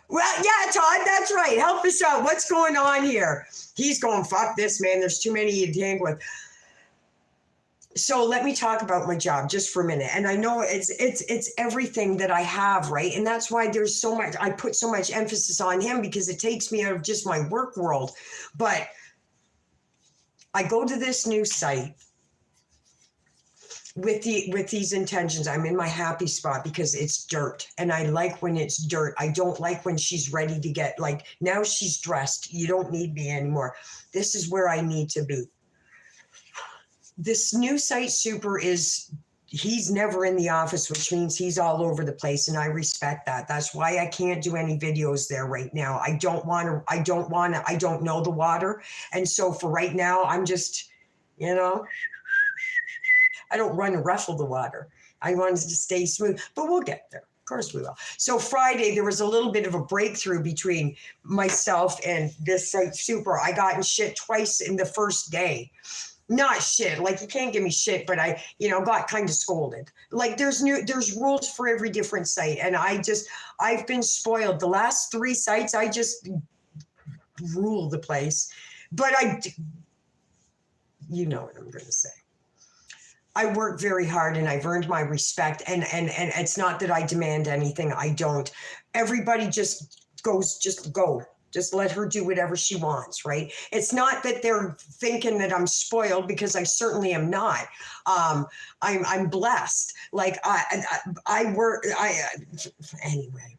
Well, yeah, Todd, that's right. Help us out. What's going on here? He's going, fuck this, man. There's too many to hang with. So let me talk about my job just for a minute. And I know it's everything that I have, right? And that's why there's so much, I put so much emphasis on him, because it takes me out of just my work world. But I go to this new site with these intentions. I'm in my happy spot because it's dirt. And I like when it's dirt. I don't like when she's ready to get, like, now she's dressed. You don't need me anymore. This is where I need to be. This new site super he's never in the office, which means he's all over the place. And I respect that. That's why I can't do any videos there right now. I don't know the water. And so for right now, I'm just, I don't run and ruffle the water. I want it to stay smooth, but we'll get there. Of course we will. So Friday, there was a little bit of a breakthrough between myself and this site super. I got in shit twice in the first day. Not shit, like, you can't give me shit, but I, got kind of scolded. Like, there's rules for every different site. And I've been spoiled. The last 3 sites, I just rule the place. But you know what I'm going to say. I work very hard and I've earned my respect. And it's not that I demand anything. I don't. Everybody just go. Just let her do whatever she wants, right? It's not that they're thinking that I'm spoiled, because I certainly am not. I'm blessed. Like, I work. Anyway,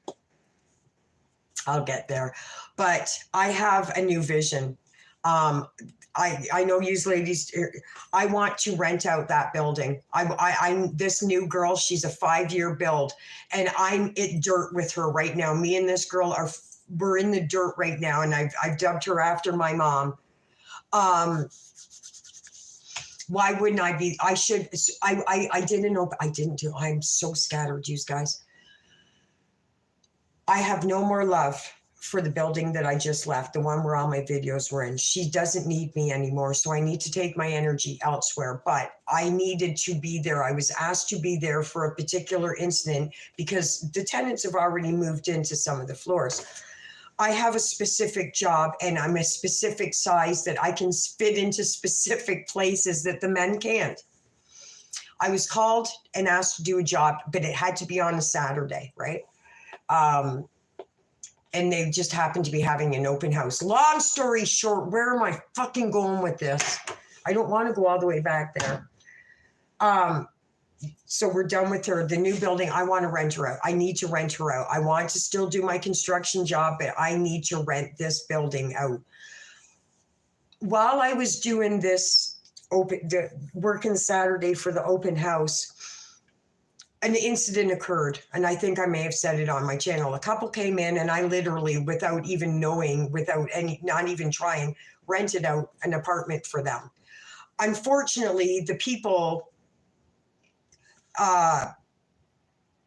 I'll get there. But I have a new vision. I know you ladies, I want to rent out that building. I'm this new girl. She's a 5-year build, and I'm at dirt with her right now. Me and this girl we're in the dirt right now, and I've dubbed her after my mom. Why wouldn't I be? I should. I didn't know. I didn't do. I'm so scattered, you guys. I have no more love for the building that I just left, the one where all my videos were in. She doesn't need me anymore, so I need to take my energy elsewhere. But I needed to be there. I was asked to be there for a particular incident because the tenants have already moved into some of the floors. I have a specific job, and I'm a specific size that I can fit into specific places that the men can't. I was called and asked to do a job, but it had to be on a Saturday, right? And they just happened to be having an open house. Long story short, where am I fucking going with this? I don't want to go all the way back there. So we're done with her. The new building, I want to rent her out. I need to rent her out. I want to still do my construction job, but I need to rent this building out. While I was doing this working Saturday for the open house, an incident occurred, and I think I may have said it on my channel. A couple came in, and I literally, without even knowing, not even trying, rented out an apartment for them. Unfortunately, the people, I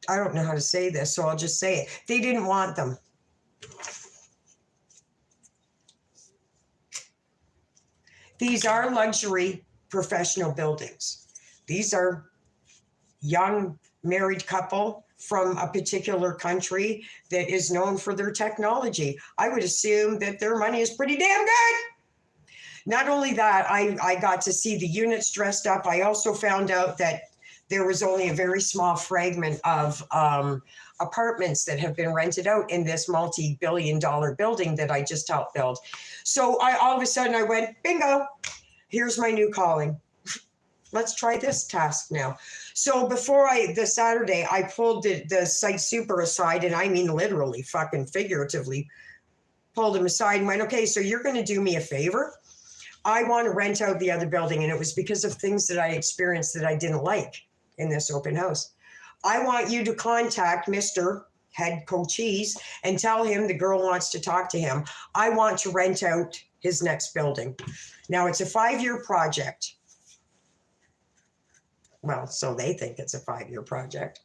don't know how to say this, so I'll just say it. They didn't want them. These are luxury professional buildings. These are young married couple from a particular country that is known for their technology. I would assume that their money is pretty damn good. Not only that, I got to see the units dressed up. I also found out that there was only a very small fragment of apartments that have been rented out in this multi-billion-dollar building that I just helped build. So all of a sudden I went, bingo, here's my new calling. Let's try this task now. So before this Saturday, I pulled the site super aside, and I mean literally, fucking figuratively, pulled him aside and went, okay, so you're going to do me a favor. I want to rent out the other building. And it was because of things that I experienced that I didn't like in this open house. I want you to contact Mr. Head Coaches and tell him the girl wants to talk to him. I want to rent out his next building. Now, it's a 5-year project. Well, so they think it's a 5-year project.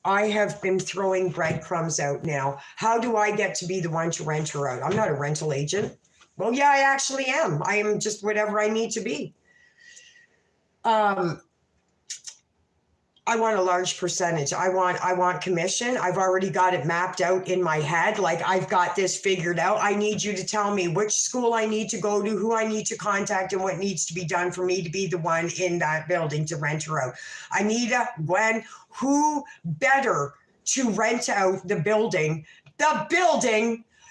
I have been throwing breadcrumbs out now. How do I get to be the one to rent her out? I'm not a rental agent. Well, yeah, I actually am. I am just whatever I need to be. I want a large percentage. I want commission. I've already got it mapped out in my head. Like, I've got this figured out. I need you to tell me which school I need to go to, who I need to contact, and what needs to be done for me to be the one in that building to rent her out. Anita, Gwen, who better to rent out the building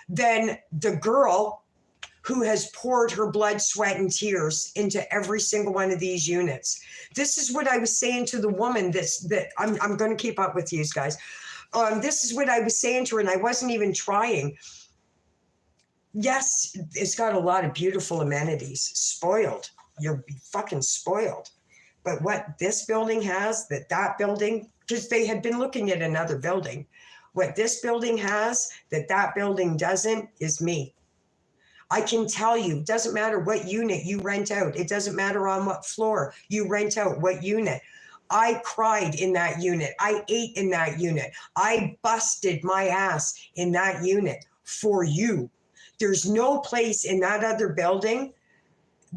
than the girl who has poured her blood, sweat, and tears into every single one of these units. This is what I was saying to the woman that I'm going to keep up with you guys. This is what I was saying to her, and I wasn't even trying. Yes, it's got a lot of beautiful amenities. Spoiled. You're fucking spoiled. But what this building has, that building, because they had been looking at another building. What this building has that building doesn't is me. I can tell you, it doesn't matter what unit you rent out. It doesn't matter on what floor you rent out, what unit. I cried in that unit. I ate in that unit. I busted my ass in that unit for you. There's no place in that other building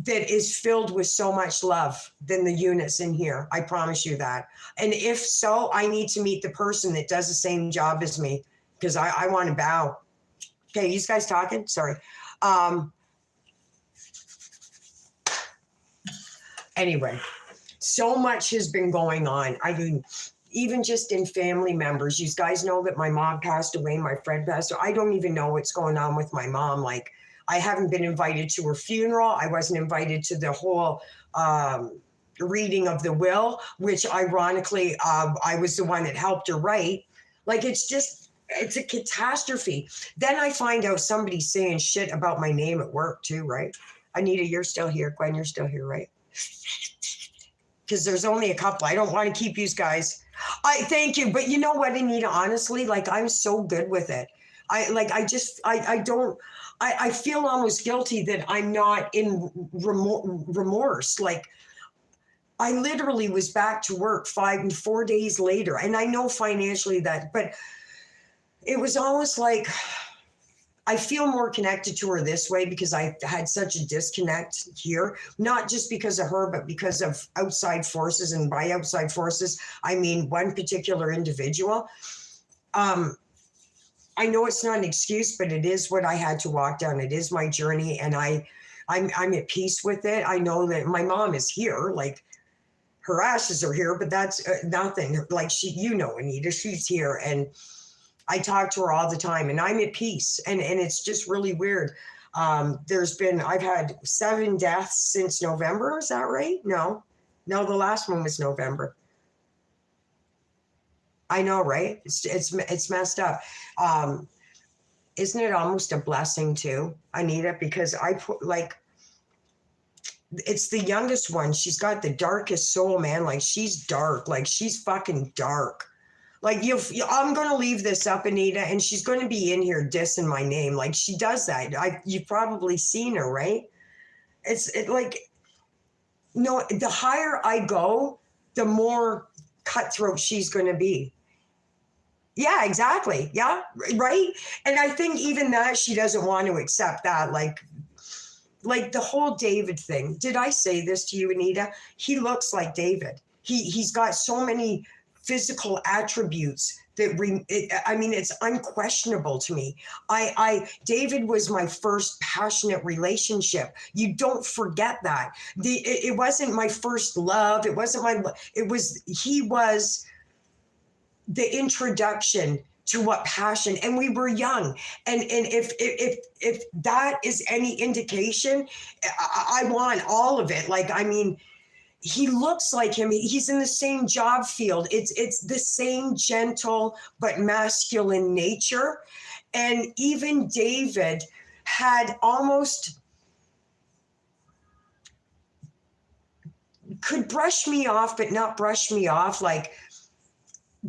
that is filled with so much love than the units in here. I promise you that. And if so, I need to meet the person that does the same job as me, because I want to bow. Okay, you guys talking? Sorry. Anyway, so much has been going on. I mean, even just in family members, you guys know that my mom passed away, my friend passed away. I don't even know what's going on with my mom. Like, I haven't been invited to her funeral. I wasn't invited to the whole reading of the will, which ironically, I was the one that helped her write. Like, it's a catastrophe. Then I find out somebody's saying shit about my name at work too, right? Anita, you're still here. Gwen, you're still here, right? Because there's only a couple. I don't want to keep you guys. I thank you. But you know what, Anita, honestly, like, I'm so good with it. I feel almost guilty that I'm not in remorse. Like, I literally was back to work 4 days later. And I know financially that, but it was almost like I feel more connected to her this way because I had such a disconnect here, not just because of her, but because of outside forces. And by outside forces, I mean one particular individual. I know it's not an excuse, but it is what I had to walk down. It is my journey, and I'm at peace with it. I know that my mom is here, like, her ashes are here, but that's nothing. Like, Anita, she's here, and I talk to her all the time, and I'm at peace. And it's just really weird. I've had 7 deaths since November. Is that right? No, the last one was November. I know, right? It's messed up. Isn't it almost a blessing too, Anita? Because it's the youngest one. She's got the darkest soul, man. Like, she's dark. Like, she's fucking dark. Like, I'm going to leave this up, Anita, and she's going to be in here dissing my name. Like, she does that. You've probably seen her, right? The higher I go, the more cutthroat she's going to be. Yeah, exactly. Yeah, right. And I think even that she doesn't want to accept that. Like the whole David thing. Did I say this to you, Anita? He looks like David. He's got so many physical attributes it's unquestionable to me. David was my first passionate relationship. You don't forget that. It wasn't my first love. He was the introduction to what passion, and we were young. And if that is any indication, I want all of it. Like, I mean, he looks like him. He's in the same job field. It's the same gentle but masculine nature. And even David had almost could brush me off, but not brush me off, like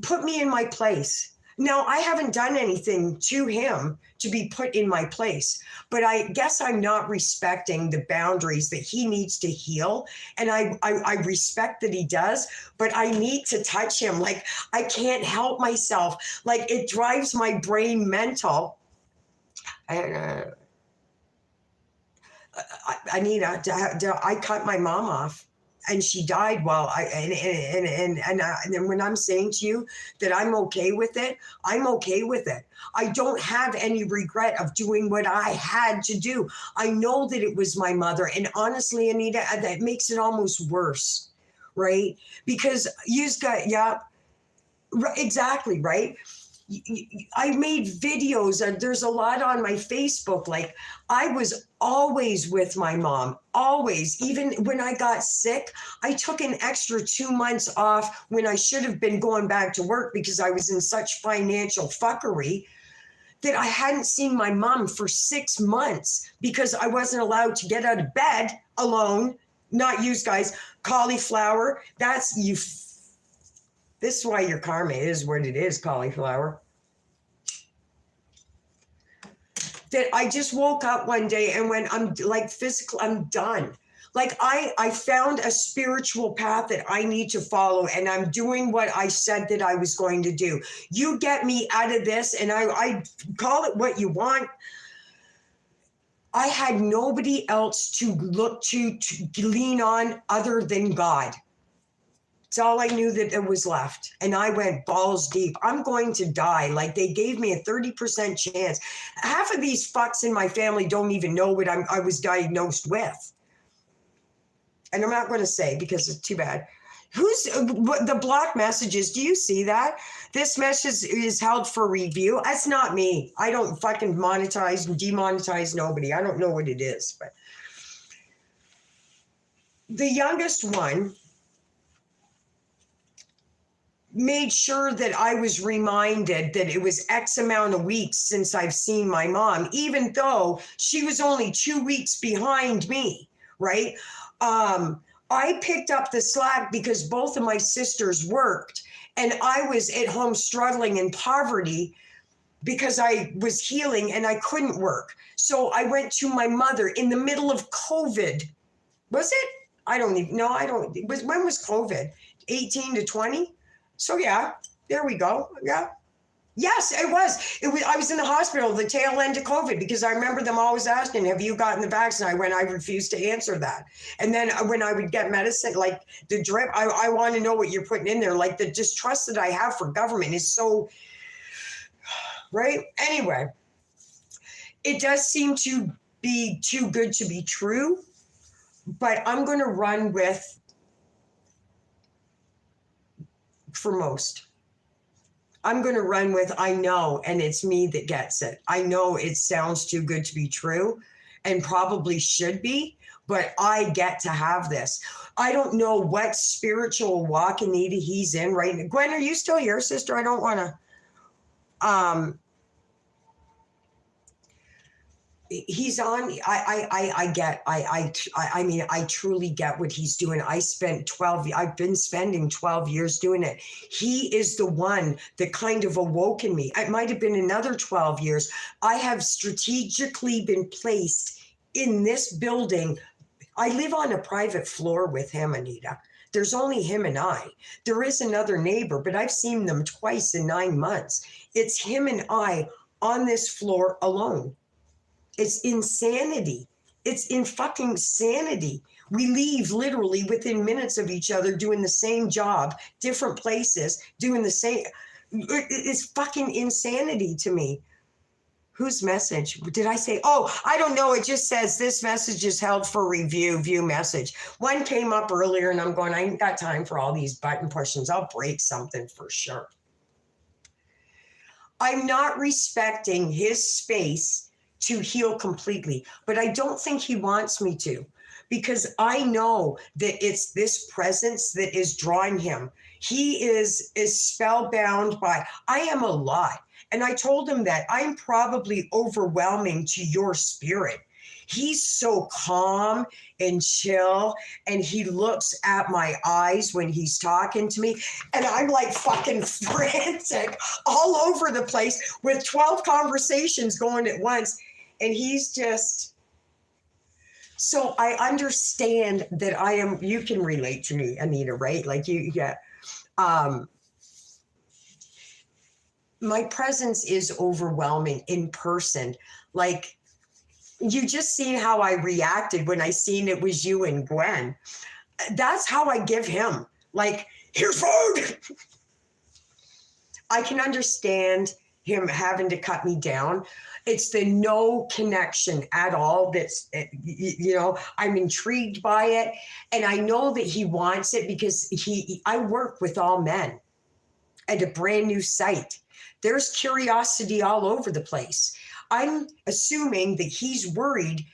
put me in my place. Now, I haven't done anything to him to be put in my place, but I guess I'm not respecting the boundaries that he needs to heal. And I respect that he does, but I need to touch him. Like, I can't help myself. Like, it drives my brain mental. I cut my mom off. And she died while and then when I'm saying to you that I'm okay with it, I'm okay with it. I don't have any regret of doing what I had to do. I know that it was my mother. And honestly, Anita, that makes it almost worse, right? Because exactly, right? I made videos, and there's a lot on my Facebook. Like, I was always with my mom, always. Even when I got sick, I took an extra 2 months off when I should have been going back to work because I was in such financial fuckery that I hadn't seen my mom for 6 months because I wasn't allowed to get out of bed alone. Not you guys, cauliflower. That's you. This is why your karma is what it is, cauliflower. That I just woke up one day and when I'm like physical, I'm done. Like I found a spiritual path that I need to follow, and I'm doing what I said that I was going to do. You get me out of this, and I call it what you want. I had nobody else to look to lean on other than God. It's all I knew that it was left. And I went balls deep. I'm going to die. Like, they gave me a 30% chance. Half of these fucks in my family don't even know what I was diagnosed with. And I'm not going to say because it's too bad. Who's the block messages? Do you see that? This message is held for review. That's not me. I don't fucking monetize and demonetize nobody. I don't know what it is. But the youngest one made sure that I was reminded that it was X amount of weeks since I've seen my mom, even though she was only 2 weeks behind me, right? I picked up the slack because both of my sisters worked, and I was at home struggling in poverty because I was healing and I couldn't work. So I went to my mother in the middle of COVID. Was it? I don't even know. When was COVID? 18 to 20? So yeah, there we go. Yeah. Yes, it was. I was in the hospital, the tail end of COVID, because I remember them always asking, have you gotten the vaccine? I refused to answer that. And then when I would get medicine, like the drip, I want to know what you're putting in there. Like, the distrust that I have for government is so, right? Anyway, it does seem to be too good to be true, but I'm going to run with for most. I'm going to run with, I know, and it's me that gets it. I know it sounds too good to be true and probably should be, but I get to have this. I don't know what spiritual walk, Anita, he's in right now. Gwen, are you still here, sister? I don't want to, he's on. I mean, I truly get what he's doing. I've been spending 12 years doing it. He is the one that kind of awoke in me. It might have been another 12 years. I have strategically been placed in this building. I live on a private floor with him, Anita. There's only him and I. There is another neighbor, but I've seen them twice in 9 months. It's him and I on this floor alone. It's insanity. It's in fucking sanity. We leave literally within minutes of each other doing the same job, different places, doing the same. is fucking insanity to me. Whose message? Did I say? Oh, I don't know. It just says this message is held for review, view message. One came up earlier and I'm going, I ain't got time for all these button pushings. I'll break something for sure. I'm not respecting his space to heal completely, but I don't think he wants me to, because I know that it's this presence that is drawing him. He is spellbound by, I am a lot. And I told him that I'm probably overwhelming to your spirit. He's so calm and chill, and he looks at my eyes when he's talking to me, and I'm like fucking frantic all over the place with 12 conversations going at once, and he's just... So I understand that I am... You can relate to me, Anita, right? Like you, yeah. My presence is overwhelming in person. Like, you just seen how I reacted when I seen it was you and Gwen. That's how I give him. Like, here's food. I can understand him having to cut me down. It's the no connection at all that's, you know, I'm intrigued by it. And I know that he wants it because I work with all men at a brand new site. There's curiosity all over the place. I'm assuming that he's worried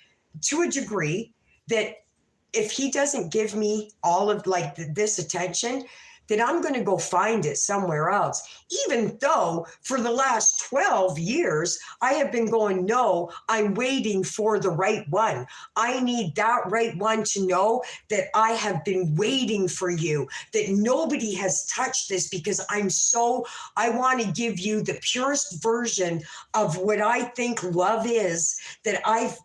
to a degree that if he doesn't give me all of like this attention, that I'm going to go find it somewhere else. Even though for the last 12 years, I have been going, no, I'm waiting for the right one. I need that right one to know that I have been waiting for you, that nobody has touched this, because I want to give you the purest version of what I think love is, that I've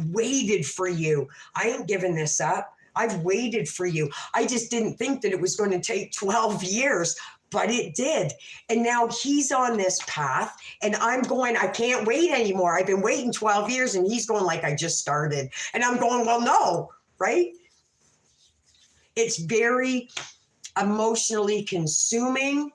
waited for you. I ain't giving this up. I've waited for you. I just didn't think that it was going to take 12 years, but it did. And now he's on this path and I'm going, I can't wait anymore. I've been waiting 12 years and he's going like, I just started. And I'm going, well, no, right? It's very emotionally consuming.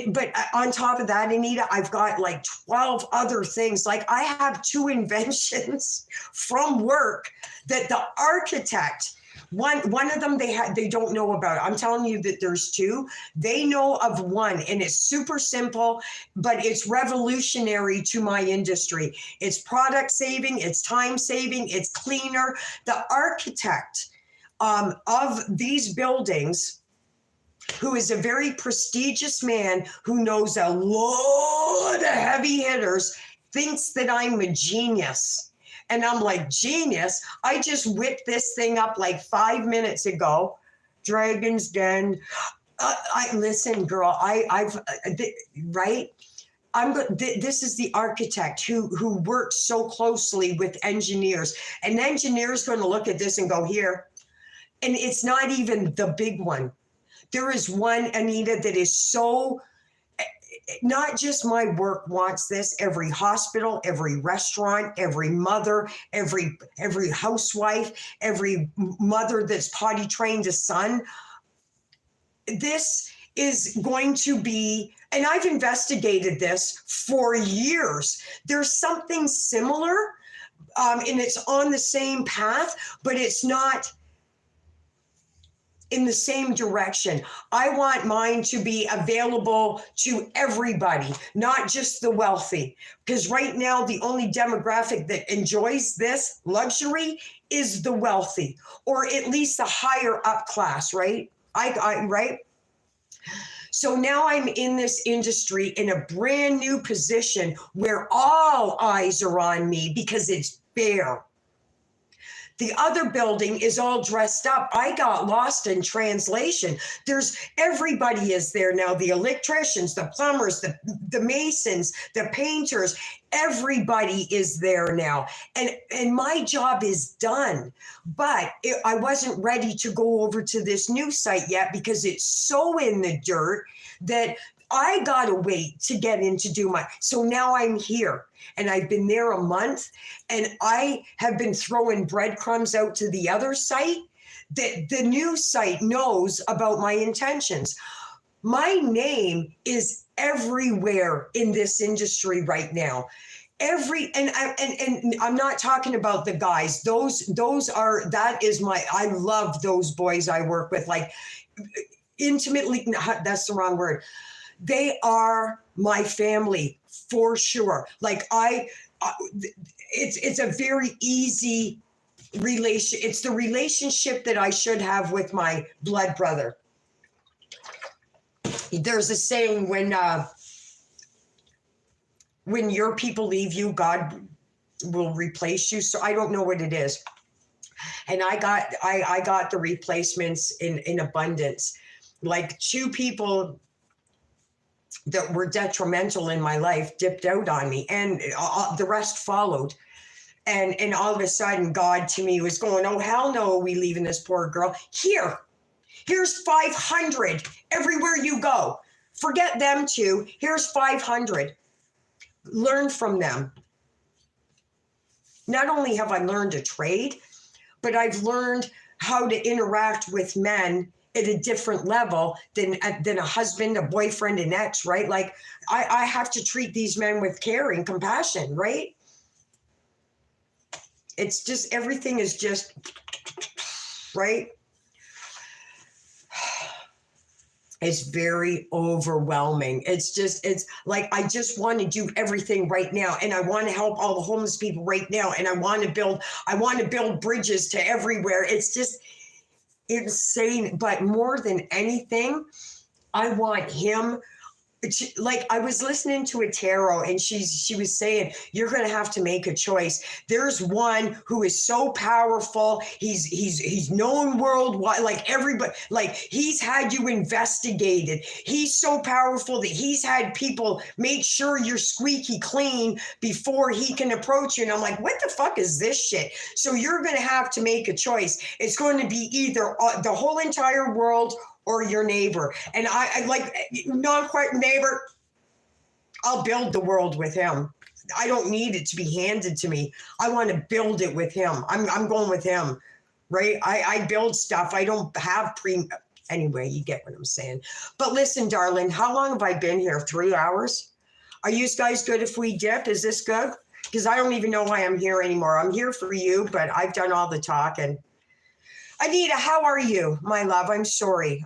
But on top of that, Anita, I've got like 12 other things. Like I have 2 inventions from work that the architect, one of them they don't know about. I'm telling you that there's 2. They know of one, and it's super simple, but it's revolutionary to my industry. It's product saving, it's time saving, it's cleaner. The architect of these buildings, who is a very prestigious man who knows a lot of heavy hitters, thinks that I'm a genius. And I'm like, genius? I just whipped this thing up like 5 minutes ago. Dragon's Den. Listen, girl, right? This is the architect who works so closely with engineers. An engineer's going to look at this and go, here. And it's not even the big one. There is one, Anita, that is so, not just my work wants this, every hospital, every restaurant, every mother, every housewife, every mother that's potty trained a son. This is going to be, and I've investigated this for years. There's something similar, and it's on the same path, but it's not in the same direction. I want mine to be available to everybody, not just the wealthy. Because right now, the only demographic that enjoys this luxury is the wealthy, or at least the higher up class, right? Right? So now I'm in this industry in a brand new position where all eyes are on me because it's bare. The other building is all dressed up. I got lost in translation. Everybody is there now. The electricians, the plumbers, the masons, the painters, everybody is there now. And my job is done. But I wasn't ready to go over to this new site yet because it's so in the dirt that I got to wait to get in to do so now I'm here. And I've been there a month, and I have been throwing breadcrumbs out to the other site that the new site knows about my intentions. My name is everywhere in this industry right now. And I'm not talking about the guys. That is I love those boys I work with, like intimately. That's the wrong word. They are my family for sure. Like it's a very easy relation. It's the relationship that I should have with my blood brother. There's a saying, when your people leave you, God will replace you. So I don't know what it is. And I got the replacements in abundance. Like 2 people that were detrimental in my life dipped out on me, and the rest followed. And all of a sudden, God to me was going, oh, hell no, are we leaving this poor girl? Here's 500 everywhere you go. Forget them 2. Here's 500. Learn from them. Not only have I learned a trade, but I've learned how to interact with men at a different level than a husband, a boyfriend, an ex, right? Like I have to treat these men with care and compassion, right? It's just, everything is just, right? It's very overwhelming. It's like, I just want to do everything right now. And I want to help all the homeless people right now. And I want to build bridges to everywhere. It's just insane. But more than anything, I want him. Like, I was listening to a tarot, and she was saying, you're going to have to make a choice. There's one who is so powerful. He's known worldwide, like everybody, like he's had you investigated. He's so powerful that he's had people make sure you're squeaky clean before he can approach you. And I'm like, what the fuck is this shit? So you're going to have to make a choice. It's going to be either the whole entire world or your neighbor. And I like, not quite neighbor, I'll build the world with him. I don't need it to be handed to me. I want to build it with him. I'm going with him, right? I build stuff. I don't have anyway, you get what I'm saying. But listen, darling, how long have I been here? 3 hours? Are you guys good if we dip? Is this good? Because I don't even know why I'm here anymore. I'm here for you, but I've done all the talking. Anita, how are you, my love? I'm sorry.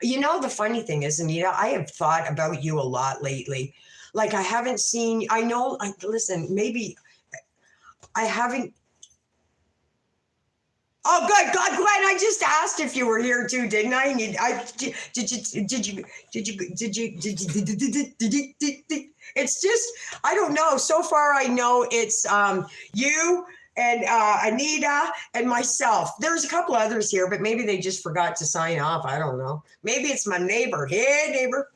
You know, the funny thing is, Anita, I have thought about you a lot lately. Like, I haven't seen, I know, listen, maybe I haven't. Oh, good. God, Glenn, I just asked if you were here too, didn't I? And it's just, I don't know. So far, I know it's you and Anita and myself. There's a couple others here, but maybe they just forgot to sign off. I don't know. Maybe it's my neighbor. Hey, neighbor.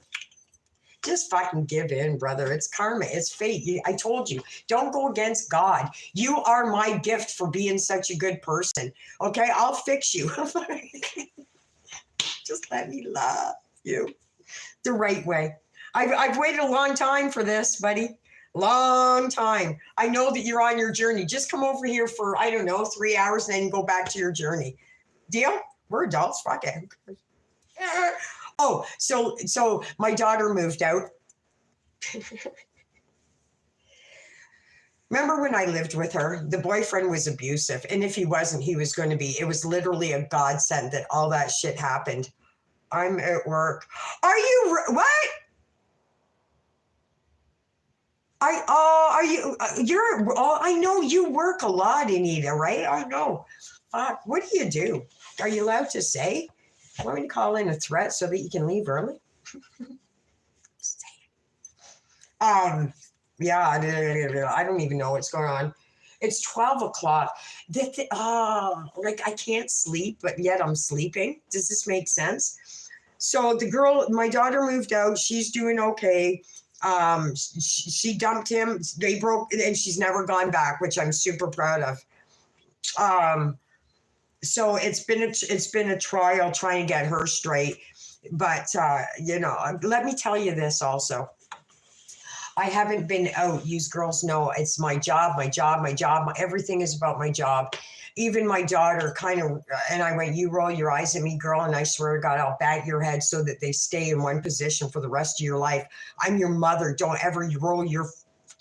Just fucking give in, brother. It's karma. It's fate. I told you, don't go against God. You are my gift for being such a good person. Okay, I'll fix you. Just let me love you the right way. I've waited a long time for this, buddy. Long time. I know that you're on your journey. Just come over here for, I don't know, 3 hours and then go back to your journey. Deal? We're adults. Fuck it. Oh, so my daughter moved out. Remember when I lived with her? The boyfriend was abusive. And if he wasn't, he was going to be. It was literally a godsend that all that shit happened. I'm at work. Are you, what? I know you work a lot, Anita, right? I know. What do you do? Are you allowed to say? Want me to call in a threat so that you can leave early? Yeah, I don't even know what's going on. It's 12 o'clock. Like I can't sleep, but yet I'm sleeping. Does this make sense? So the girl, my daughter moved out. She's doing okay. She dumped him. They broke, and she's never gone back, which I'm super proud of. So it's been a trial trying to get her straight. But let me tell you this also. I haven't been out. You girls know it's my job. Everything is about my job. even my daughter kind of, and I went, you roll your eyes at me, girl, and I swear to God, I'll bat your head so that they stay in one position for the rest of your life. I'm your mother. Don't ever roll your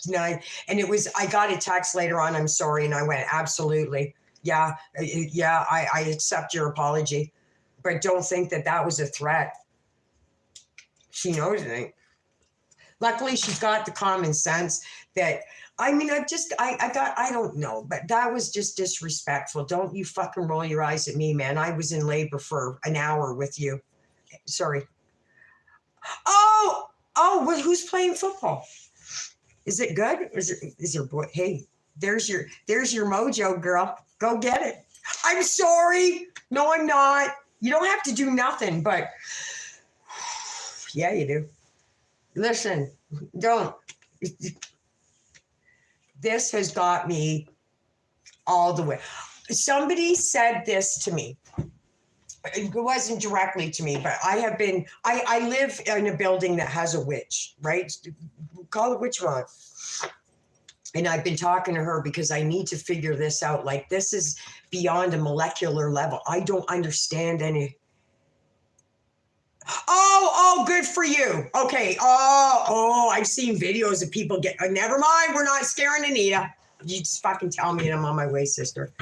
nine. And it was, I got a text later on, I'm sorry. And I went, absolutely. Yeah, I accept your apology. But don't think that that was a threat. She knows it. Luckily, she's got the common sense that, I mean, I don't know, but that was just disrespectful. Don't you fucking roll your eyes at me, man. I was in labor for an hour with you. Sorry. Oh, well, who's playing football? Is it good? Is your boy? Hey, there's your mojo, girl. Go get it. I'm sorry. No, I'm not. You don't have to do nothing, but yeah, you do. Listen, don't. This has got me all the way. Somebody said this to me. It wasn't directly to me, but I live in a building that has a witch, right? Call it witch hunt. And I've been talking to her because I need to figure this out. Like, this is beyond a molecular level. I don't understand any. Oh, good for you. Okay. I've seen videos of people get, never mind. We're not scaring Anita. You just fucking tell me and I'm on my way, sister.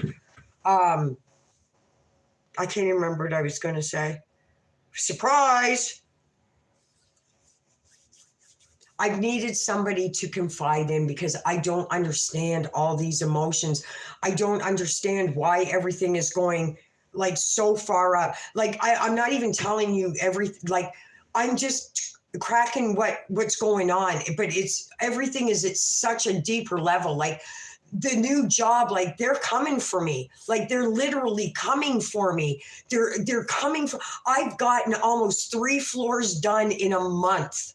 I can't even remember what I was going to say. Surprise. I've needed somebody to confide in because I don't understand all these emotions. I don't understand why everything is going like so far up. Like I'm not even telling you everything. Like I'm just cracking what's going on, but it's everything is at such a deeper level. Like the new job, like they're coming for me. Like they're literally coming for me. They're coming for. I've gotten almost 3 floors done in a month.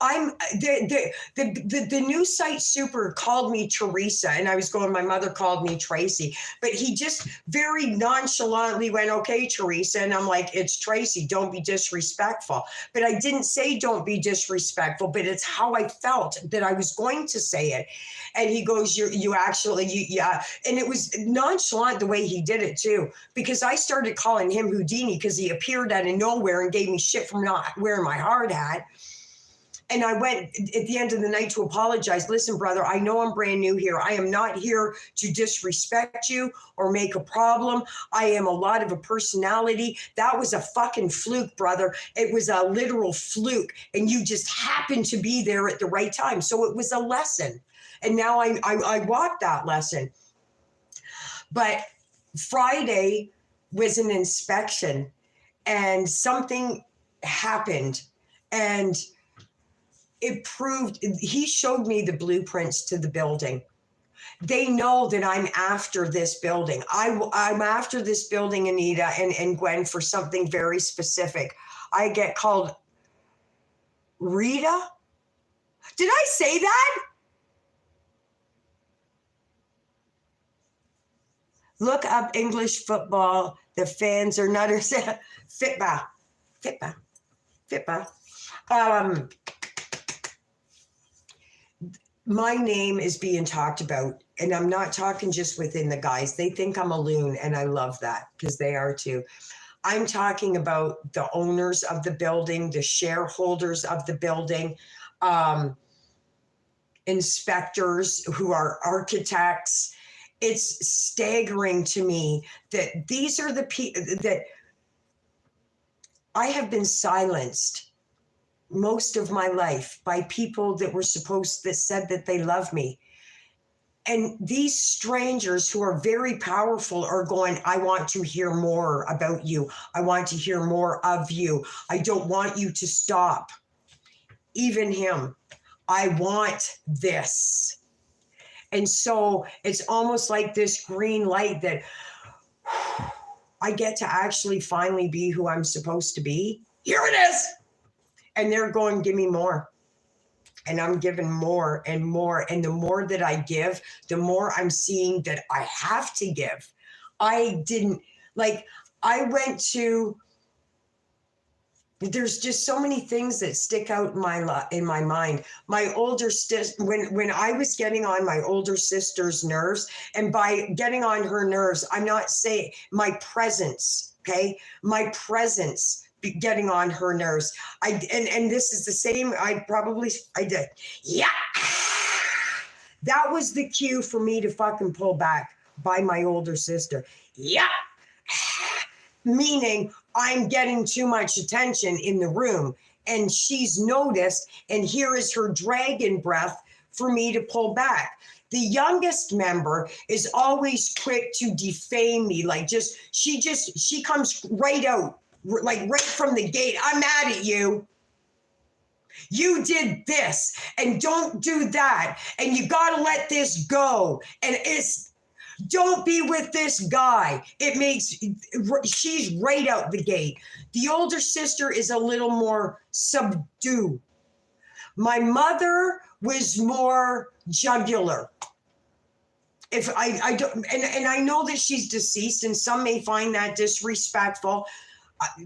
I'm the new site super called me Teresa, and I was going, my mother called me Tracy, but he just very nonchalantly went, okay, Teresa. And I'm like, it's Tracy, don't be disrespectful. But I didn't say don't be disrespectful, but it's how I felt that I was going to say it. And he goes, yeah. And it was nonchalant the way he did it too, because I started calling him Houdini because he appeared out of nowhere and gave me shit for not wearing my hard hat. And I went at the end of the night to apologize. Listen, brother, I know I'm brand new here. I am not here to disrespect you or make a problem. I am a lot of a personality. That was a fucking fluke, brother. It was a literal fluke. And you just happened to be there at the right time. So it was a lesson. And now I walked that lesson. But Friday was an inspection and something happened. And it proved, he showed me the blueprints to the building. They know that I'm after this building. I'm after this building, Anita and Gwen, for something very specific. I get called Rita. Did I say that? Look up English football. The fans are nutters. Fitba. My name is being talked about, and I'm not talking just within the guys. They think I'm a loon, and I love that because they are too. I'm talking about the owners of the building, the shareholders of the building, inspectors who are architects. It's staggering to me that these are the people that I have been silenced most of my life by people that said that they love me. And these strangers who are very powerful are going, I want to hear more about you. I want to hear more of you. I don't want you to stop. Even him. I want this. And so it's almost like this green light that I get to actually finally be who I'm supposed to be. Here it is. And they're going, give me more. And I'm giving more and more. And the more that I give, the more I'm seeing that I have to give. I went to, there's just so many things that stick out in my mind. My older sister, when I was getting on my older sister's nerves, and by getting on her nerves, I'm not saying my presence, okay? My presence getting on her nerves. And this is the same, I did. Yeah. That was the cue for me to fucking pull back by my older sister. Yeah. Meaning I'm getting too much attention in the room, and she's noticed, and here is her dragon breath for me to pull back. The youngest member is always quick to defame me. Like she comes right out, like right from the gate. I'm mad at you. You did this and don't do that. And you got to let this go. And don't be with this guy. She's right out the gate. The older sister is a little more subdued. My mother was more jugular. If I don't, and I know that she's deceased, and some may find that disrespectful.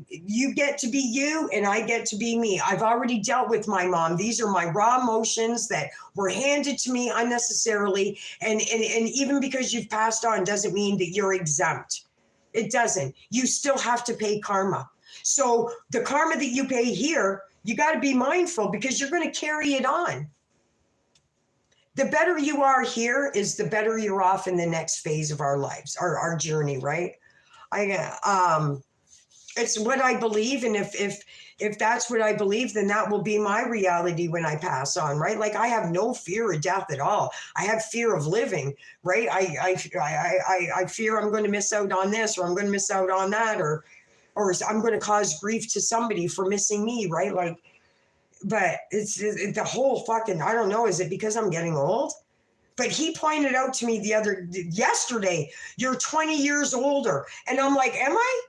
You get to be you and I get to be me. I've already dealt with my mom. These are my raw emotions that were handed to me unnecessarily. And even because you've passed on doesn't mean that you're exempt. It doesn't. You still have to pay karma. So the karma that you pay here, you got to be mindful because you're going to carry it on. The better you are here is the better you're off in the next phase of our lives, our journey, right? It's what I believe, and if that's what I believe, then that will be my reality when I pass on, right? Like I have no fear of death at all. I have fear of living, right? I fear I'm going to miss out on this, or I'm going to miss out on that, or I'm going to cause grief to somebody for missing me, right? Like, but it's the whole fucking, I don't know, is it because I'm getting old? But he pointed out to me yesterday, you're 20 years older, and I'm like, am I?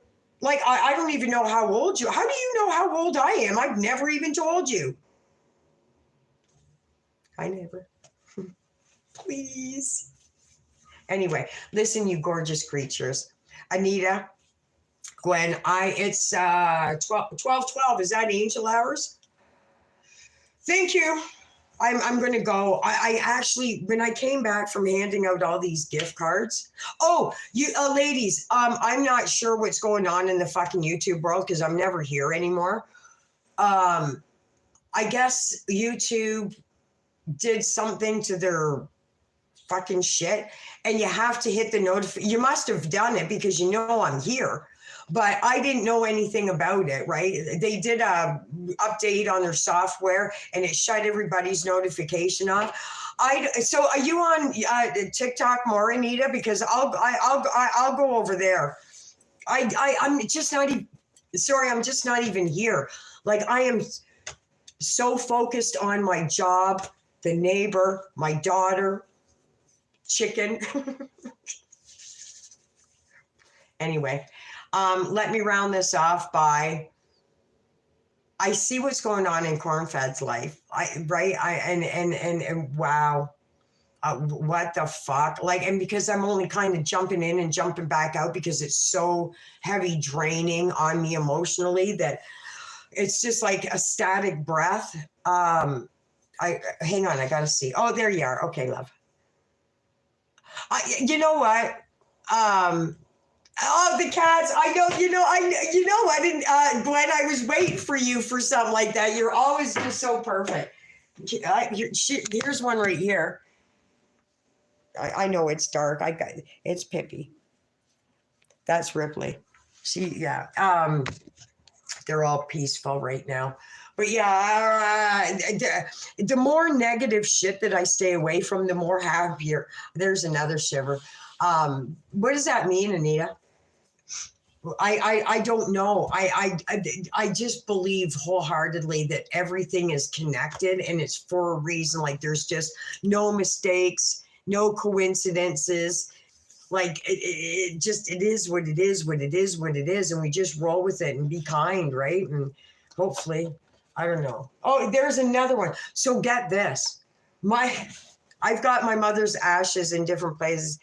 Like, I don't even know how old how do you know how old I am? I've never even told you. I never. Please. Anyway, listen, you gorgeous creatures. Anita, Gwen, it's 12:12. Is that angel hours? Thank you. I'm going to go. I actually, when I came back from handing out all these gift cards. Oh, you ladies, I'm not sure what's going on in the fucking YouTube world because I'm never here anymore. I guess YouTube did something to their fucking shit, and you have to hit the notification. You must have done it because you know I'm here. But I didn't know anything about it, right? They did a update on their software and it shut everybody's notification off. So are you on TikTok more, Anita? Because I'll go over there. I'm just not even, sorry, I'm just not even here. Like I am so focused on my job, the neighbor, my daughter, chicken. Anyway. Let me round this off by, I see what's going on in Cornfed's life. Wow. What the fuck? Like, and because I'm only kind of jumping in and jumping back out because it's so heavy draining on me emotionally that it's just like a static breath. Hang on, I got to see. Oh, there you are. Okay, love. You know what? Oh, the cats! I know. You know what? Glenn, I was waiting for you for something like that. You're always just so perfect. Here's one right here. I know it's dark. It's Pippi. That's Ripley. They're all peaceful right now. But yeah, the more negative shit that I stay away from, the more happier. There's another shiver. What does that mean, Anita? I don't know. I just believe wholeheartedly that everything is connected and it's for a reason. Like there's just no mistakes, no coincidences. Like it is what it is, and we just roll with it and be kind, right? And hopefully, I don't know. Oh, there's another one. So get this. I've got my mother's ashes in different places.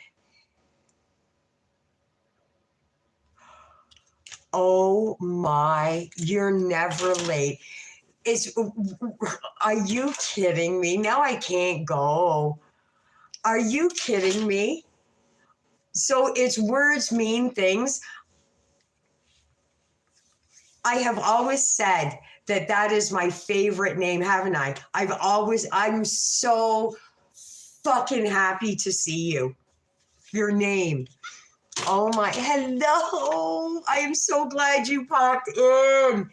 Oh Oh my, you're never late. Are you kidding me? Now I can't go. Are you kidding me? So it's words mean things. I have always said that is my favorite name, haven't I? I'm so fucking happy to see you. Your name. Oh my, hello. I am so glad you popped in.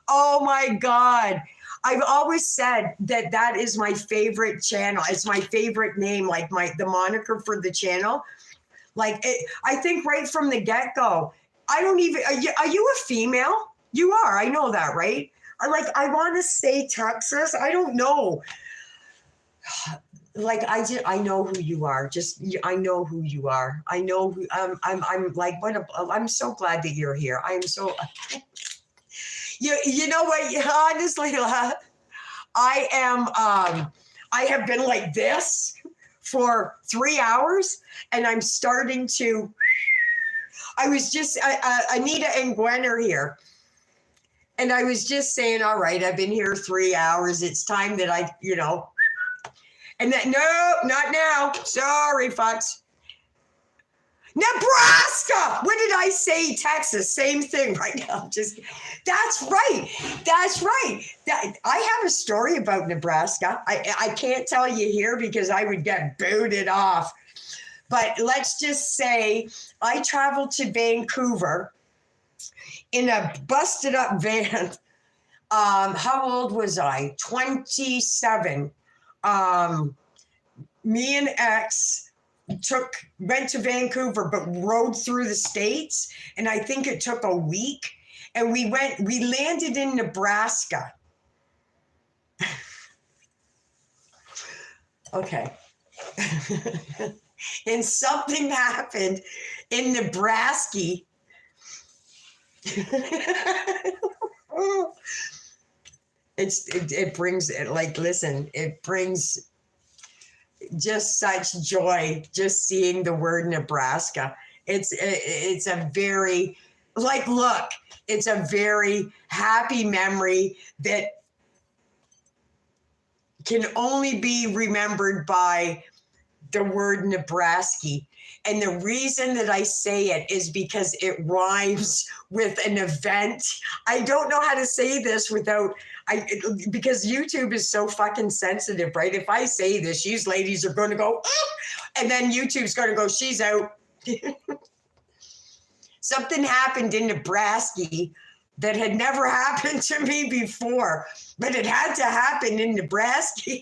Oh my God. I've always said that is my favorite channel. It's my favorite name, like the moniker for the channel. Like I think right from the get-go, I don't even, are you a female? You are, I know that, right? I want to say Texas. I don't know. Like I know who you are. I know who you are. I know who I'm like I'm so glad that you're here. I am so you know what, honestly, I am I have been like this for 3 hours and I'm starting to I was just Anita and Gwen are here. And I was just saying, all right, I've been here 3 hours. It's time that and that, no, not now. Sorry, Fox. Nebraska. What did I say? Texas. Same thing right now. That's right. That's right. I have a story about Nebraska. I can't tell you here because I would get booted off. But let's just say I traveled to Vancouver in a busted up van. How old was I? 27. Me and X went to Vancouver, but rode through the States. And I think it took a week. And we landed in Nebraska. Okay. And something happened in Nebraska. It brings it like, listen, it brings just such joy just seeing the word Nebraska. It's a very look, it's a very happy memory that can only be remembered by the word Nebraska. And the reason that I say it is because it rhymes with an event. I don't know how to say this because YouTube is so fucking sensitive, right? If I say this, you ladies are going to go, oh, and then YouTube's going to go, she's out. Something happened in Nebraska that had never happened to me before, but it had to happen in Nebraska.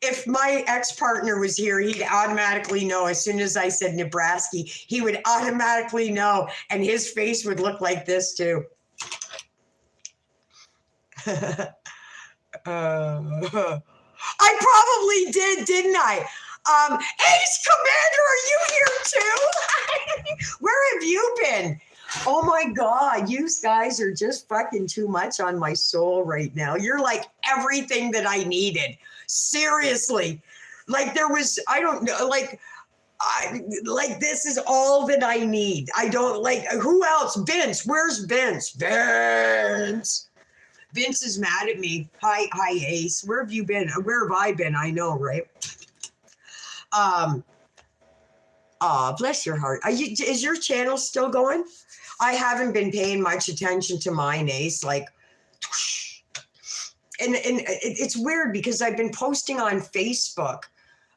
If my ex-partner was here, he'd automatically know. As soon as I said Nebraska, he would automatically know, and his face would look like this too. I probably didn't I? Ace Commander, are you here too? Where have you been? Oh my God, you guys are just fucking too much on my soul right now. You're like everything that I needed. Seriously. Like there was, I don't know, this is all that I need. I don't who else? Vince, where's Vince? Vince is mad at me. Hi, Ace. Where have you been? Where have I been? I know, right? Bless your heart. Is your channel still going? I haven't been paying much attention to mine, Ace. And it's weird because I've been posting on Facebook.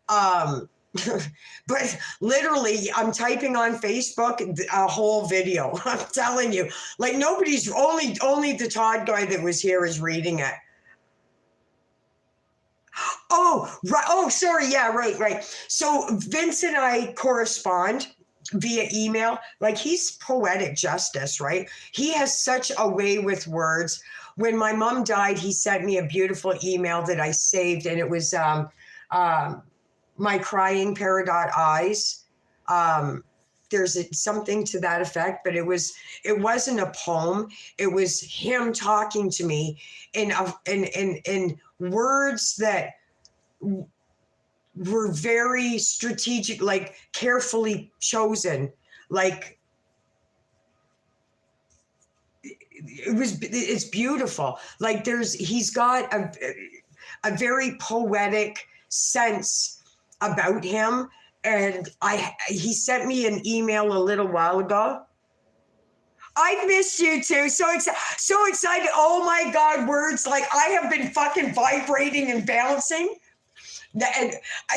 But literally I'm typing on Facebook a whole video. I'm telling you, nobody's only the Todd guy that was here is reading it. Oh, right. Oh, sorry. Yeah, right. So Vince and I correspond via email. He's poetic justice, right? He has such a way with words. When my mom died, he sent me a beautiful email that I saved, and it was my crying Peridot Eyes. There's something to that effect, but it wasn't a poem. It was him talking to me in words that were very strategic, carefully chosen. it's beautiful. Like he's got a very poetic sense about him. And he sent me an email a little while ago. I missed you too. So excited. Oh my God, words. Like I have been fucking vibrating and bouncing. And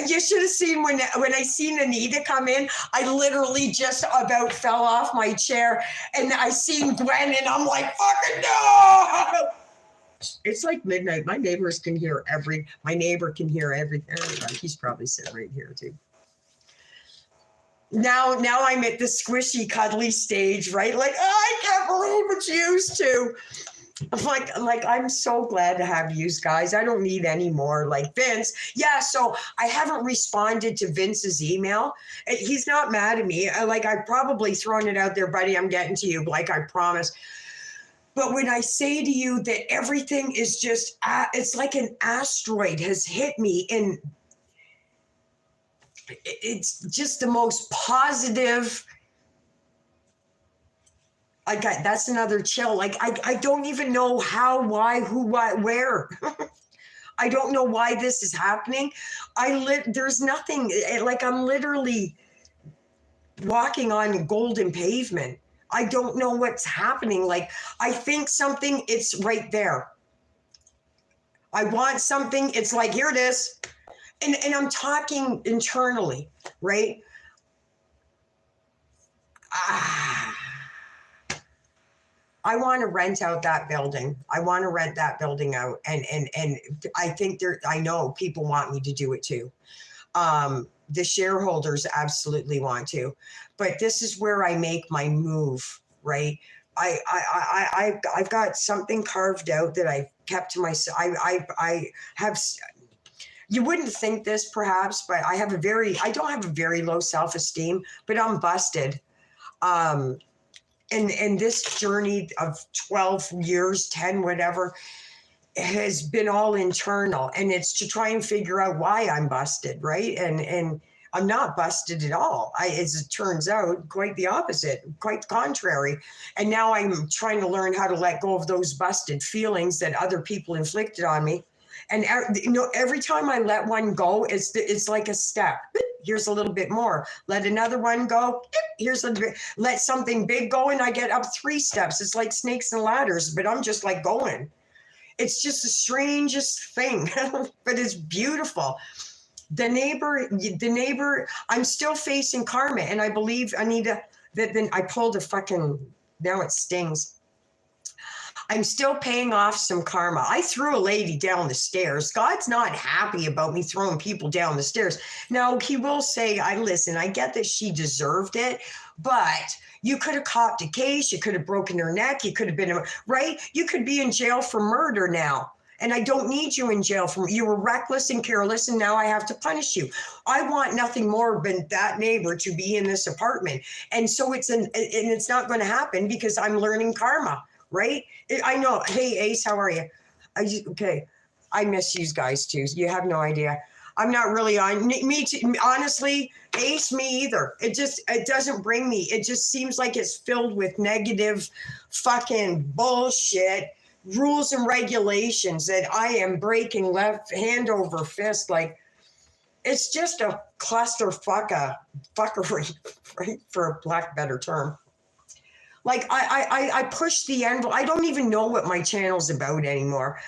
you should have seen when I seen Anita come in, I literally just about fell off my chair. And I seen Gwen and I'm like, fucking no. It's like midnight. My neighbor can hear everything. He's probably sitting right here too. Now I'm at the squishy, cuddly stage, right? Like, oh, I can't believe it's used to. Like I'm so glad to have you guys. I don't need any more. Like Vince, yeah. So I haven't responded to Vince's email. He's not mad at me. I've probably thrown it out there, buddy. I'm getting to you, like I promised. But when I say to you that everything is just, it's like an asteroid has hit me, and it's just the most positive. That's another chill. Like I don't even know how, why, who, what, where. I don't know why this is happening. There's nothing. Like I'm literally walking on golden pavement. I don't know what's happening. Like I think something, it's right there. I want something. It's like, here it is. And I'm talking internally, right? I want to rent out that building. I want to rent that building out. And I think I know people want me to do it too. The shareholders absolutely want to, but this is where I make my move, right? I've got something carved out that I kept to myself. I have, you wouldn't think this perhaps, but I don't have a very low self-esteem, but I'm busted. And this journey of 12 years, 10, whatever, has been all internal. And it's to try and figure out why I'm busted, right? And I'm not busted at all. As it turns out, quite the opposite, quite the contrary. And now I'm trying to learn how to let go of those busted feelings that other people inflicted on me. And every time I let one go, it's like a step. Here's a little bit more. Let another one go. Here's a bit. Let something big go, and I get up 3 steps. It's like snakes and ladders, but I'm just like going. It's just the strangest thing, but it's beautiful. The neighbor, I'm still facing karma, and I believe, Anita, that then I pulled now it stings. I'm still paying off some karma. I threw a lady down the stairs. God's not happy about me throwing people down the stairs. Now, he will say, I get that she deserved it, but you could have copped a case. You could have broken her neck. You could have been, right? You could be in jail for murder now. And I don't need you in jail you were reckless and careless, and now I have to punish you. I want nothing more than that neighbor to be in this apartment. And so it's not going to happen because I'm learning karma. Right? I know. Hey, Ace, how are you? Okay. I miss you guys too. You have no idea. I'm not really on me too, honestly. Ace, me either. It doesn't bring me. It just seems like it's filled with negative fucking bullshit, rules and regulations that I am breaking left hand over fist. Like it's just a clusterfuckery, right? For a better term. Like I push the envelope. I don't even know what my channel's about anymore.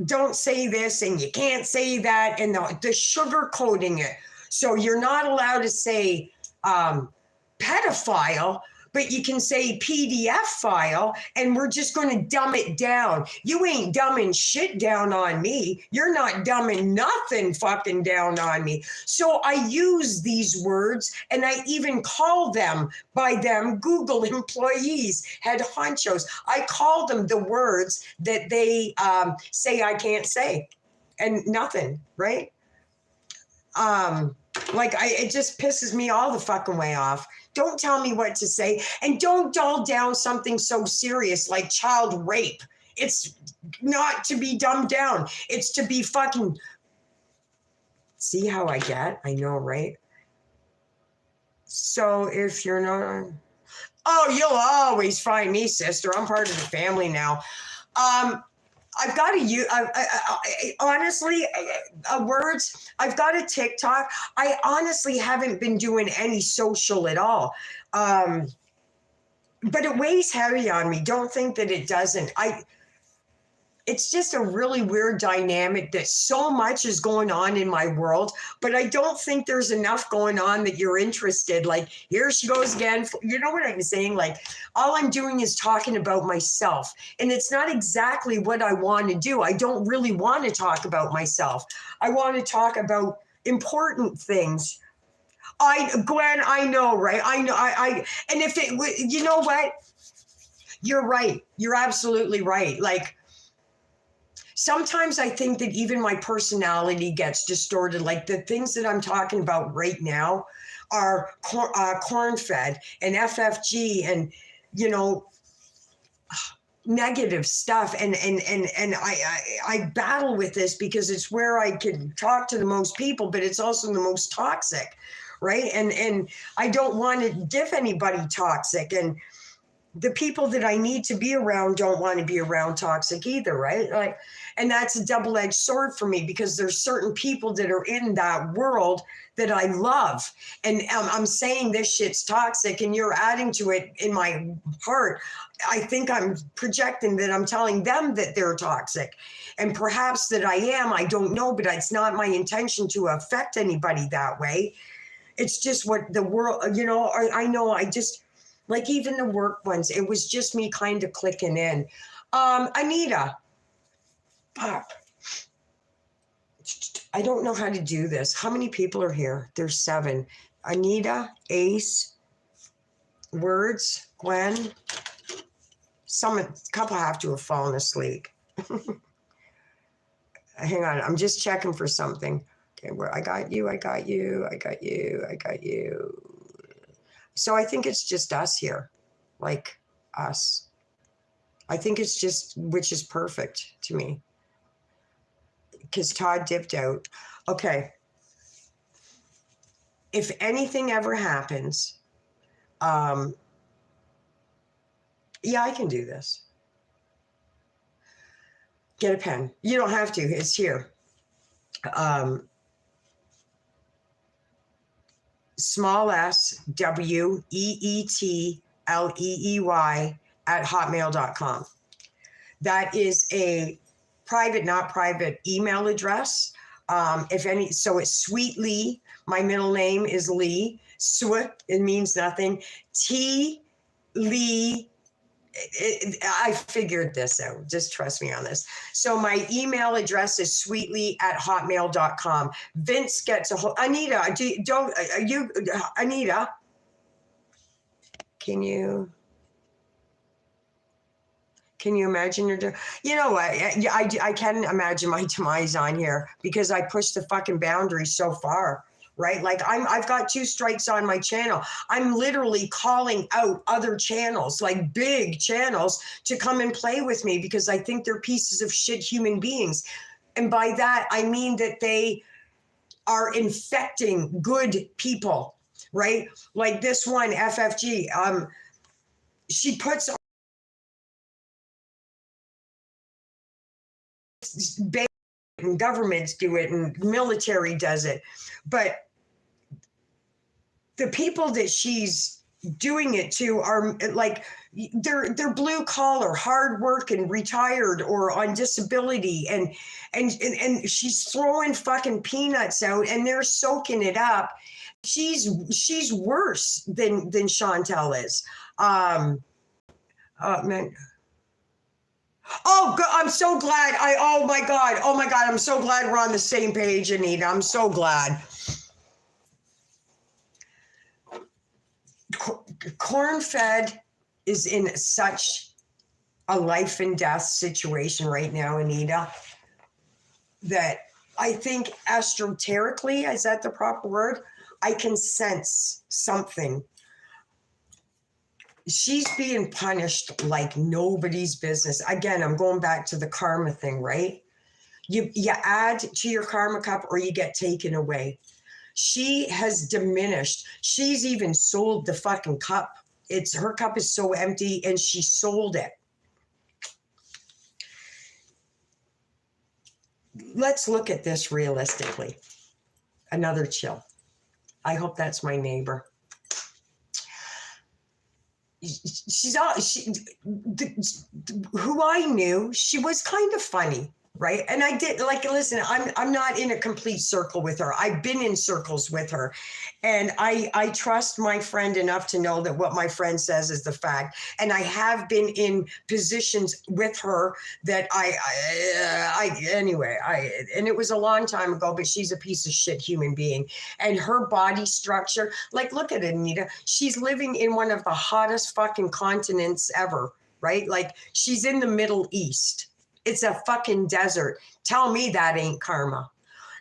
Don't say this and you can't say that, and the sugarcoating it. So you're not allowed to say pedophile, but you can say PDF file, and we're just going to dumb it down. You ain't dumbing shit down on me. You're not dumbing nothing fucking down on me. So I use these words, and I even call them by them Google employees, head honchos. I call them the words that they say I can't say, and nothing, right? It just pisses me all the fucking way off. Don't tell me what to say, and don't dull down something so serious like child rape. It's not to be dumbed down. It's to be fucking. See how I get? I know, right? So if you're not, Oh, you'll always find me, sister. I'm part of the family now. I've got honestly, words. I've got a TikTok. I honestly haven't been doing any social at all. But it weighs heavy on me. Don't think that it doesn't. It's just a really weird dynamic that so much is going on in my world, but I don't think there's enough going on that you're interested. Like, here she goes again. You know what I'm saying? Like, all I'm doing is talking about myself, and it's not exactly what I want to do. I don't really want to talk about myself. I want to talk about important things. Gwen, I know, right? I know. And if it, you know what? You're right. You're absolutely right. Like, sometimes I think that even my personality gets distorted. Like, the things that I'm talking about right now are corn-fed and FFG and, you know, negative stuff. And I battle with this because it's where I can talk to the most people, but it's also the most toxic, right? And I don't want to give anybody toxic. And the people that I need to be around don't want to be around toxic either, right? Like, and that's a double-edged sword for me, because there's certain people that are in that world that I love. And I'm saying this shit's toxic and you're adding to it in my heart. I think I'm projecting that I'm telling them that they're toxic. And perhaps that I am, I don't know, but it's not my intention to affect anybody that way. It's just what the world, you know, I know I just, like, even the work ones, it was just me kind of clicking in. Anita, fuck. I don't know how to do this. How many people are here? There's 7. Anita, Ace, Words, Gwen. A couple have to have fallen asleep. Hang on, I'm just checking for something. Okay, where I got you. So I think it's just us here, like us. I think it's just, which is perfect to me, because Todd dipped out. Okay. If anything ever happens, yeah, I can do this. Get a pen. You don't have to. It's here. Small s WEETLEEY @hotmail.com. That is a private, not private email address. So it's Sweet Lee. My middle name is Lee. It means nothing. T Lee. I figured this out. Just trust me on this. So my email address is sweetly@hotmail.com. Vince gets a whole. Anita, Anita, can you imagine you know what? I can imagine my demise on here, because I pushed the fucking boundaries so far. Right? Like, I've got 2 strikes on my channel. I'm literally calling out other channels, like big channels, to come and play with me, because I think they're pieces of shit human beings. And by that, I mean that they are infecting good people, right? Like this one, FFG, she puts and governments do it and military does it, but the people that she's doing it to are like, they're blue collar, hard work, and retired or on disability, and she's throwing fucking peanuts out and they're soaking it up. She's worse than Chantel is. Man. Oh, I'm so glad. Oh my God. I'm so glad we're on the same page, Anita. I'm so glad. Corn-fed is in such a life and death situation right now, Anita, that I think esoterically, is that the proper word? I can sense something. She's being punished like nobody's business. Again, I'm going back to the karma thing, right? You add to your karma cup or you get taken away. She has diminished. She's even sold the fucking cup her cup is so empty, and she sold it. Let's look at this realistically. Another chill. I hope that's my neighbor. Who I knew, she was kind of funny, right? And I did, like, listen, I'm not in a complete circle with her. I've been in circles with her, and I trust my friend enough to know that what my friend says is the fact. And I have been in positions with her that anyway, and it was a long time ago, but she's a piece of shit human being. And her body structure, like, look at it, Anita. She's living in one of the hottest fucking continents ever, right? Like, she's in the Middle East. It's a fucking desert. Tell me that ain't karma.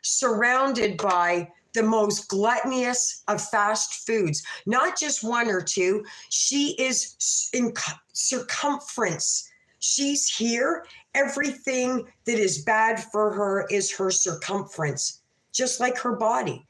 Surrounded by the most gluttonous of fast foods, not just one or two. She is in circumference. She's here. Everything that is bad for her is her circumference, just like her body.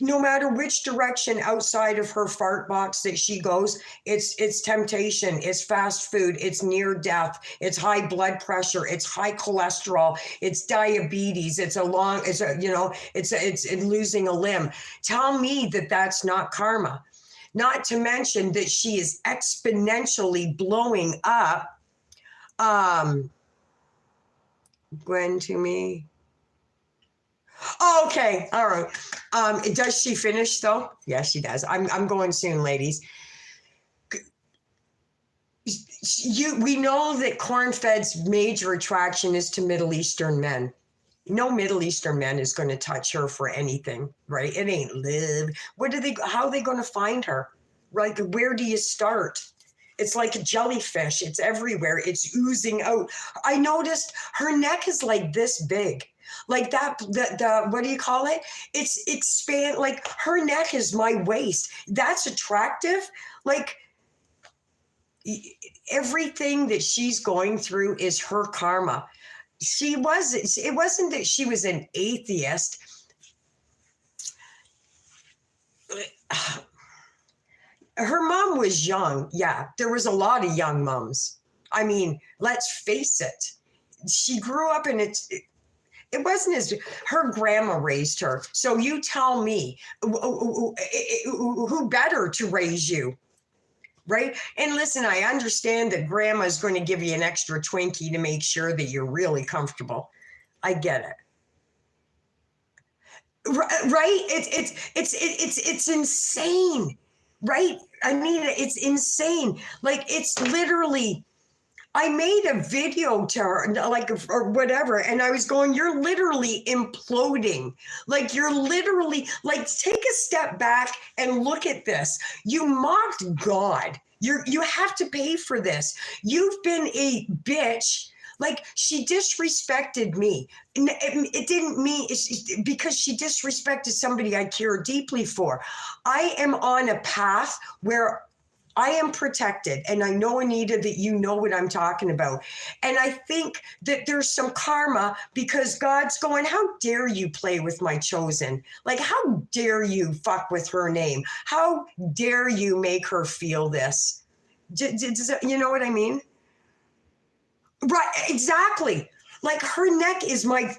No matter which direction outside of her fart box that she goes, it's temptation, it's fast food, it's near death, it's high blood pressure, it's high cholesterol, it's diabetes, it's losing a limb. Tell me that that's not karma. Not to mention that she is exponentially blowing up. Gwen to me. Oh, okay. All right. Does she finish though? Yes, she does. I'm going soon, ladies. We know that corn-fed's major attraction is to Middle Eastern men. No Middle Eastern man is going to touch her for anything, right? It ain't live. How are they going to find her? Right? Where do you start? It's like a jellyfish. It's everywhere. It's oozing out. I noticed her neck is like this big. Like that, the what do you call it? It's expand, like her neck is my waist. That's attractive. Like everything that she's going through is her karma. It wasn't that she was an atheist. Her mom was young. Yeah, there was a lot of young moms. I mean, let's face it. She grew up in it wasn't as her grandma raised her. So you tell me who better to raise you, right? And listen, I understand that grandma's going to give you an extra Twinkie to make sure that you're really comfortable. I get it. Right? It's insane, right? Anita, it's insane. Like, it's literally, I made a video to her, like, or whatever, and I was going, you're literally imploding. Like, you're literally, like, take a step back and look at this. You mocked God. You have to pay for this. You've been a bitch. Like, she disrespected me. It didn't mean because she disrespected somebody I care deeply for. I am on a path where I am protected. And I know, Anita, that you know what I'm talking about. And I think that there's some karma because God's going, how dare you play with my chosen? Like, how dare you fuck with her name? How dare you make her feel this? You know what I mean? Right, exactly. Like, her neck is I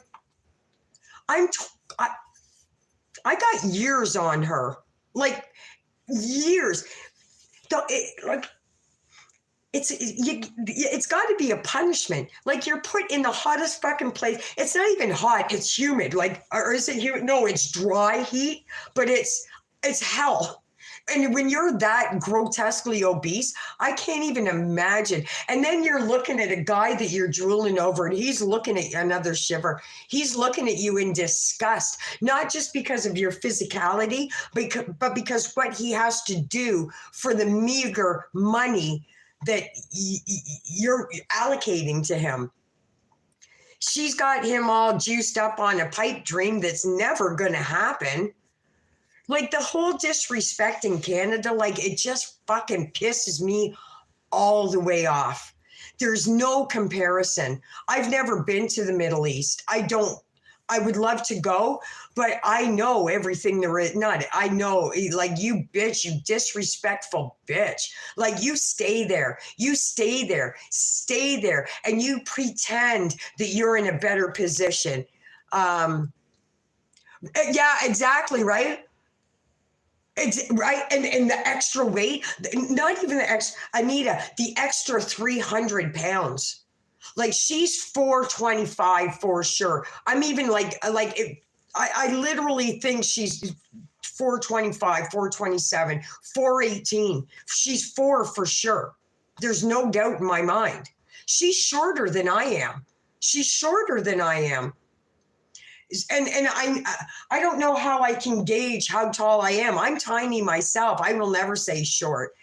got years on her, like years. It's got to be a punishment. Like, you're put in the hottest fucking place. It's not even hot. It's humid. Like, or is it humid? No, it's dry heat, but it's hell. And when you're that grotesquely obese, I can't even imagine. And then you're looking at a guy that you're drooling over, and he's looking at you, another shiver. He's looking at you in disgust, not just because of your physicality, but because what he has to do for the meager money that you're allocating to him. She's got him all juiced up on a pipe dream that's never going to happen. Like, the whole disrespect in Canada, like, it just fucking pisses me all the way off. There's no comparison. I've never been to the Middle East. I don't I would love to go, but I know everything there is. Not, I know, like, you bitch, you disrespectful bitch. Like, you stay there, stay there, and you pretend that you're in a better position. Yeah, exactly, right? It's right. And the extra weight, not even the extra, Anita, the extra 300 pounds. Like, she's 425 for sure. I'm even I literally think she's 425, 427, 418. She's 4 for sure. There's no doubt in my mind. She's shorter than I am. She's shorter than I am. And I don't know how I can gauge how tall I am. I'm tiny myself. I will never say short.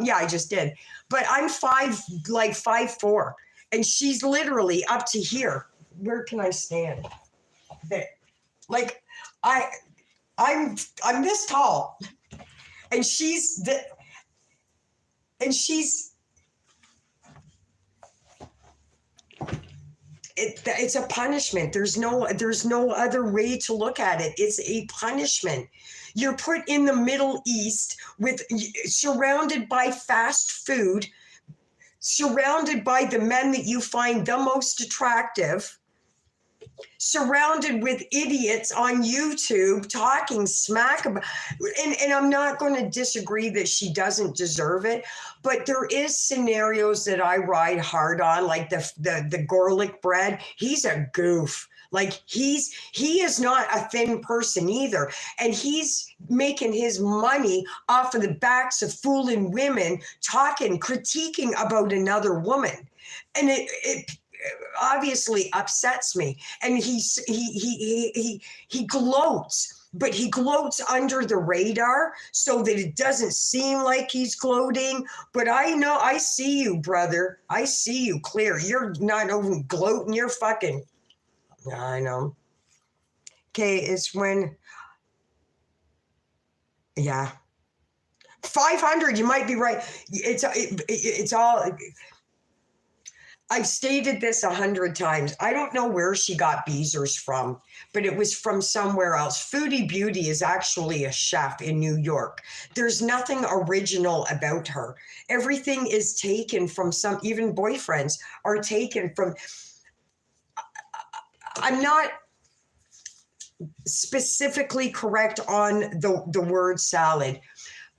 Yeah, I just did. But I'm 5'4", and she's literally up to here. Where can I stand? There. Like, I'm this tall, and she's it's a punishment. There's no other way to look at it. It's a punishment. You're put in the Middle East surrounded by fast food, surrounded by the men that you find the most attractive, surrounded with idiots on YouTube talking smack about, and I'm not going to disagree that she doesn't deserve it, but there is scenarios that I ride hard on, like the garlic bread. He's a goof. Like, he is not a thin person either, and he's making his money off of the backs of fooling women, critiquing about another woman, and it obviously upsets me. And he gloats, but he gloats under the radar so that it doesn't seem like he's gloating. But I know, I see you, brother. I see you clear. You're not even gloating. You're fucking, I know. Okay, it's when, yeah. 500, you might be right. It's all, I've stated this 100 times. I don't know where she got Beezers from, but it was from somewhere else. Foodie Beauty is actually a chef in New York. There's nothing original about her. Everything is taken from even boyfriends are taken from. I'm not specifically correct on the word salad,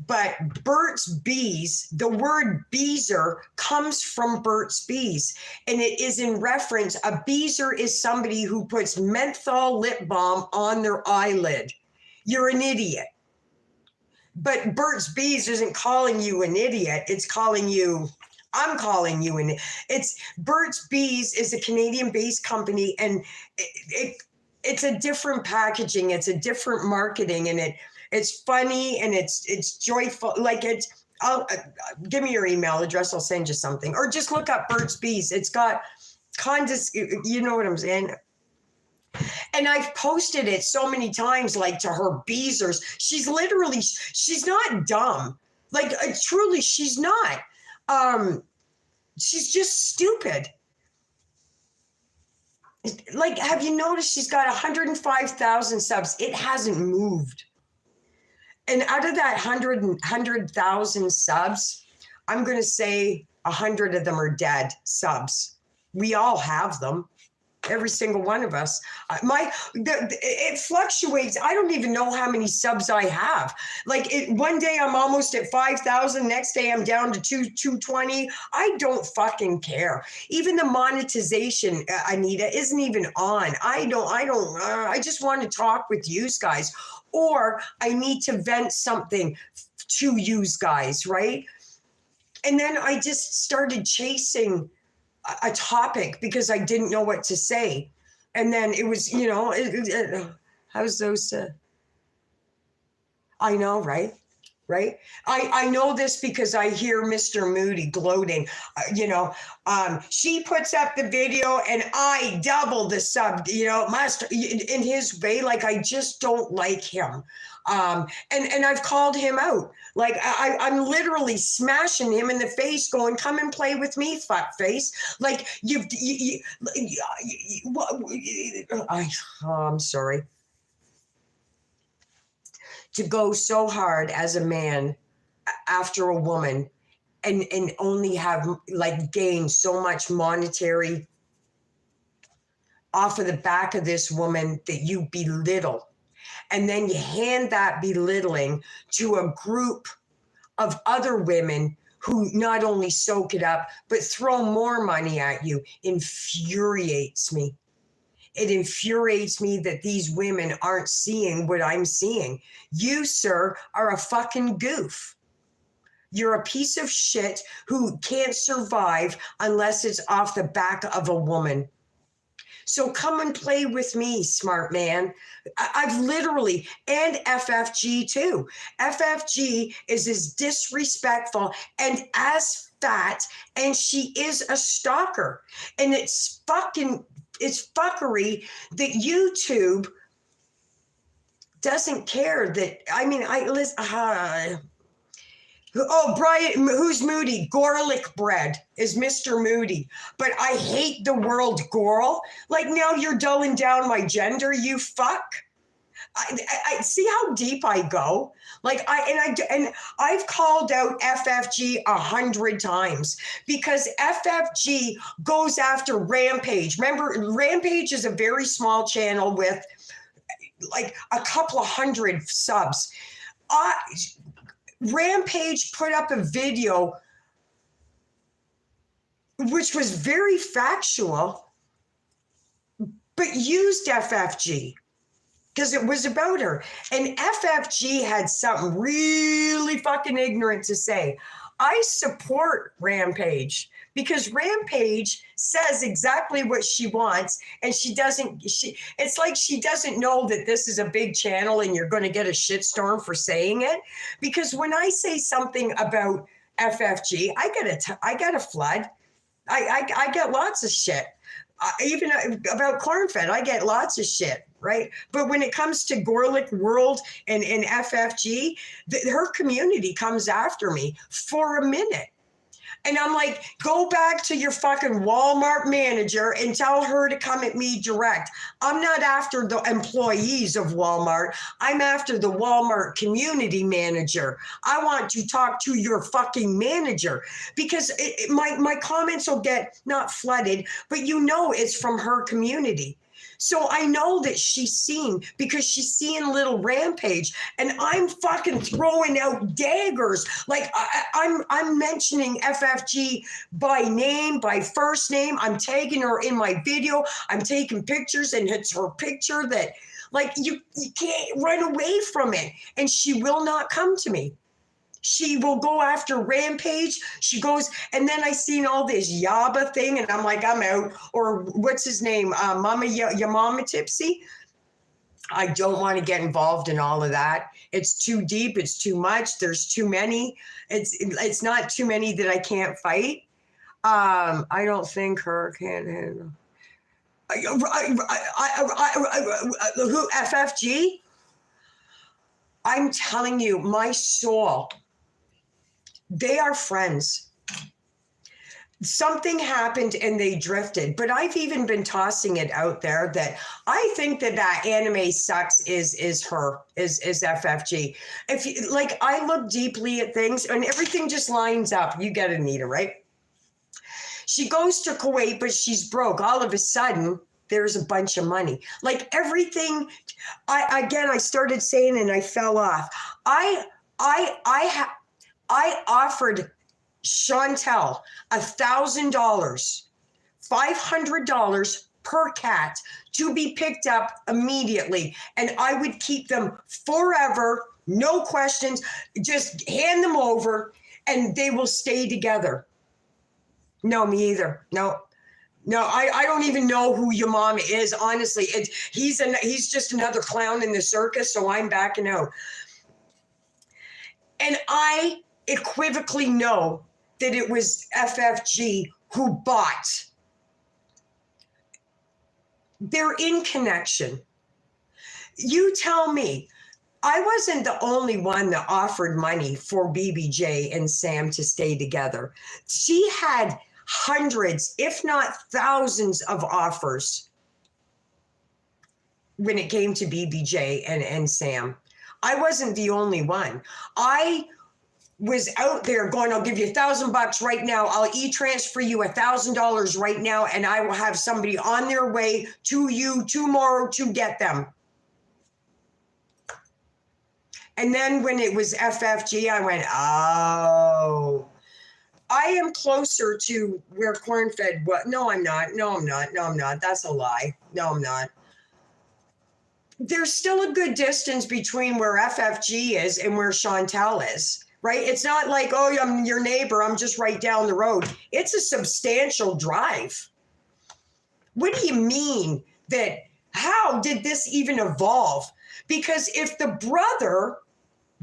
but Burt's Bees, the word Beezer comes from Burt's Bees, and it is in reference. A Beezer is somebody who puts menthol lip balm on their eyelid. You're an idiot. But Burt's Bees isn't calling you an idiot. It's calling you, I'm calling you an, it's Burt's Bees is a Canadian-based company, and it's a different packaging. It's a different marketing, and it's funny, and it's joyful. Like, give me your email address. I'll send you something, or just look up Burt's Bees. It's got you know what I'm saying? And I've posted it so many times, like, to her Beezers. She's not dumb. Like, truly, she's not. She's just stupid. Like, have you noticed she's got 105,000 subs? It hasn't moved. And out of that 100,000 subs, I'm going to say 100 of them are dead subs. We all have them. Every single one of us. It fluctuates. I don't even know how many subs I have. Like, one day I'm almost at 5,000. Next day I'm down to 220. I don't fucking care. Even the monetization, Anita, isn't even on. I just want to talk with you guys, or I need to vent something to you guys, right? And then I just started chasing a topic because I didn't know what to say. And then it was, how's those? I know, right? right? I know this because I hear Mr. Moody gloating. She puts up the video and I double the sub, master in his way. Like, I just don't like him. And I've called him out. Like, I'm literally smashing him in the face going, come and play with me, fuck face. Like, I'm sorry. To go so hard as a man after a woman and only have like gained so much monetary off of the back of this woman that you belittle. And then you hand that belittling to a group of other women who not only soak it up, but throw more money at you. Infuriates me. It infuriates me that these women aren't seeing what I'm seeing. You, sir, are a fucking goof. You're a piece of shit who can't survive unless it's off the back of a woman. So come and play with me, smart man. I've literally, and FFG too. FFG is as disrespectful and as fat, and she is a stalker. And it's fuckery that YouTube doesn't care that, Brian, who's Moody? Garlic bread is Mr. Moody. But I hate the world girl. Like, now you're dulling down my gender, you fuck. I see how deep I go. Like, I've called out FFG 100 times because FFG goes after Rampage. Remember, Rampage is a very small channel with like a couple of hundred subs. Rampage put up a video which was very factual, but used FFG because it was about her. And FFG had something really fucking ignorant to say. I support Rampage because Rampage says exactly what she wants, and it's like she doesn't know that this is a big channel and you're going to get a shitstorm for saying it. Because when I say something about FFG, I get a flood. I get lots of shit. Even about corn-fed, I get lots of shit, right? But when it comes to Gorlick World and FFG, her community comes after me for a minute. And I'm like, go back to your fucking Walmart manager and tell her to come at me direct. I'm not after the employees of Walmart. I'm after the Walmart community manager. I want to talk to your fucking manager because my comments will get not flooded, but it's from her community. So I know that she's seen because she's seeing little Rampage, and I'm fucking throwing out daggers. Like I'm mentioning FFG by name, by first name. I'm tagging her in my video. I'm taking pictures, and it's her picture that, like, you can't run away from it. And she will not come to me. She will go after Rampage. She goes, and then I seen all this Yaba thing, and I'm like, I'm out. Or what's his name? Mama, your mama tipsy. I don't want to get involved in all of that. It's too deep. It's too much. There's too many. It's not too many that I can't fight. I don't think her can handle. Who, FFG? I'm telling you, my soul. They are friends. Something happened and they drifted, but I've even been tossing it out there that I think that anime sucks is FFG. If you, like, I look deeply at things and everything just lines up. You get Anita, right? She goes to Kuwait, but she's broke. All of a sudden, there's a bunch of money. Like everything, I started saying and I fell off. I offered Chantel $1,000, $500 per cat to be picked up immediately. And I would keep them forever, no questions, just hand them over and they will stay together. No, me either. No, I don't even know who your mama is. Honestly, he's just another clown in the circus. So I'm backing out. And I equivocally know that it was FFG who bought. They're in connection. You tell me, I wasn't the only one that offered money for BBJ and Sam to stay together. She had hundreds, if not thousands, of offers when it came to BBJ and Sam. I wasn't the only one. I was out there going, I'll give you $1,000 right now. I'll e-transfer you $1,000 right now, and I will have somebody on their way to you tomorrow to get them. And then when it was FFG, I went, oh, I am closer to where corn-fed was. No, I'm not. No, I'm not. No, I'm not. That's a lie. No, I'm not. There's still a good distance between where FFG is and where Chantal is, right? It's not like, oh, I'm your neighbor. I'm just right down the road. It's a substantial drive. What do you mean that? How did this even evolve? Because if the brother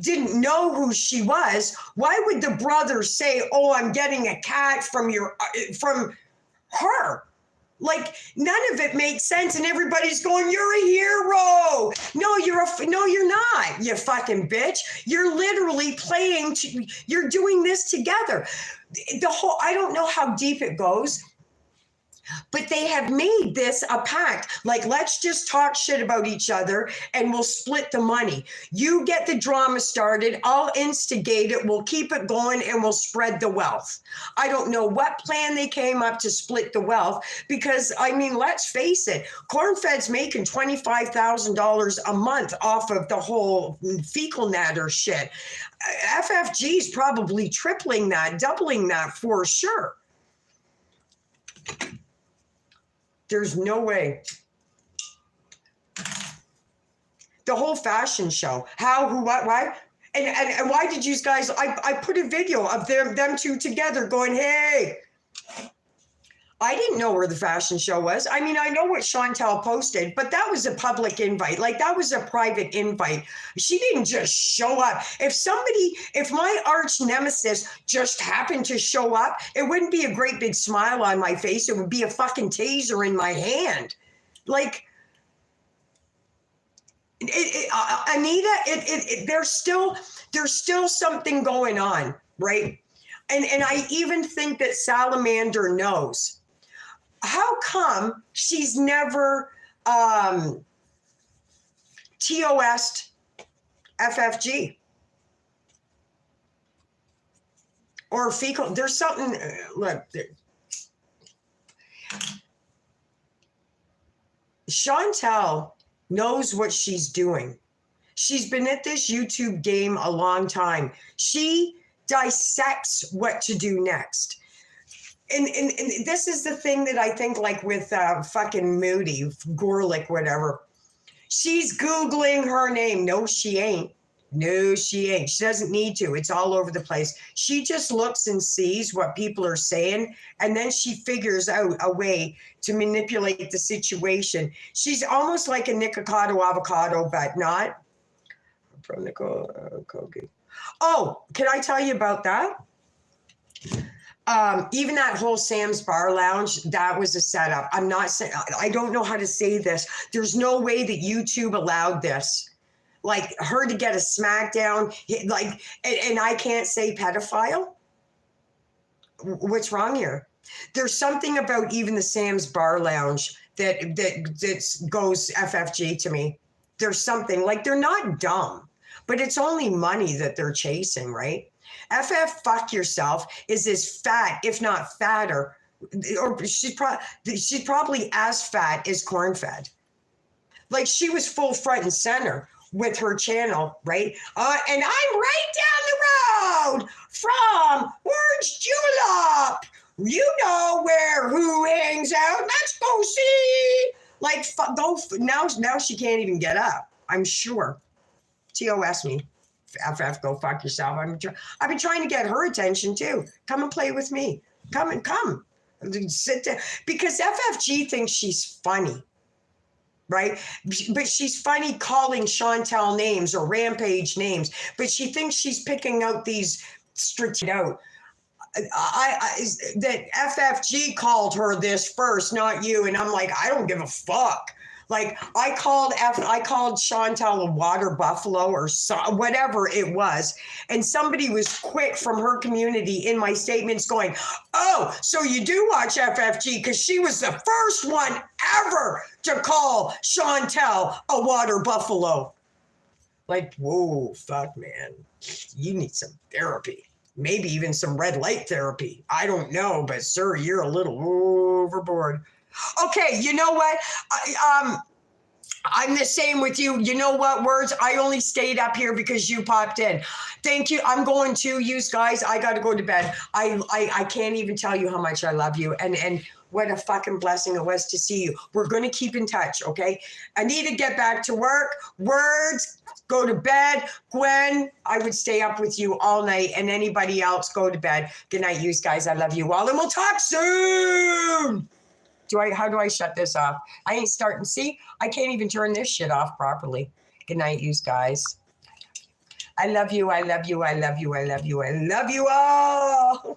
didn't know who she was, why would the brother say, oh, I'm getting a cat from her? Like, none of it makes sense, and everybody's going, you're a hero. No, you're not, you fucking bitch. You're literally you're doing this together. I don't know how deep it goes, but they have made this a pact. Like, let's just talk shit about each other and we'll split the money. You get the drama started. I'll instigate it. We'll keep it going and we'll spread the wealth. I don't know what plan they came up to split the wealth because, I mean, let's face it, corn-fed's making $25,000 a month off of the whole fecal natter shit. FFG's probably tripling that, doubling that for sure. There's no way. The whole fashion show. How, who, what, why? And why did you guys, I put a video of them two together going, hey. I didn't know where the fashion show was. I mean, I know what Chantal posted, but that was a public invite. Like, that was a private invite. She didn't just show up. If my arch nemesis just happened to show up, it wouldn't be a great big smile on my face. It would be a fucking taser in my hand. Like, Anita, there's still something going on, right? And I even think that Salamander knows. How come she's never TOS'd FFG? Or fecal, there's something, look. Chantal knows what she's doing. She's been at this YouTube game a long time. She dissects what to do next. And this is the thing that I think, like with fucking Moody, Gorlick, whatever. She's Googling her name. No, she ain't. No, she ain't. She doesn't need to. It's all over the place. She just looks and sees what people are saying, and then she figures out a way to manipulate the situation. She's almost like a Nikocado avocado, but not. From Nicole Kogi. Oh, can I tell you about that? Even that whole Sam's Bar Lounge, that was a setup. I don't know how to say this. There's no way that YouTube allowed this. Like, her to get a smackdown, like, and I can't say pedophile? What's wrong here? There's something about even the Sam's Bar Lounge that goes FFG to me. There's something, like, they're not dumb, but it's only money that they're chasing, right? Fuck yourself is as fat, if not fatter, or she's probably as fat as corn-fed. Like, she was full front and center with her channel, right? And I'm right down the road from Orange Julep. You know who hangs out. Let's go see. Like, now she can't even get up, I'm sure. TOS me. FF, go fuck yourself. I've been trying to get her attention too. Come and play with me. Come. Sit down. Because FFG thinks she's funny. right? But she's funny calling Chantel names or Rampage names, but she thinks she's picking out these strategic out. That FFG called her this first, not you, and I'm like, I don't give a fuck. Like I called Chantel a water buffalo or whatever it was, and somebody was quick from her community in my statements going, "Oh, so you do watch FFG because she was the first one ever to call Chantel a water buffalo." Like, whoa, fuck, man, you need some therapy. Maybe even some red light therapy. I don't know, but sir, you're a little overboard. Okay, you know what? I'm the same with you. You know what, Words? I only stayed up here because you popped in. Thank you. I'm going to use, guys. I got to go to bed. I can't even tell you how much I love you. And what a fucking blessing it was to see you. We're going to keep in touch, okay? I need to get back to work. Words, go to bed. Gwen, I would stay up with you all night. And anybody else, go to bed. Good night, you guys. I love you all. And we'll talk soon. How do I shut this off? I ain't starting. See, I can't even turn this shit off properly. Good night, you guys. I love you. I love you. I love you. I love you. I love you all.